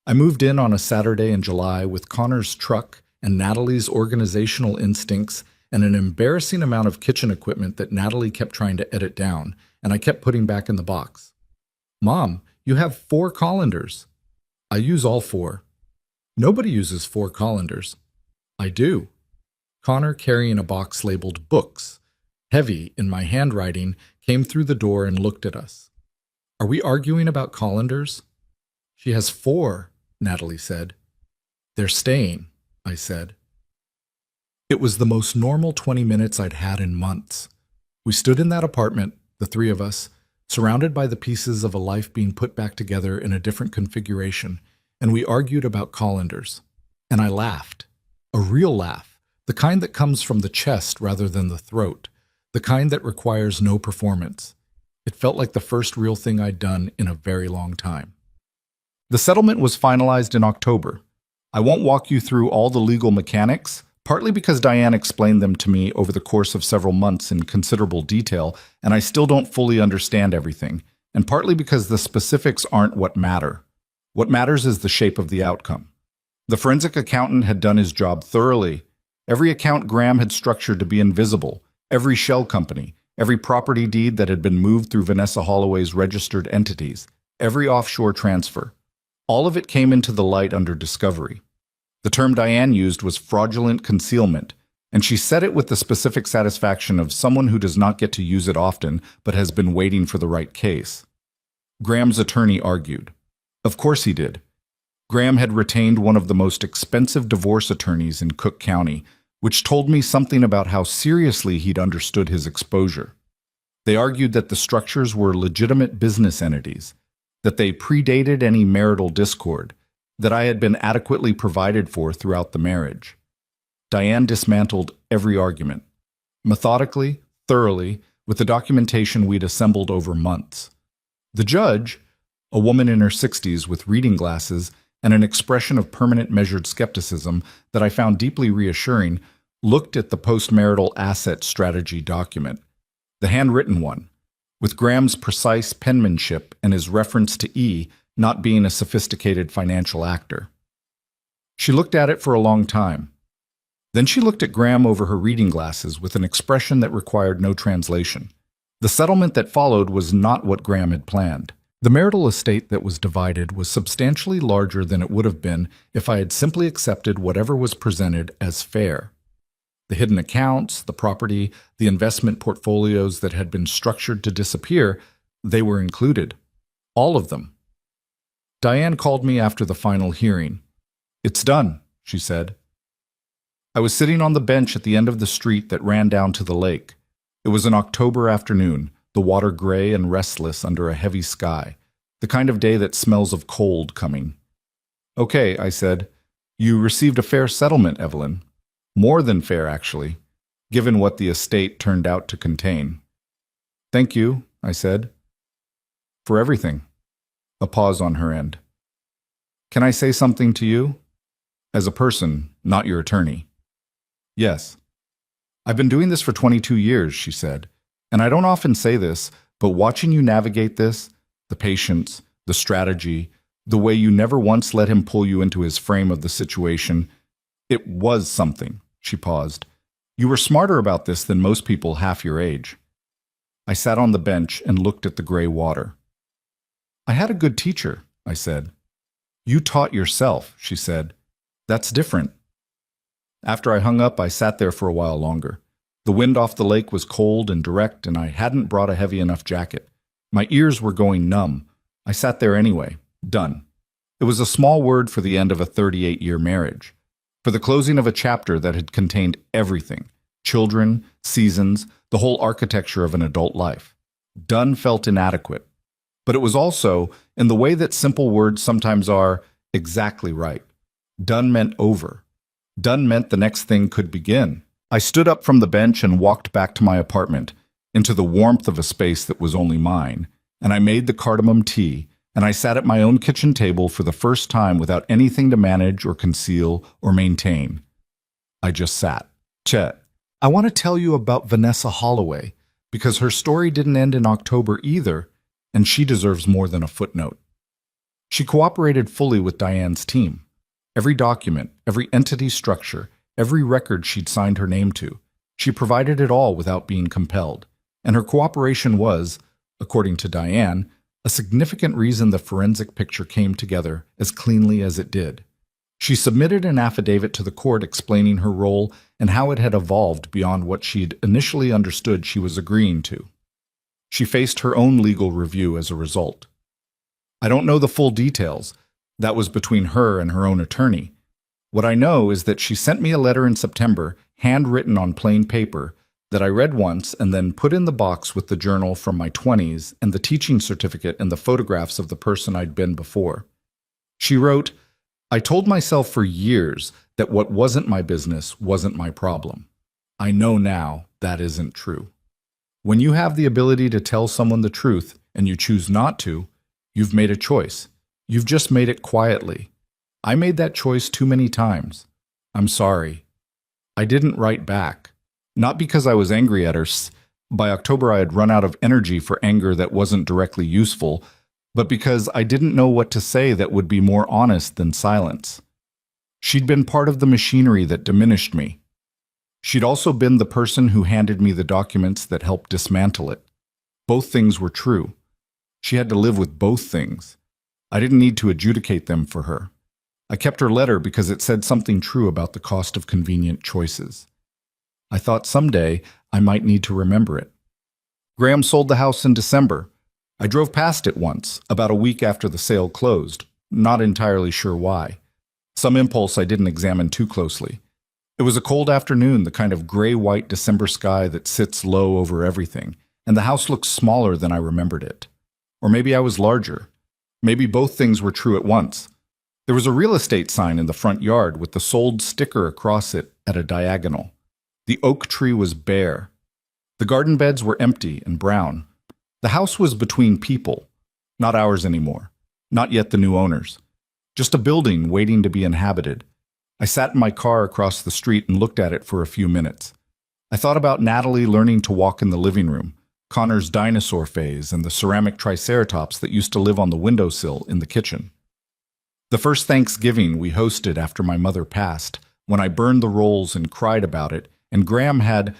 I moved in on a Saturday in July with Connor's truck and Natalie's organizational instincts and an embarrassing amount of kitchen equipment that Natalie kept trying to edit down, and I kept putting back in the box. "Mom, you have 4 colanders." "I use all 4. "Nobody uses 4 colanders." "I do." Connor, carrying a box labeled books, heavy in my handwriting, came through the door and looked at us. "Are we arguing about colanders?" "She has 4, Natalie said. "They're staying," I said. It was the most normal 20 minutes I'd had in months. We stood in that apartment, the 3 of us, surrounded by the pieces of a life being put back together in a different configuration, and we argued about colanders. And I laughed. A real laugh, the kind that comes from the chest rather than the throat, the kind that requires no performance. It felt like the first real thing I'd done in a very long time. The settlement was finalized in October. I won't walk you through all the legal mechanics, partly because Diane explained them to me over the course of several months in considerable detail, and I still don't fully understand everything, and partly because the specifics aren't what matter. What matters is the shape of the outcome. The forensic accountant had done his job thoroughly. Every account Graham had structured to be invisible, every shell company, every property deed that had been moved through Vanessa Holloway's registered entities, every offshore transfer. All of it came into the light under discovery. The term Diane used was fraudulent concealment, And she said it with the specific satisfaction of someone who does not get to use it often but has been waiting for the right case. Graham's attorney argued. Of course he did. Graham had retained one of the most expensive divorce attorneys in Cook County, which told me something about how seriously he'd understood his exposure. They argued that the structures were legitimate business entities, that they predated any marital discord, that I had been adequately provided for throughout the marriage. Diane dismantled every argument, methodically, thoroughly, with the documentation we'd assembled over months. The judge, a woman in her 60s with reading glasses and an expression of permanent measured skepticism that I found deeply reassuring, looked at the post-marital asset strategy document, the handwritten one, with Graham's precise penmanship and his reference to E not being a sophisticated financial actor. She looked at it for a long time. Then she looked at Graham over her reading glasses with an expression that required no translation. The settlement that followed was not what Graham had planned. The marital estate that was divided was substantially larger than it would have been if I had simply accepted whatever was presented as fair. The hidden accounts, the property, the investment portfolios that had been structured to disappear, they were included. All of them. Diane called me after the final hearing. "It's done," she said. I was sitting on the bench at the end of the street that ran down to the lake. It was an October afternoon, the water gray and restless under a heavy sky, the kind of day that smells of cold coming. "Okay," I said. "You received a fair settlement, Evelyn. More than fair, actually, given what the estate turned out to contain." "Thank you," I said. "For everything." A pause on her end. "Can I say something to you? As a person, not your attorney." "Yes." "I've been doing this for 22 years, she said. "And I don't often say this, but watching you navigate this, the patience, the strategy, the way you never once let him pull you into his frame of the situation, it was something." She paused. "You were smarter about this than most people half your age." I sat on the bench and looked at the gray water. "I had a good teacher," I said. "You taught yourself," she said. "That's different." After I hung up, I sat there for a while longer. The wind off the lake was cold and direct, and I hadn't brought a heavy enough jacket. My ears were going numb. I sat there anyway. Done. It was a small word for the end of a 38-year marriage, for the closing of a chapter that had contained everything: children, seasons, the whole architecture of an adult life. Done felt inadequate. But it was also, in the way that simple words sometimes are, exactly right. Done meant over. Done meant the next thing could begin. I stood up from the bench and walked back to my apartment, into the warmth of a space that was only mine, and I made the cardamom tea, and I sat at my own kitchen table for the first time without anything to manage or conceal or maintain. I just sat. Chet, I want to tell you about Vanessa Holloway, because her story didn't end in October either, and she deserves more than a footnote. She cooperated fully with Diane's team. Every document, every entity structure, every record she'd signed her name to, she provided it all without being compelled. And her cooperation was, according to Diane, a significant reason the forensic picture came together as cleanly as it did. She submitted an affidavit to the court explaining her role and how it had evolved beyond what she'd initially understood she was agreeing to. She faced her own legal review as a result. I don't know the full details. That was between her and her own attorney. What I know is that she sent me a letter in September, handwritten on plain paper, that I read once and then put in the box with the journal from my 20s and the teaching certificate and the photographs of the person I'd been before. She wrote, "I told myself for years that what wasn't my business wasn't my problem. I know now that isn't true. When you have the ability to tell someone the truth and you choose not to, you've made a choice. You've just made it quietly. I made that choice too many times. I'm sorry." I didn't write back. Not because I was angry at her. By October I had run out of energy for anger that wasn't directly useful, but because I didn't know what to say that would be more honest than silence. She'd been part of the machinery that diminished me. She'd also been the person who handed me the documents that helped dismantle it. Both things were true. She had to live with both things. I didn't need to adjudicate them for her. I kept her letter because it said something true about the cost of convenient choices. I thought someday I might need to remember it. Graham sold the house in December. I drove past it once, about a week after the sale closed, not entirely sure why. Some impulse I didn't examine too closely. It was a cold afternoon, the kind of gray-white December sky that sits low over everything, and the house looked smaller than I remembered it. Or maybe I was larger. Maybe both things were true at once. There was a real estate sign in the front yard with the sold sticker across it at a diagonal. The oak tree was bare. The garden beds were empty and brown. The house was between people, not ours anymore, not yet the new owners. Just a building waiting to be inhabited. I sat in my car across the street and looked at it for a few minutes. I thought about Natalie learning to walk in the living room, Connor's dinosaur phase, and the ceramic triceratops that used to live on the windowsill in the kitchen. The first Thanksgiving we hosted after my mother passed, when I burned the rolls and cried about it, and Graham had,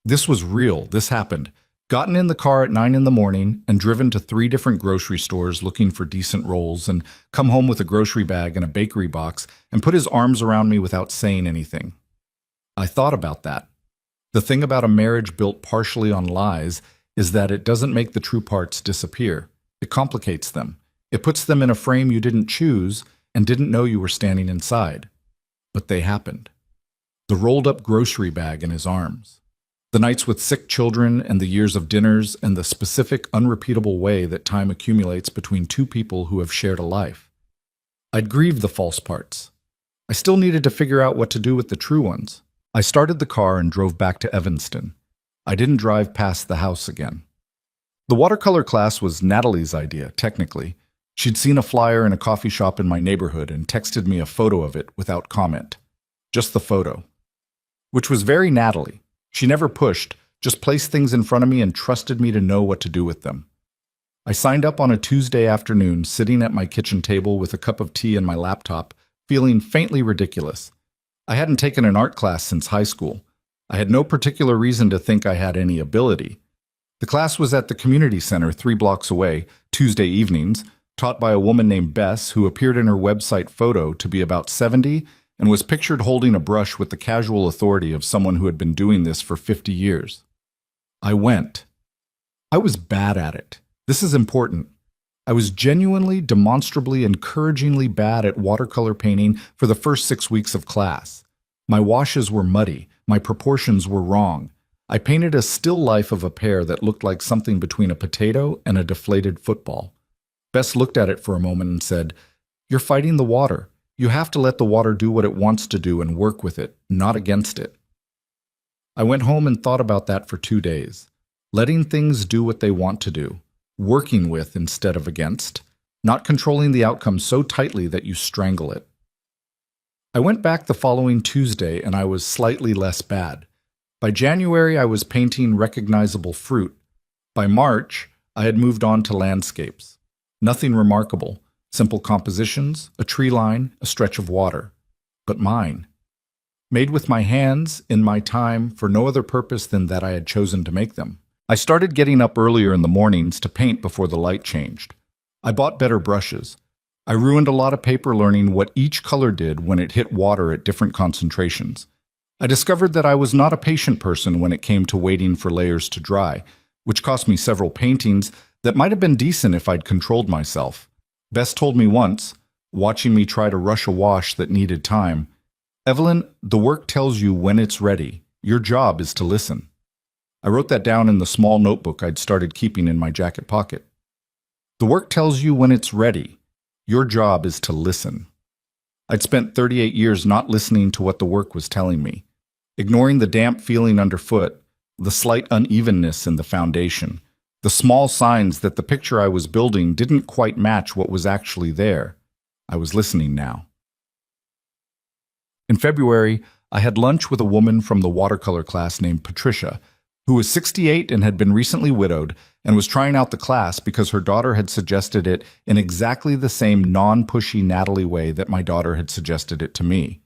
this was real, this happened, gotten in the car at 9 in the morning and driven to 3 different grocery stores looking for decent rolls and come home with a grocery bag and a bakery box and put his arms around me without saying anything. I thought about that. The thing about a marriage built partially on lies is that it doesn't make the true parts disappear. It complicates them. It puts them in a frame you didn't choose and didn't know you were standing inside. But they happened. The rolled-up grocery bag in his arms. The nights with sick children and the years of dinners and the specific, unrepeatable way that time accumulates between two people who have shared a life. I'd grieved the false parts. I still needed to figure out what to do with the true ones. I started the car and drove back to Evanston. I didn't drive past the house again. The watercolor class was Natalie's idea, technically. She'd seen a flyer in a coffee shop in my neighborhood and texted me a photo of it without comment. Just the photo. Which was very Natalie. She never pushed, just placed things in front of me and trusted me to know what to do with them. I signed up on a Tuesday afternoon, sitting at my kitchen table with a cup of tea and my laptop, feeling faintly ridiculous. I hadn't taken an art class since high school. I had no particular reason to think I had any ability. The class was at the community center 3 blocks away, Tuesday evenings, taught by a woman named Bess who appeared in her website photo to be about 70 and was pictured holding a brush with the casual authority of someone who had been doing this for 50 years. I went. I was bad at it. This is important. I was genuinely, demonstrably, encouragingly bad at watercolor painting for the first 6 weeks of class. My washes were muddy. My proportions were wrong. I painted a still life of a pear that looked like something between a potato and a deflated football. Bess looked at it for a moment and said, "You're fighting the water. You have to let the water do what it wants to do and work with it, not against it." I went home and thought about that for 2 days. Letting things do what they want to do. Working with instead of against. Not controlling the outcome so tightly that you strangle it. I went back the following Tuesday and I was slightly less bad. By January, I was painting recognizable fruit. By March, I had moved on to landscapes. Nothing remarkable. Simple compositions, a tree line, a stretch of water. But mine. Made with my hands, in my time, for no other purpose than that I had chosen to make them. I started getting up earlier in the mornings to paint before the light changed. I bought better brushes. I ruined a lot of paper learning what each color did when it hit water at different concentrations. I discovered that I was not a patient person when it came to waiting for layers to dry, which cost me several paintings that might have been decent if I'd controlled myself. Bess told me once, watching me try to rush a wash that needed time, "Evelyn, the work tells you when it's ready. Your job is to listen." I wrote that down in the small notebook I'd started keeping in my jacket pocket. The work tells you when it's ready. Your job is to listen. I'd spent 38 years not listening to what the work was telling me, ignoring the damp feeling underfoot, the slight unevenness in the foundation, the small signs that the picture I was building didn't quite match what was actually there. I was listening now. In February, I had lunch with a woman from the watercolor class named Patricia, who was 68 and had been recently widowed and was trying out the class because her daughter had suggested it in exactly the same non-pushy Natalie way that my daughter had suggested it to me.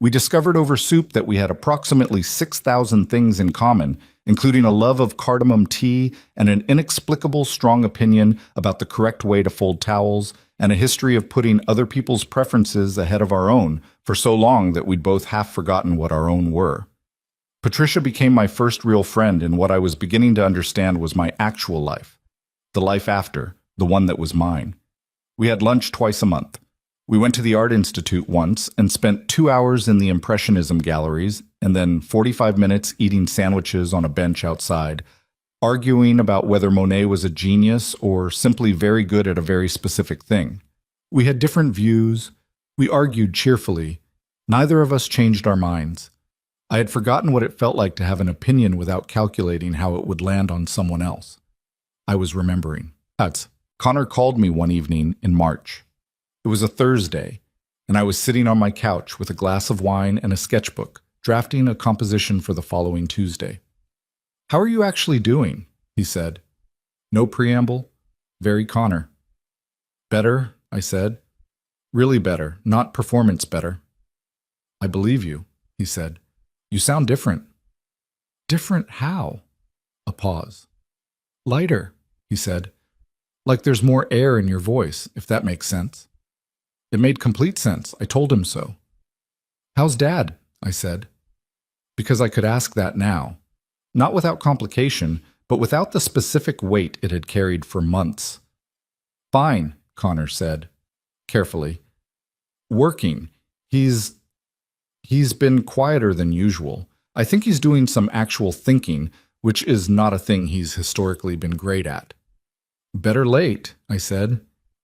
We discovered over soup that we had approximately 6,000 things in common, including a love of cardamom tea and an inexplicable strong opinion about the correct way to fold towels, and a history of putting other people's preferences ahead of our own for so long that we'd both half forgotten what our own were. Patricia became my first real friend in what I was beginning to understand was my actual life, the life after, the one that was mine. We had lunch twice a month. We went to the Art Institute once and spent 2 hours in the Impressionism galleries and then 45 minutes eating sandwiches on a bench outside, arguing about whether Monet was a genius or simply very good at a very specific thing. We had different views. We argued cheerfully. Neither of us changed our minds. I had forgotten what it felt like to have an opinion without calculating how it would land on someone else. I was remembering. Connor called me one evening in March. It was a Thursday, and I was sitting on my couch with a glass of wine and a sketchbook, drafting a composition for the following Tuesday. "How are you actually doing?" he said. No preamble. Very Connor. "Better," I said. "Really better, not performance better." "I believe you," he said. "You sound different." "Different how?" A pause. "Lighter," he said. "Like there's more air in your voice, if that makes sense." It made complete sense. I told him so. "How's Dad?" I said. Because I could ask that now. Not without complication, but without the specific weight it had carried for months. "Fine," Connor said, carefully. "Working. He's been quieter than usual. I think he's doing some actual thinking, which is not a thing he's historically been great at." "Better late," I said.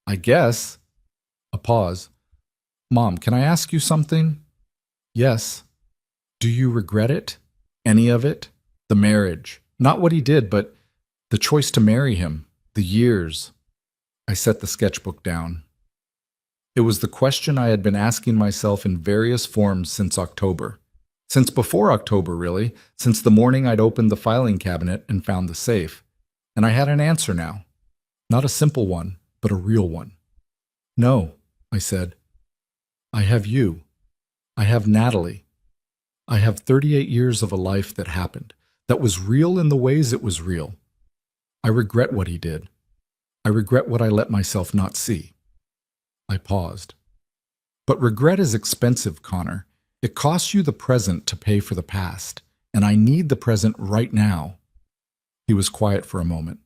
"I guess." A pause. "Mom, can I ask you something?" "Yes." "Do you regret it? Any of it? The marriage. Not what he did, but the choice to marry him. The years." I set the sketchbook down. It was the question I had been asking myself in various forms since October. Since before October, really, since the morning I'd opened the filing cabinet and found the safe. And I had an answer now. Not a simple one, but a real one. "No," I said. "I have you. I have Natalie. I have 38 years of a life that happened, that was real in the ways it was real. I regret what he did. I regret what I let myself not see." I paused. "But regret is expensive, Connor. It costs you the present to pay for the past, and I need the present right now." He was quiet for a moment.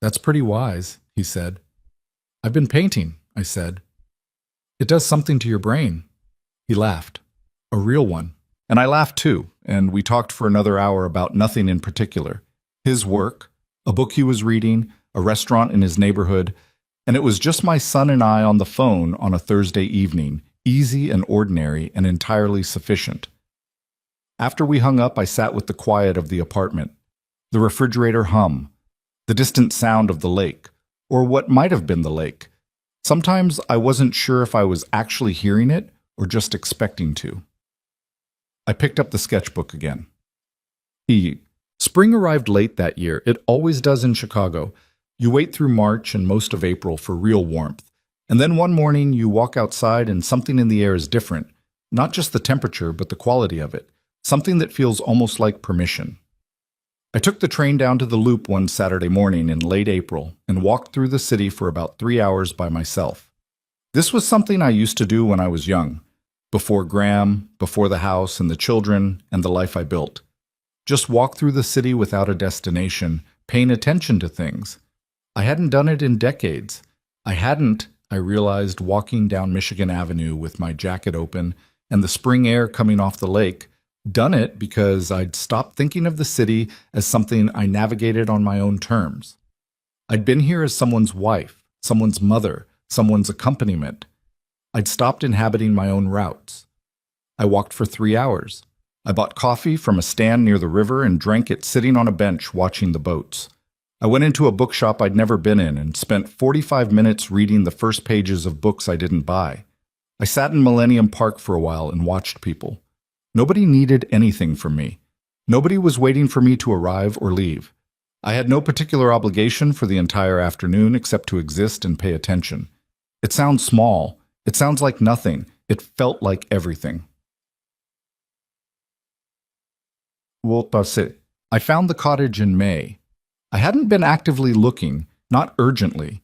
"That's pretty wise," he said. "I've been painting," I said. "It does something to your brain." He laughed. A real one. And I laughed too, and we talked for another hour about nothing in particular. His work, a book he was reading, a restaurant in his neighborhood, and it was just my son and I on the phone on a Thursday evening, easy and ordinary and entirely sufficient. After we hung up, I sat with the quiet of the apartment, the refrigerator hum, the distant sound of the lake, or what might have been the lake. Sometimes I wasn't sure if I was actually hearing it or just expecting to. I picked up the sketchbook again. Spring arrived late that year. It always does in Chicago. You wait through March and most of April for real warmth. And then one morning you walk outside and something in the air is different. Not just the temperature, but the quality of it. Something that feels almost like permission. I took the train down to the Loop one Saturday morning in late April and walked through the city for about 3 hours by myself. This was something I used to do when I was young. Before Graham, before the house and the children and the life I built. Just walk through the city without a destination, paying attention to things. I hadn't done it in decades. I realized, walking down Michigan Avenue with my jacket open and the spring air coming off the lake, done it because I'd stopped thinking of the city as something I navigated on my own terms. I'd been here as someone's wife, someone's mother, someone's accompaniment. I'd stopped inhabiting my own routes. I walked for 3 hours. I bought coffee from a stand near the river and drank it sitting on a bench watching the boats. I went into a bookshop I'd never been in and spent 45 minutes reading the first pages of books I didn't buy. I sat in Millennium Park for a while and watched people. Nobody needed anything from me. Nobody was waiting for me to arrive or leave. I had no particular obligation for the entire afternoon except to exist and pay attention. It sounds small. It sounds like nothing. It felt like everything. I found the cottage in May. I hadn't been actively looking, not urgently.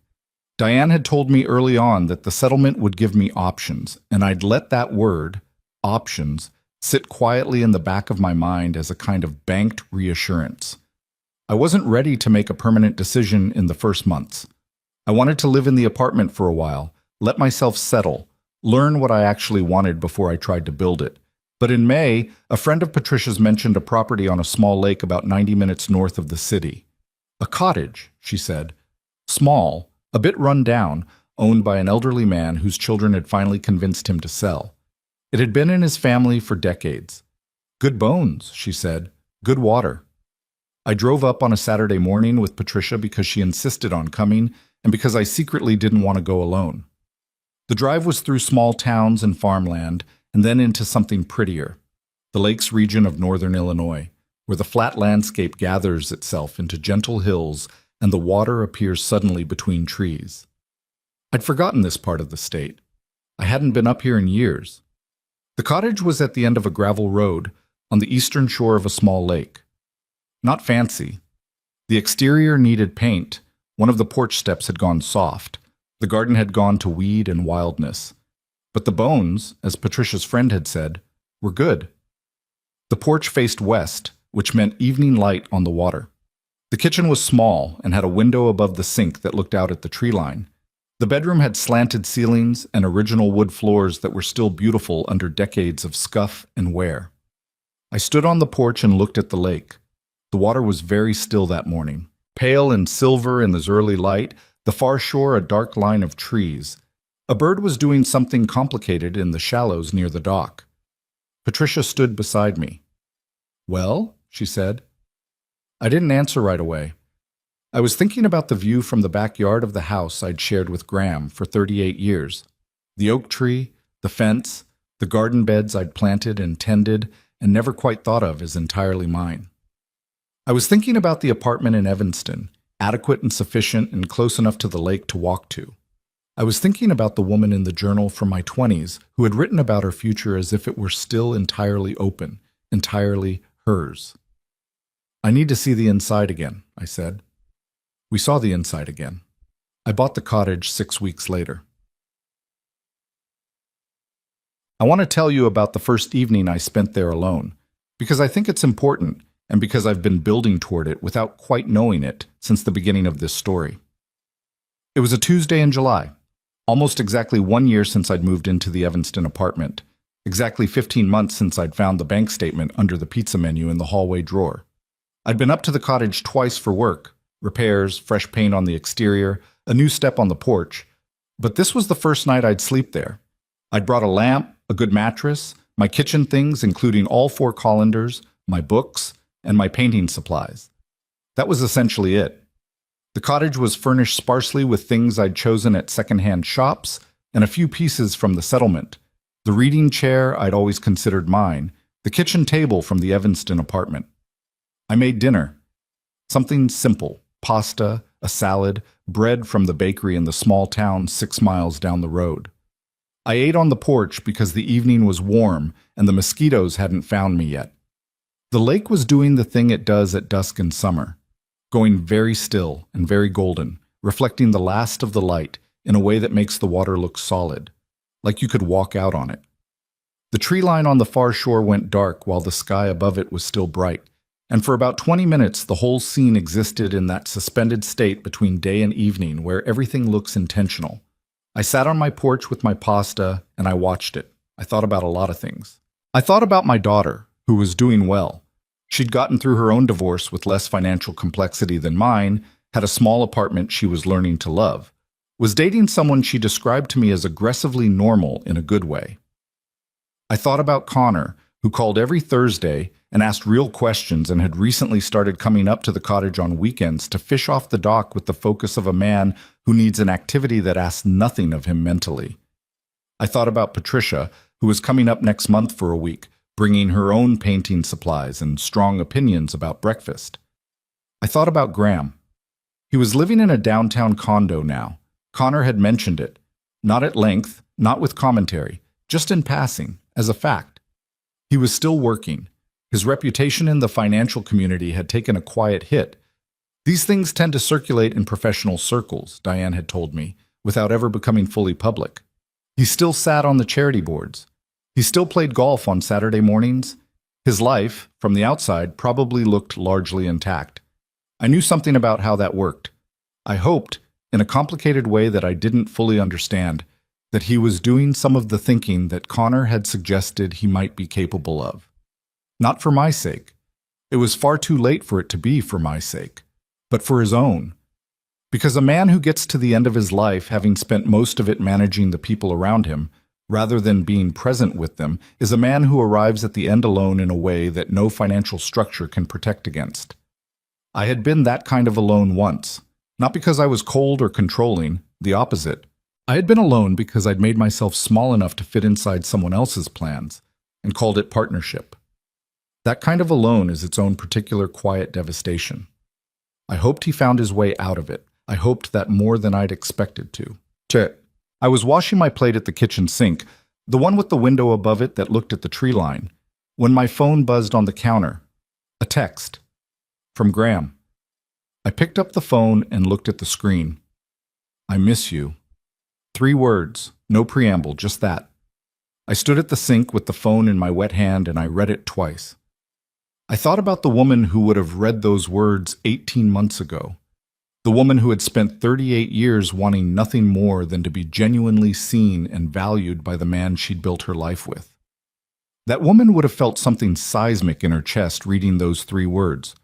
Diane had told me early on that the settlement would give me options, and I'd let that word, options, sit quietly in the back of my mind as a kind of banked reassurance. I wasn't ready to make a permanent decision in the first months. I wanted to live in the apartment for a while, let myself settle, learn what I actually wanted before I tried to build it. But in May, a friend of Patricia's mentioned a property on a small lake about 90 minutes north of the city. A cottage, she said. Small, a bit run down, owned by an elderly man whose children had finally convinced him to sell. It had been in his family for decades. Good bones, she said. Good water. I drove up on a Saturday morning with Patricia because she insisted on coming and because I secretly didn't want to go alone. The drive was through small towns and farmland and then into something prettier, the lakes region of northern Illinois, where the flat landscape gathers itself into gentle hills and the water appears suddenly between trees. I'd forgotten this part of the state. I hadn't been up here in years. The cottage was at the end of a gravel road on the eastern shore of a small lake. Not fancy. The exterior needed paint. One of the porch steps had gone soft. The garden had gone to weed and wildness. But the bones, as Patricia's friend had said, were good. The porch faced west, which meant evening light on the water. The kitchen was small and had a window above the sink that looked out at the tree line. The bedroom had slanted ceilings and original wood floors that were still beautiful under decades of scuff and wear. I stood on the porch and looked at the lake. The water was very still that morning, pale and silver in the early light, the far shore a dark line of trees. A bird was doing something complicated in the shallows near the dock. Patricia stood beside me. "Well?" she said. I didn't answer right away. I was thinking about the view from the backyard of the house I'd shared with Graham for 38 years. The oak tree, the fence, the garden beds I'd planted and tended and never quite thought of as entirely mine. I was thinking about the apartment in Evanston, adequate and sufficient and close enough to the lake to walk to. I was thinking about the woman in the journal from my 20s who had written about her future as if it were still entirely open, entirely hers. "I need to see the inside again," I said. We saw the inside again. I bought the cottage 6 weeks later. I want to tell you about the first evening I spent there alone, because I think it's important and because I've been building toward it without quite knowing it since the beginning of this story. It was a Tuesday in July, almost exactly 1 year since I'd moved into the Evanston apartment, exactly 15 months since I'd found the bank statement under the pizza menu in the hallway drawer. I'd been up to the cottage twice for work, repairs, fresh paint on the exterior, a new step on the porch, but this was the first night I'd sleep there. I'd brought a lamp, a good mattress, my kitchen things including all 4 colanders, my books, and my painting supplies. That was essentially it. The cottage was furnished sparsely with things I'd chosen at secondhand shops and a few pieces from the settlement. The reading chair I'd always considered mine, the kitchen table from the Evanston apartment. I made dinner. Something simple, pasta, a salad, bread from the bakery in the small town 6 miles down the road. I ate on the porch because the evening was warm and the mosquitoes hadn't found me yet. The lake was doing the thing it does at dusk in summer, going very still and very golden, reflecting the last of the light in a way that makes the water look solid, like you could walk out on it. The tree line on the far shore went dark while the sky above it was still bright, and for about 20 minutes the whole scene existed in that suspended state between day and evening where everything looks intentional. I sat on my porch with my pasta and I watched it. I thought about a lot of things. I thought about my daughter, who was doing well. She'd gotten through her own divorce with less financial complexity than mine, had a small apartment she was learning to love, was dating someone she described to me as aggressively normal in a good way. I thought about Connor, who called every Thursday and asked real questions and had recently started coming up to the cottage on weekends to fish off the dock with the focus of a man who needs an activity that asks nothing of him mentally. I thought about Patricia, who was coming up next month for a week, bringing her own painting supplies and strong opinions about breakfast. I thought about Graham. He was living in a downtown condo now. Connor had mentioned it, not at length, not with commentary, just in passing, as a fact. He was still working. His reputation in the financial community had taken a quiet hit. These things tend to circulate in professional circles, Diane had told me, without ever becoming fully public. He still sat on the charity boards. He He still played golf on Saturday mornings. His life, from the outside, probably looked largely intact. I knew something about how that worked. I hoped, in a complicated way that I didn't fully understand, that he was doing some of the thinking that Connor had suggested he might be capable of. Not for my sake. It was far too late for it to be for my sake, but for his own. Because a man who gets to the end of his life having spent most of it managing the people around him, rather than being present with them, is a man who arrives at the end alone in a way that no financial structure can protect against. I had been that kind of alone once, not because I was cold or controlling, the opposite. I had been alone because I'd made myself small enough to fit inside someone else's plans, and called it partnership. That kind of alone is its own particular quiet devastation. I hoped he found his way out of it. I hoped that more than I'd expected to. I was washing my plate at the kitchen sink, the one with the window above it that looked at the tree line, when my phone buzzed on the counter. A text. From Graham. I picked up the phone and looked at the screen. I miss you. 3 words, no preamble, just that. I stood at the sink with the phone in my wet hand and I read it twice. I thought about the woman who would have read those words 18 months ago. The woman who had spent 38 years wanting nothing more than to be genuinely seen and valued by the man she'd built her life with. That woman would have felt something seismic in her chest reading those 3 words,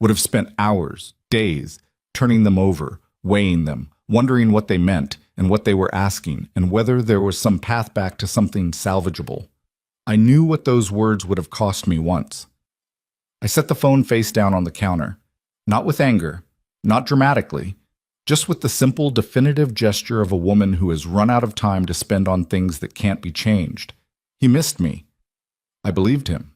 would have spent hours, days, turning them over, weighing them, wondering what they meant and what they were asking, and whether there was some path back to something salvageable. I knew what those words would have cost me once. I set the phone face down on the counter, not with anger, not dramatically, just with the simple, definitive gesture of a woman who has run out of time to spend on things that can't be changed. He missed me. I believed him.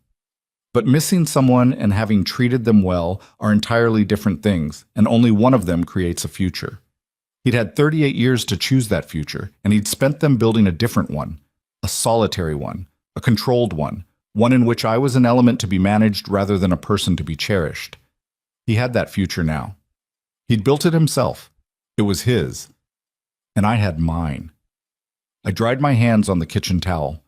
But missing someone and having treated them well are entirely different things, and only one of them creates a future. He'd had 38 years to choose that future, and he'd spent them building a different one, a solitary one, a controlled one in which I was an element to be managed rather than a person to be cherished. He had that future now. He'd built it himself. It was his. And I had mine. I dried my hands on the kitchen towel.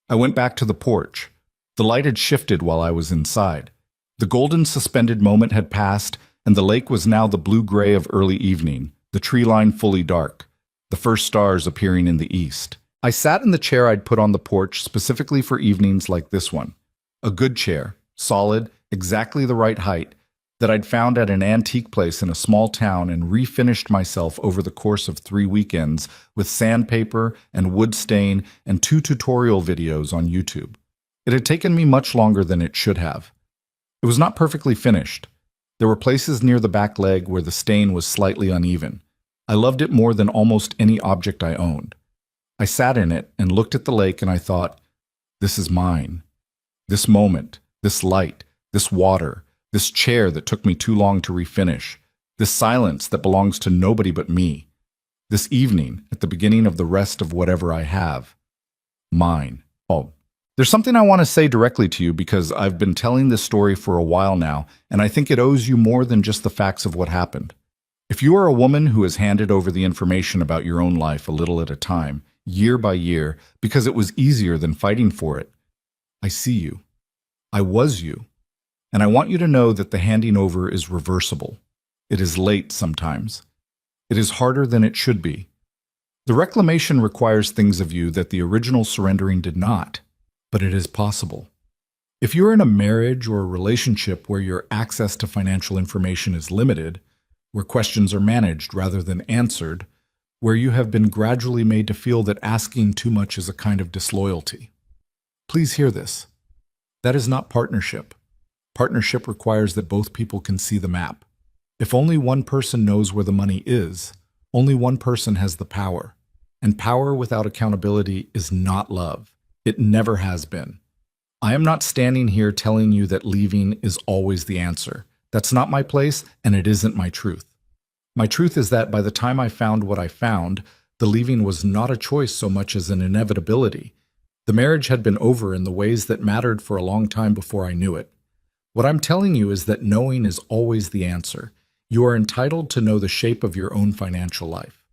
I went back to the porch. The light had shifted while I was inside. The golden suspended moment had passed, and the lake was now the blue-gray of early evening, the tree line fully dark, the first stars appearing in the east. I sat in the chair I'd put on the porch specifically for evenings like this one. A good chair, solid, exactly the right height, that I'd found at an antique place in a small town and refinished myself over the course of 3 weekends with sandpaper and wood stain and 2 tutorial videos on YouTube. It had taken me much longer than it should have. It was not perfectly finished. There were places near the back leg where the stain was slightly uneven. I loved it more than almost any object I owned. I sat in it and looked at the lake and I thought, this is mine. This moment, this light, this water, this chair that took me too long to refinish, this silence that belongs to nobody but me, this evening at the beginning of the rest of whatever I have. Mine. Oh, there's something I want to say directly to you because I've been telling this story for a while now, and I think it owes you more than just the facts of what happened. If you are a woman who has handed over the information about your own life a little at a time, year by year, because it was easier than fighting for it, I see you. I was you. And I want you to know that the handing over is reversible. It is late sometimes. It is harder than it should be. The reclamation requires things of you that the original surrendering did not, but it is possible. If you're in a marriage or a relationship where your access to financial information is limited, where questions are managed rather than answered, where you have been gradually made to feel that asking too much is a kind of disloyalty, please hear this. That is not partnership. Partnership requires that both people can see the map. If only one person knows where the money is, only one person has the power. And power without accountability is not love. It never has been. I am not standing here telling you that leaving is always the answer. That's not my place, and it isn't my truth. My truth is that by the time I found what I found, the leaving was not a choice so much as an inevitability. The marriage had been over in the ways that mattered for a long time before I knew it. What I'm telling you is that knowing is always the answer. You are entitled to know the shape of your own financial life.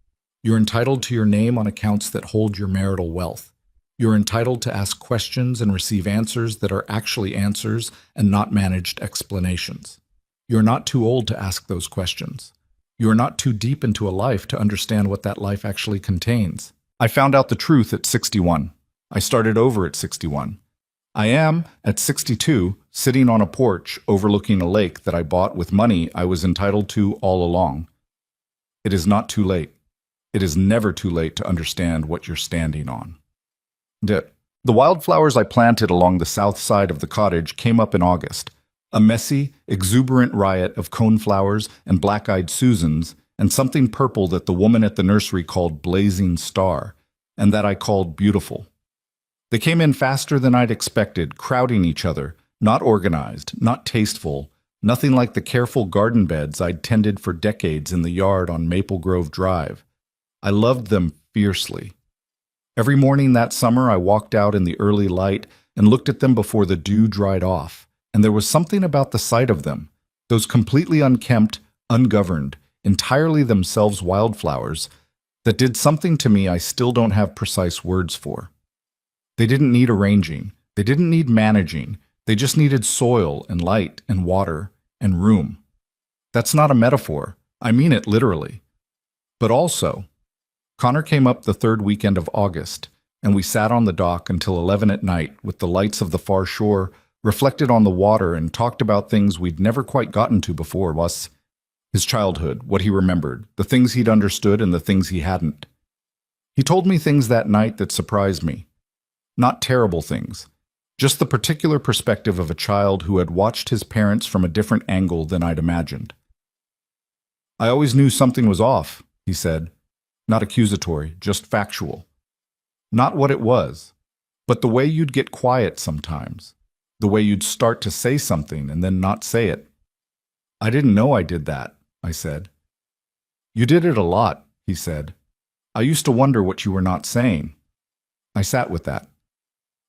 You're entitled to your name on accounts that hold your marital wealth. You're entitled to ask questions and receive answers that are actually answers and not managed explanations. You're not too old to ask those questions. You are not too deep into a life to understand what that life actually contains. I found out the truth at 61. I started over at 61. I am, at 62, sitting on a porch overlooking a lake that I bought with money I was entitled to all along. It is not too late. It is never too late to understand what you're standing on. The wildflowers I planted along the south side of the cottage came up in August. A messy, exuberant riot of coneflowers and black-eyed Susans, and something purple that the woman at the nursery called Blazing Star, and that I called Beautiful. They came in faster than I'd expected, crowding each other, not organized, not tasteful, nothing like the careful garden beds I'd tended for decades in the yard on Maple Grove Drive. I loved them fiercely. Every morning that summer I walked out in the early light and looked at them before the dew dried off, and there was something about the sight of them, those completely unkempt, ungoverned, entirely themselves wildflowers, that did something to me I still don't have precise words for. They didn't need arranging. They didn't need managing. They just needed soil and light and water and room. That's not a metaphor. I mean it literally. But also, Connor came up the third weekend of August, and we sat on the dock until 11 at night with the lights of the far shore reflected on the water and talked about things we'd never quite gotten to before, was his childhood, what he remembered, the things he'd understood and the things he hadn't. He told me things that night that surprised me. Not terrible things, just the particular perspective of a child who had watched his parents from a different angle than I'd imagined. I always knew something was off, he said. Not accusatory, just factual. Not what it was, but the way you'd get quiet sometimes, the way you'd start to say something and then not say it. I didn't know I did that, I said. You did it a lot, he said. I used to wonder what you were not saying. I sat with that.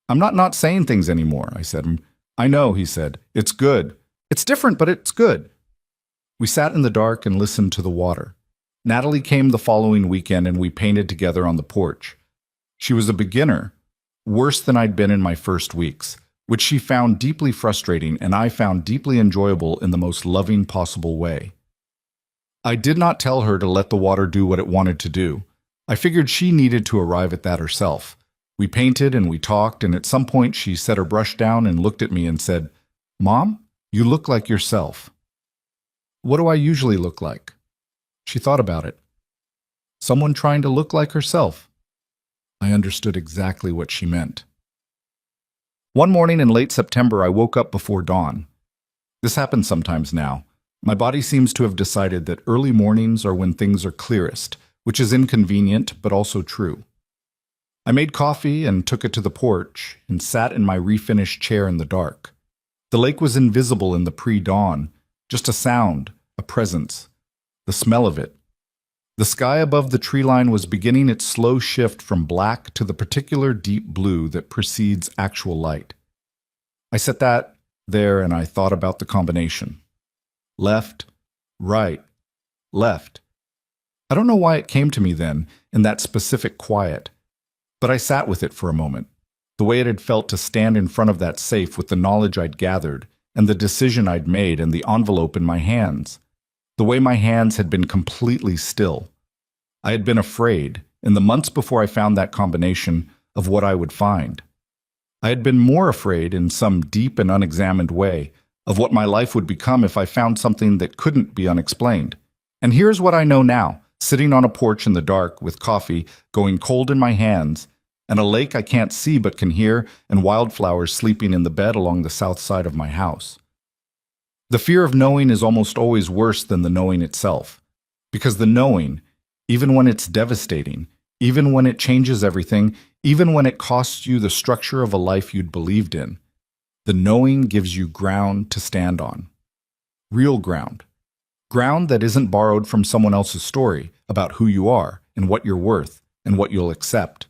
I'm not saying things anymore, I said. I know, he said. It's good. It's different, but it's good. We sat in the dark and listened to the water. Natalie came the following weekend and we painted together on the porch. She was a beginner, worse than I'd been in my first weeks, which she found deeply frustrating and I found deeply enjoyable in the most loving possible way. I did not tell her to let the water do what it wanted to do. I figured she needed to arrive at that herself. We painted and we talked, and at some point she set her brush down and looked at me and said, "Mom, you look like yourself." What do I usually look like? She thought about it. Someone trying to look like herself. I understood exactly what she meant. One morning in late September, I woke up before dawn. This happens sometimes now. My body seems to have decided that early mornings are when things are clearest, which is inconvenient but also true. I made coffee and took it to the porch and sat in my refinished chair in the dark. The lake was invisible in the pre-dawn, just a sound, a presence, the smell of it. The sky above the tree line was beginning its slow shift from black to the particular deep blue that precedes actual light. I sat that there and I thought about the combination. Left, right, left. I don't know why it came to me then, in that specific quiet. But I sat with it for a moment, the way it had felt to stand in front of that safe with the knowledge I'd gathered, and the decision I'd made and the envelope in my hands. The way my hands had been completely still. I had been afraid, in the months before I found that combination, of what I would find. I had been more afraid, in some deep and unexamined way, of what my life would become if I found something that couldn't be unexplained. And here's what I know now. Sitting on a porch in the dark with coffee going cold in my hands, and a lake I can't see but can hear, and wildflowers sleeping in the bed along the south side of my house. The fear of knowing is almost always worse than the knowing itself, because the knowing, even when it's devastating, even when it changes everything, even when it costs you the structure of a life you'd believed in, the knowing gives you ground to stand on. Real ground. Ground that isn't borrowed from someone else's story about who you are and what you're worth and what you'll accept.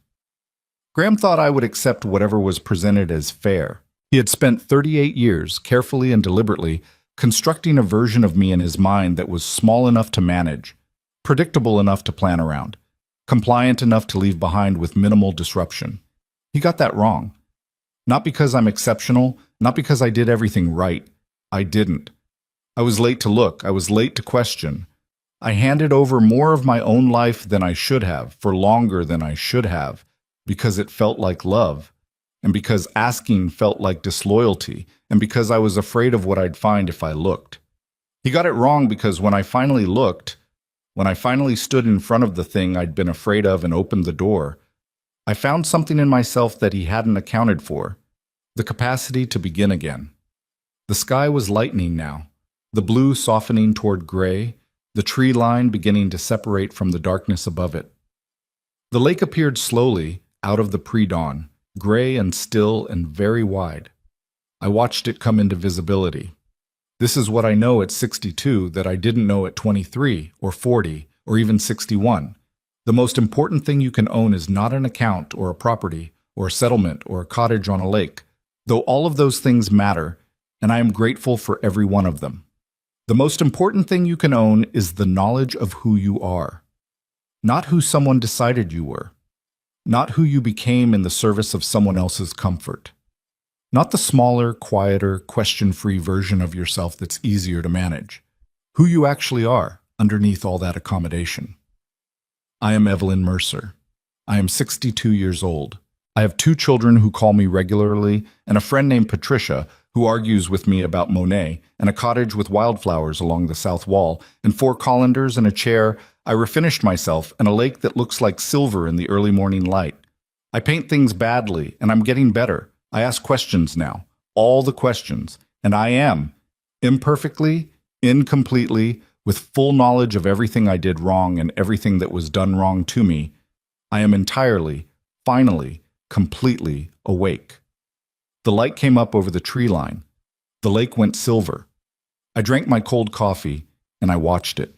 Graham thought I would accept whatever was presented as fair. He had spent 38 years, carefully and deliberately, constructing a version of me in his mind that was small enough to manage, predictable enough to plan around, compliant enough to leave behind with minimal disruption. He got that wrong. Not because I'm exceptional, not because I did everything right. I didn't. I was late to look. I was late to question. I handed over more of my own life than I should have, for longer than I should have, because it felt like love, and because asking felt like disloyalty, and because I was afraid of what I'd find if I looked. He got it wrong because when I finally looked, when I finally stood in front of the thing I'd been afraid of and opened the door, I found something in myself that he hadn't accounted for: the capacity to begin again. The sky was lightening now, the blue softening toward gray, the tree line beginning to separate from the darkness above it. The lake appeared slowly out of the pre-dawn, gray and still and very wide. I watched it come into visibility. This is what I know at 62 that I didn't know at 23 or 40 or even 61. The most important thing you can own is not an account or a property or a settlement or a cottage on a lake, though all of those things matter, and I am grateful for every one of them. The most important thing you can own is the knowledge of who you are, not who someone decided you were, not who you became in the service of someone else's comfort, not the smaller, quieter, question-free version of yourself that's easier to manage, who you actually are underneath all that accommodation. I am Evelyn Mercer. I am 62 years old. I have 2 children who call me regularly, and a friend named Patricia who argues with me about Monet, and a cottage with wildflowers along the south wall, and 4 colanders and a chair. I refinished myself, and a lake that looks like silver in the early morning light. I paint things badly, and I'm getting better. I ask questions now, all the questions, and I am, imperfectly, incompletely, with full knowledge of everything I did wrong and everything that was done wrong to me. I am entirely, finally, completely awake. The light came up over the tree line. The lake went silver. I drank my cold coffee, and I watched it.